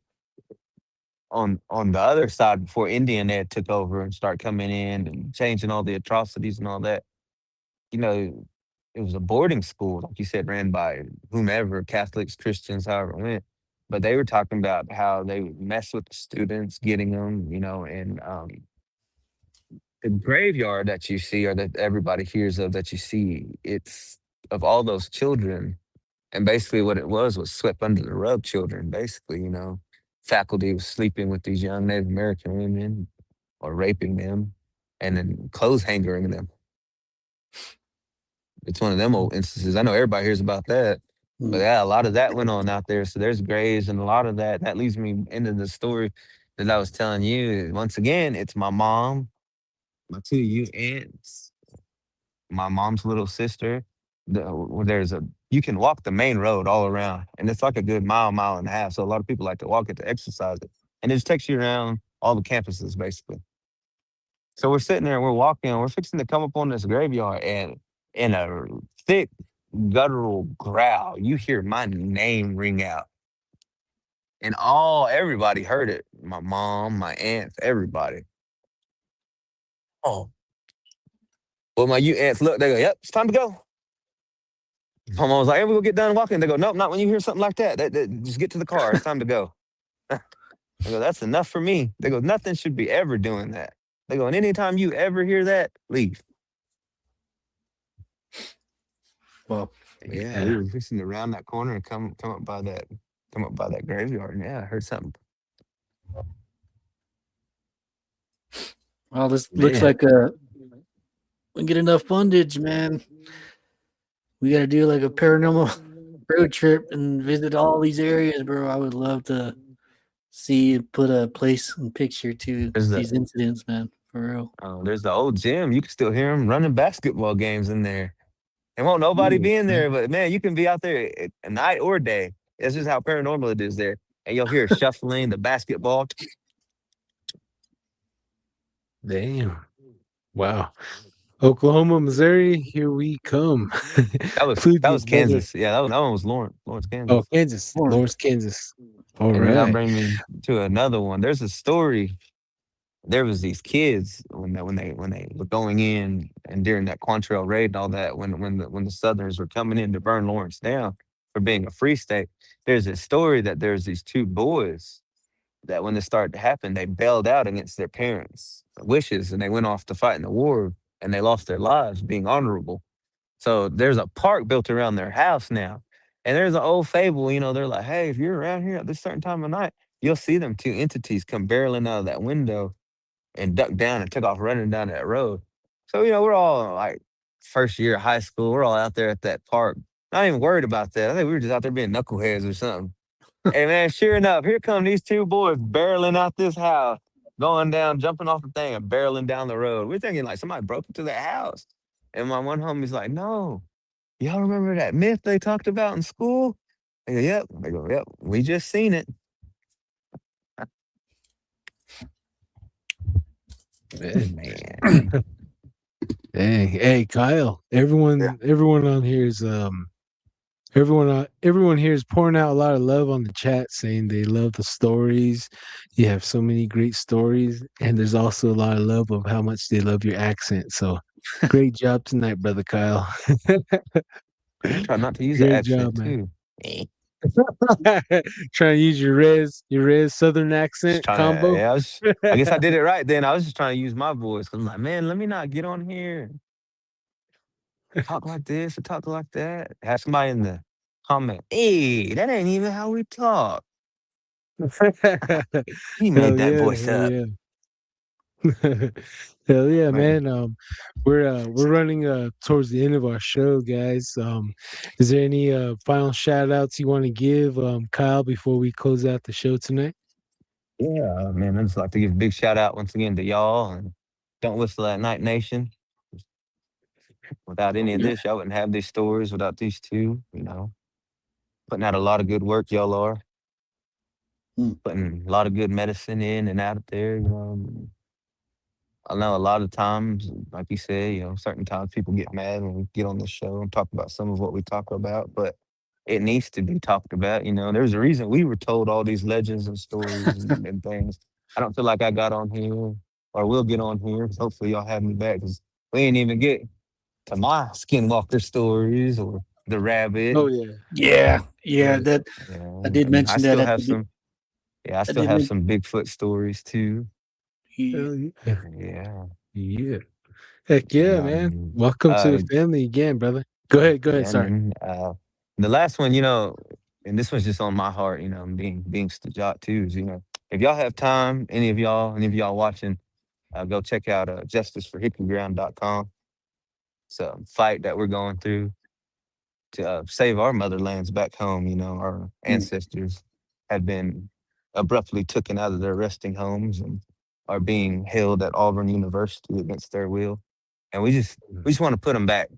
on the other side before Indian Ed took over and started coming in and changing all the atrocities and all that. you know, it was a boarding school, like you said, ran by whomever, Catholics, Christians, however it went. But they were talking about how they would mess with the students, getting them, and the graveyard that you see or that everybody hears of that you see, it's of all those children. And basically what it was swept under the rug children, basically, faculty was sleeping with these young Native American women or raping them and then clothes hangering them. It's one of them old instances. I know everybody hears about that. But yeah, a lot of that went on out there. So there's graves and a lot of that. That leads me into the story that I was telling you. Once again, it's my mom, my two you aunts, my mom's little sister. Where you can walk the main road all around, and it's like a good mile and a half. So a lot of people like to walk it to exercise it, and it just takes you around all the campuses basically. So we're sitting there, we're walking, we're fixing to come up on this graveyard, and in a thick guttural growl, you hear my name ring out. And everybody heard it. My mom, my aunts, everybody. Oh. Well, my you aunts look, they go, yep, it's time to go. My mom was like, hey, we go get done walking. They go, nope, not when you hear something like that. Just get to the car. It's time to go. I go, that's enough for me. They go, nothing should be ever doing that. They go, and anytime you ever hear that, leave. Well, Yeah, we were fixing to round that corner and come up by that graveyard. And yeah, I heard something. well, this looks like we get enough fundage, man. We got to do like a paranormal road trip and visit all these areas, bro. I would love to see and put a place and picture to these incidents, man. For real. There's the old gym. You can still hear them running basketball games in there. And won't nobody be in there, but man, you can be out there at night or day. That's just how paranormal it is there. And you'll hear shuffling, the basketball. Damn. Wow. Oklahoma, Missouri, here we come. That was Kansas. Yeah, that one was Lawrence, Kansas. Oh, Kansas. Lawrence, Kansas. All and right. that'll bring me to another one. There's a story. There was these kids when they were going in and during that Quantrell raid and all that, when the Southerners were coming in to burn Lawrence down for being a free state. There's a story that there's these two boys that when this started to happen, they bailed out against their parents' wishes and they went off to fight in the war and they lost their lives being honorable. So there's a park built around their house now. And there's an old fable, they're like, hey, if you're around here at this certain time of night, you'll see them two entities come barreling out of that window and ducked down and took off running down that road. So, we're all like first year of high school. We're all out there at that park. Not even worried about that. I think we were just out there being knuckleheads or something. Hey, man, sure enough, here come these two boys barreling out this house, going down, jumping off the thing and barreling down the road. We're thinking like somebody broke into that house. And my one homie's like, no, y'all remember that myth they talked about in school? They go, yep. They go, yep, we just seen it. Man. Dang. Hey, Kyle. Everyone on here is everyone here is pouring out a lot of love on the chat, saying they love the stories. You have so many great stories, and there's also a lot of love of how much they love your accent. So, great job tonight, brother Kyle. I try not to use an Great job, accent man. too. Eh. Trying to use your res Southern Just accent trying to, combo. yeah. I guess I did it right then. I was just trying to use my voice because I'm like, man, let me not get on here and talk like this or talk like that. Have somebody in the comment, hey, that ain't even how we talk. He made Hell that yeah, voice hell up. yeah. Hell yeah, Man, man. We're running towards the end of our show, guys. Is there any final shout outs you want to give, Kyle, before we close out the show tonight? yeah, man. I just like to give a big shout out once again to y'all and Don't Whistle at Night Nation. Without any of this, y'all wouldn't have these stories without these two, putting out a lot of good work, y'all are. Mm. Putting a lot of good medicine in and out there. I know a lot of times, like you said, certain times people get mad when we get on the show and talk about some of what we talk about, but it needs to be talked about. There's a reason we were told all these legends and stories and things. I don't feel like I got on here or will get on here. Hopefully, y'all have me back because we ain't even get to my skinwalker stories or the rabbit. Oh yeah. Yeah. Right. That I did And I mention that still at have the. some. Yeah, I I still did have mention. some Bigfoot stories too. Hell yeah. Yeah. Yeah. Heck And yeah, man. Welcome to the uh family again, brother. Go ahead. Go ahead. yeah, Sorry. man. The last one, and this one's just on my heart, being Stajat too, is if y'all have time, any of y'all watching, go check out justiceforhippieground.com. It's a fight that we're going through to save our motherlands back home. Our Mm. ancestors had been abruptly taken out of their resting homes and are being held at Auburn University against their will. And we just want to put them back.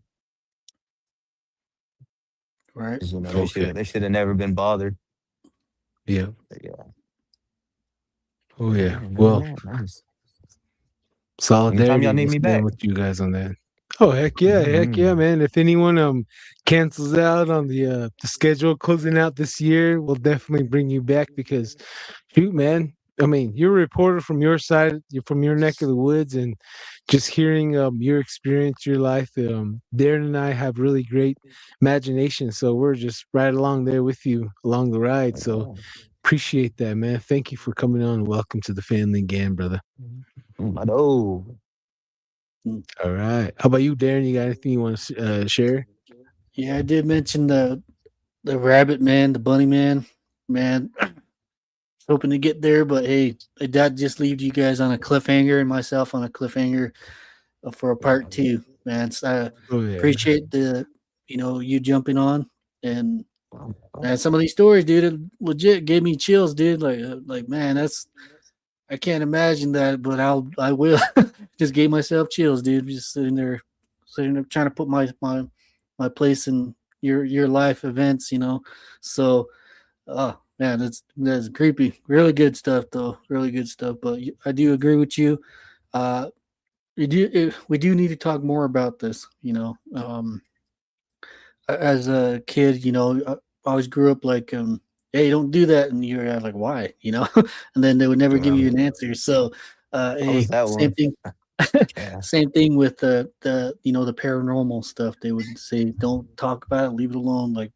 Right. 'Cause, Okay. they should have never been bothered. Yeah. But yeah. Oh yeah. Yeah, and other than Well, that, anytime y'all solidarity need with me man back. with you guys on that. Oh heck yeah, Mhm. man. If anyone cancels out on the schedule closing out this year, we'll definitely bring you back because shoot, man. I mean, you're a reporter from your side, you're from your neck of the woods, and just hearing your experience, your life. Darren and I have really great imagination, so we're just right along there with you along the ride. So Yeah. appreciate that, man. Thank you for coming on. Welcome to the family again, brother. I know. Mm. All right. How about you, Darren? You got anything you want to share? Yeah, I did mention the rabbit man, the bunny man, man. Hoping to get there, but hey, that just leaves you guys on a cliffhanger and myself on a cliffhanger for a part two, man. So I Oh yeah. appreciate you jumping on and man, some of these stories, dude, it legit gave me chills, dude. Like man, I can't imagine that, but I will. Just gave myself chills, dude. Just sitting there trying to put my place in your life events, So, oh man, that's creepy. Really good stuff, though. Really good stuff. But I do agree with you. Uh, we do need to talk more about this. As a kid, I always grew up like, hey, don't do that, and you're like, why, and then they would never give you Um, an answer. So, what was hey, that same one? thing. Yeah. Same thing with the paranormal stuff. They would say, don't talk about it, leave it alone. Like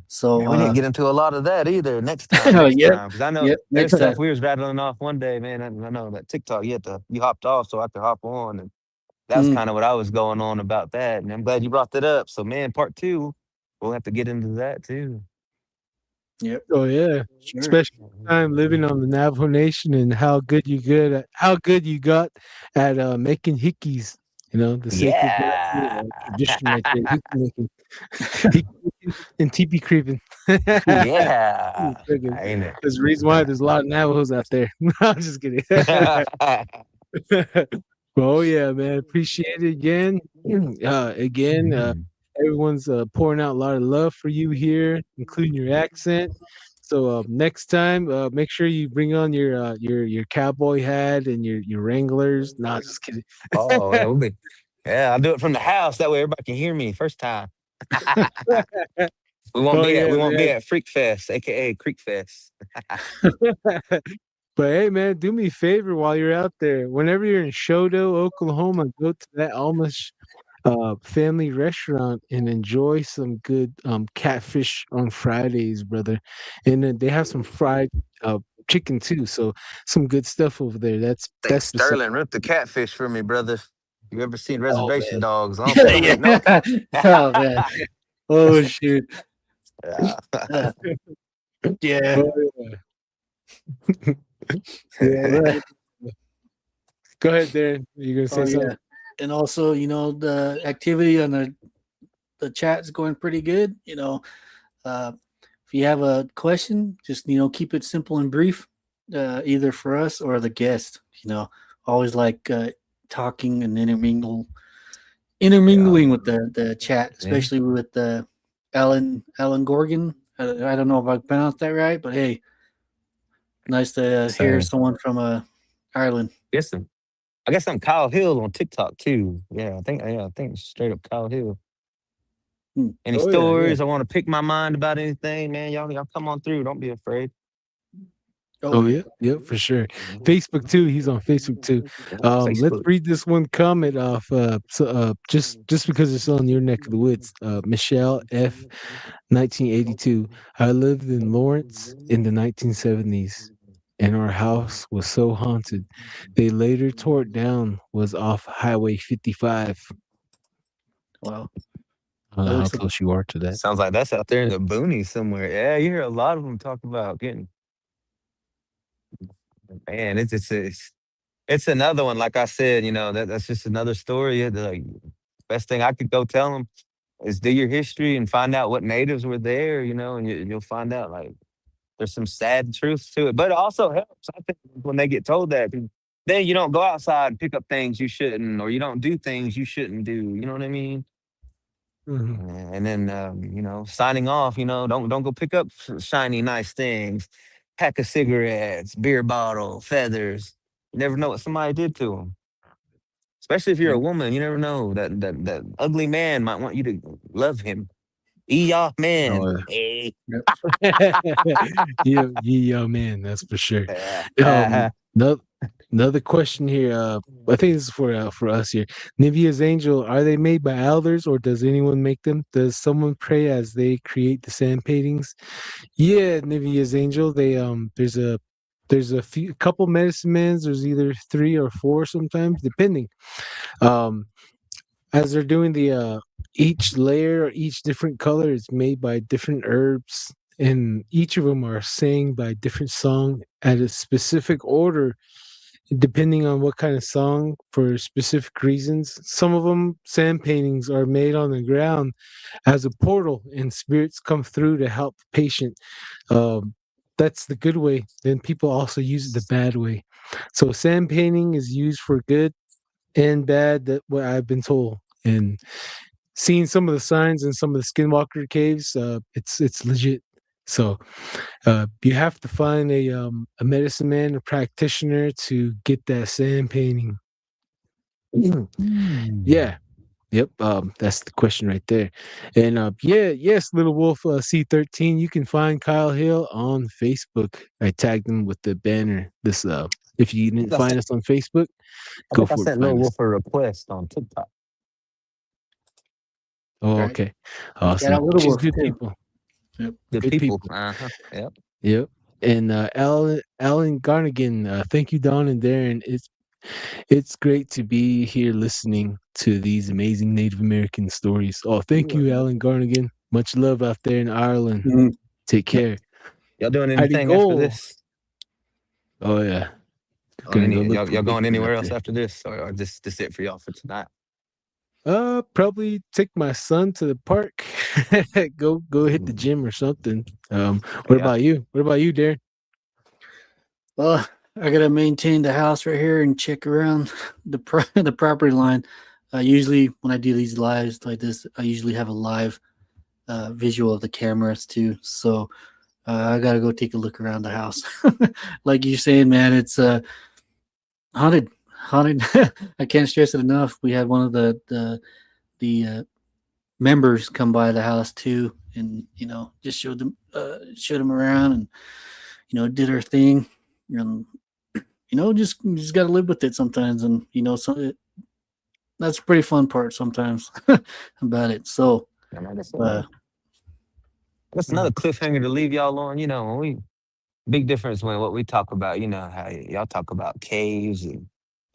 so. Man, we didn't get into a lot of that either. Next time, Oh, next yep, time. Because I know yep. there's Next time. stuff we was rattling off one day, man. I know that TikTok, you hopped off so I could hop on. And that's Mm, kind of what I was going on about that. And I'm glad you brought that up. So, man, part two, we'll have to get into that too. yep. Oh yeah. Sure. Especially time living on the Navajo Nation and how good you got at making hickeys. The sacred Yeah. tradition right there. Hickey making, hickey making and teepee creeping. Yeah. Ain't it? There's a reason why there's a lot of Navajos out there. No, I'm just kidding. Oh yeah, man. Appreciate it again. Again, Mhm. everyone's pouring out a lot of love for you here, including your accent. So next time, make sure you bring on your cowboy hat and your Wranglers. Nah, just kidding. Oh, yeah, I'll do it from the house. That way everybody can hear me first time. We won't Oh be at yeah, we won't be man. at Freak Fest, aka Creek Fest. But hey, man, do me a favor while you're out there. Whenever you're in Shodo, Oklahoma, go to that Amish family restaurant and enjoy some good catfish on Fridays, brother. And then they have some fried chicken too. So some good stuff over there. Think That's beside. Sterling ripped the catfish for me, brother. You ever seen Oh Reservation man. Dogs? I don't Yeah, think you know. yeah. Oh man. Oh shoot. Yeah. Uh, yeah. Oh, yeah. Yeah, that. Go ahead, Darren. You gonna Oh say something? yeah. And also, the activity on the chat's going pretty good. Uh, if you have a question, just keep it simple and brief, either for us or the guest. Always like talking and Yeah. intermingling with the chat, Yeah. especially with Alan Gorgon. I don't know if I pronounced that right, but hey, nice to hear Same. someone from Ireland. Guess I guess I'm Kyle Hill on TikTok too. I think straight up Kyle Hill. Hmm. Any Oh yeah, yeah. stories? I want to pick my mind about anything, man. Y'all come on through. Don't be afraid. Oh yeah, yeah, for sure. Facebook too. He's on Facebook too. Let's Facebook. read this one comment off. Just because it's on your neck of the woods. Michelle F. 1982. I lived in Lawrence in the 1970s, and our house was so haunted. They later tore it down. Was off Highway 55. Wow, I don't that know how looks like close you are to that. Sounds like that's out there in the boonies somewhere. Yeah, you hear a lot of them talk about getting. Man, it's another one. Like I said, that's just another story. Like best thing I could go tell them is do your history and find out what natives were there. And you'll find out like there's some sad truths to it, but it also helps. I think when they get told that, 'cause then you don't go outside and pick up things you shouldn't, or you don't do things you shouldn't do. You know what I mean? Mhm. And then signing off. Don't go pick up shiny nice things, pack of cigarettes, beer bottle, feathers. You never know what somebody did to them. Especially if you're a woman, you never know that ugly man might want you to love him. Eeyah man, Oh hey. yeah. Yeah, yeah, man, that's for sure. Yeah. No, another question here. I think this is for us here. Nivea's angel, are they made by elders or does anyone make them? Does someone pray as they create the sand paintings? Yeah, Nivea's angel. There's a couple medicine mans. There's either 3 or 4 sometimes, depending. Um, as they're doing the each layer, each different color is made by different herbs, and each of them are sang by different song at a specific order depending on what kind of song for specific reasons. Some of them sand paintings are made on the ground as a portal and spirits come through to help the patient. um, that's the good way. Then people also use it the bad way. So sand painting is used for good and bad, that what I've been told. And seeing some of the signs in some of the skinwalker caves, it's legit. So you have to find a medicine man, a practitioner to get that sand painting. Yeah. Yep. That's the question right there. And yeah, yes, Little Wolf C13. You can find Kyle Hill on Facebook. I tagged him with the banner. This if you didn't find us on Facebook, I go think I for it. sent Lil Find us. Wolf a request on TikTok. Oh, right. okay. Shout out Awesome. Little She's Wolf good too. people. Yep. Good Good people. people. Uh-huh. Yep. Yep. And Alan Garnigan, thank you, Don and Darren. It's great to be here listening to these amazing Native American stories. Oh, thank you, Alan Garnigan. Much love out there in Ireland. Mhm. Take Yep. care. Y'all doing Howdy anything after go. this? Oh yeah. Oh, Gonna go look for y'all going Bigfoot out anywhere else there. after this, or this it for y'all for tonight? Probably take my son to the park. Go hit the Mm, gym or something. What yeah. about you? What about you, Darren? Well, I gotta maintain the house right here and check around the property line. Usually, when I do these lives like this, I usually have a live visual of the cameras too. So I gotta go take a look around the house. Like you're saying, man, it's haunted. Haunted. I can't stress it enough. We had one of the members come by the house too, and just showed them around, and did her thing, and just got to live with it sometimes. And that's a pretty fun part sometimes about it. So, And uh, that's another cliffhanger to leave y'all on. When big difference when what we talk about. How y'all talk about caves and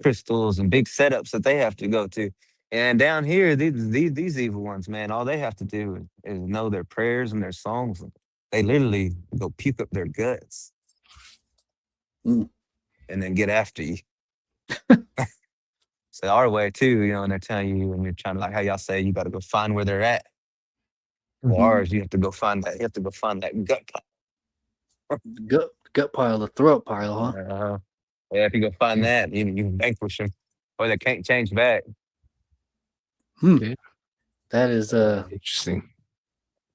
crystals and big setups that they have to go to. And down here, these evil ones, man, all they have to do is know their prayers and their songs. And they literally go puke up their guts Mm. and then get after you. So our way too, and they're telling you when you're trying to, like how y'all say, you got to go find where they're at. Well, ours, you have to go find that. You have to go find that gut gut pile, the throat pile, huh? pile. Yeah, if you go find that, you can vanquish them, or they can't change back. Yeah. That is Interesting.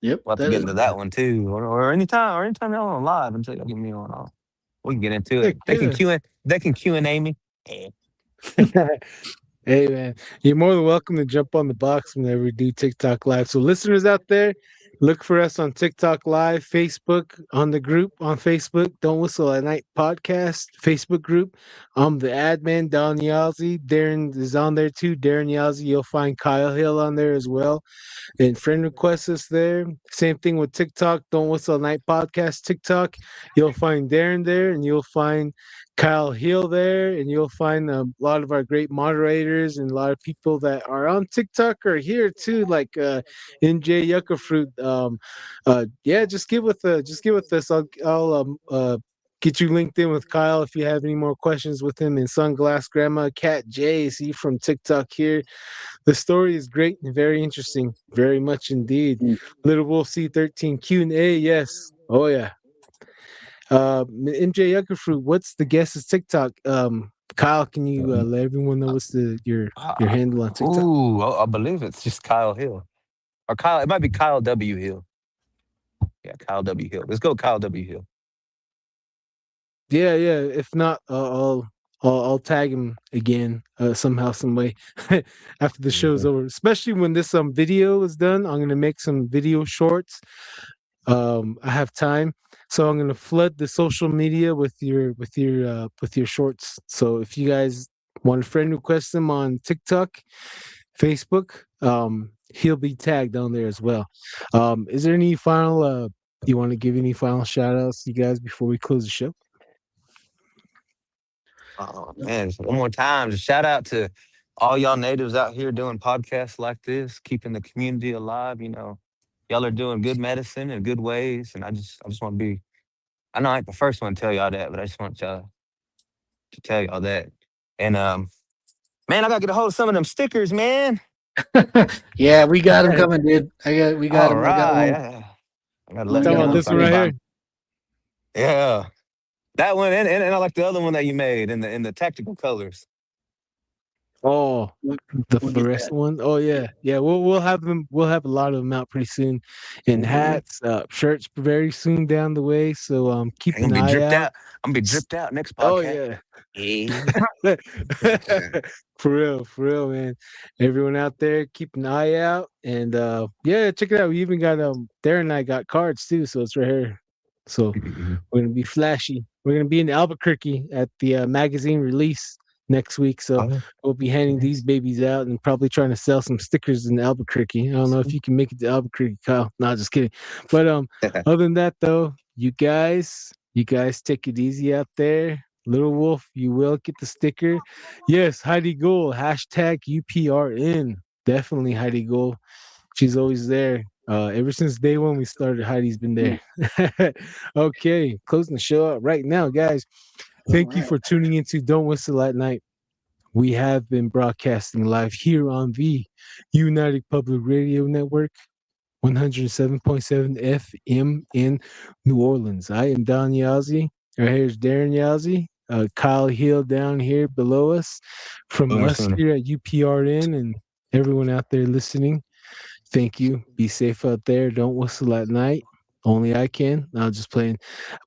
Yep. We'll have to get into that one too, or anytime y'all on live until y'all get me on. We can get into it. Heck yeah. They can Q&A me. Hey man, you're more than welcome to jump on the box whenever we do TikTok live. So listeners out there, look for us on TikTok live, Facebook, on the group on Facebook, Don't Whistle at Night podcast Facebook group. I'm the admin, Don Yazzie. Darren is on there too. Darren Yazzie. You'll find Kyle Hill on there as well. And friend request us there. Same thing with TikTok. Don't Whistle Night Podcast TikTok. You'll find Darren there, and you'll find Kyle Hill there, and you'll find a lot of our great moderators and a lot of people that are on TikTok are here too, like NJ Yucca Fruit. Yeah, just get with us. I'll get you linked in with Kyle if you have any more questions with him. And Sunglass Grandma Cat J, is he from TikTok here? The story is great and very interesting, very much indeed. Mm. Little Wolf C13 Q&A, yes. Oh yeah. MJ Yuckerfruit, what's the guest's TikTok? Kyle, can you let everyone know what's your handle on TikTok? I believe it's just Kyle Hill, or Kyle. It might be Kyle W Hill. Yeah, Kyle W Hill. Let's go, Kyle W Hill. Yeah. If not, I'll tag him again somehow, some way after the show's over. Especially when this video is done, I'm gonna make some video shorts. I have time, so I'm gonna flood the social media with your shorts. So if you guys want a friend request him on TikTok, Facebook, he'll be tagged on there as well. Is there any final? You want to give any final shout outs, you guys, before we close the show? Oh man, just one more time, just shout out to all y'all natives out here doing podcasts like this, keeping the community alive. Y'all are doing good medicine in good ways, and I just want to be. I know I ain't the first one to tell y'all that, but I just want y'all to tell y'all that. And man, I gotta get a hold of some of them stickers, man. Yeah, we got him coming, dude. We got All him. I got right, one. yeah. I gotta let Talking y'all about know this if I one need right buy here. 'em. Yeah, that one, and I like the other one that you made in the tactical colors. Oh, the We'll get fluorescent that. one. Oh yeah. We'll have them. We'll have a lot of them out pretty soon, and hats, shirts very soon down the way. So keep I'm an gonna be eye dripped out. out. I'm gonna be dripped out next Oh podcast. yeah. Yeah. For real, man. Everyone out there, keep an eye out, and yeah, check it out. We even got Darren and I got cards too, so it's right here. So we're gonna be flashy. We're gonna be in Albuquerque at the magazine release next week, so Oh, we'll be handing these nice. babies out and probably trying to sell some stickers in Albuquerque. I don't know if you can make it to Albuquerque, Kyle. No, just kidding. But other than that, though, you guys take it easy out there. Little Wolf, you will get the sticker. Yes, Heidi Gold, hashtag UPRN. Definitely Heidi Gold. She's always there. Ever since day one we started, Heidi's been there. Okay, closing the show out right now, guys. Thank you for tuning into Don't Whistle at Night. We have been broadcasting live here on the United Public Radio Network, 107.7 FM in New Orleans. I am Don Yazzie. Right here's Darren Yazzie. Kyle Hill down here below us. From Boomer us sooner. here at UPRN and everyone out there listening, thank you. Be safe out there. Don't whistle at night. Only I can. No, I'm just playing.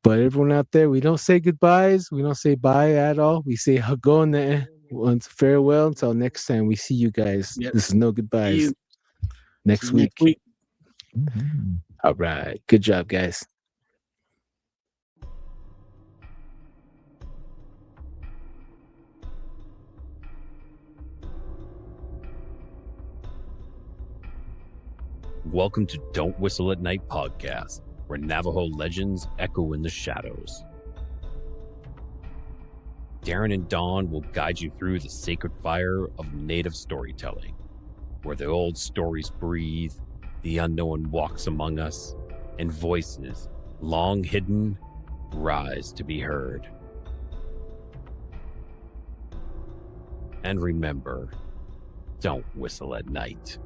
But everyone out there, we don't say goodbyes. We don't say bye at all. We say hagone. Once farewell until next time we see you guys. Yep. This is no See goodbyes. you Next next week. week. All right. Good job, guys. Welcome to Don't Whistle at Night podcast, where Navajo legends echo in the shadows. Darren and Dawn will guide you through the sacred fire of native storytelling, where the old stories breathe, the unknown walks among us, and voices, long hidden, rise to be heard. And remember, don't whistle at night.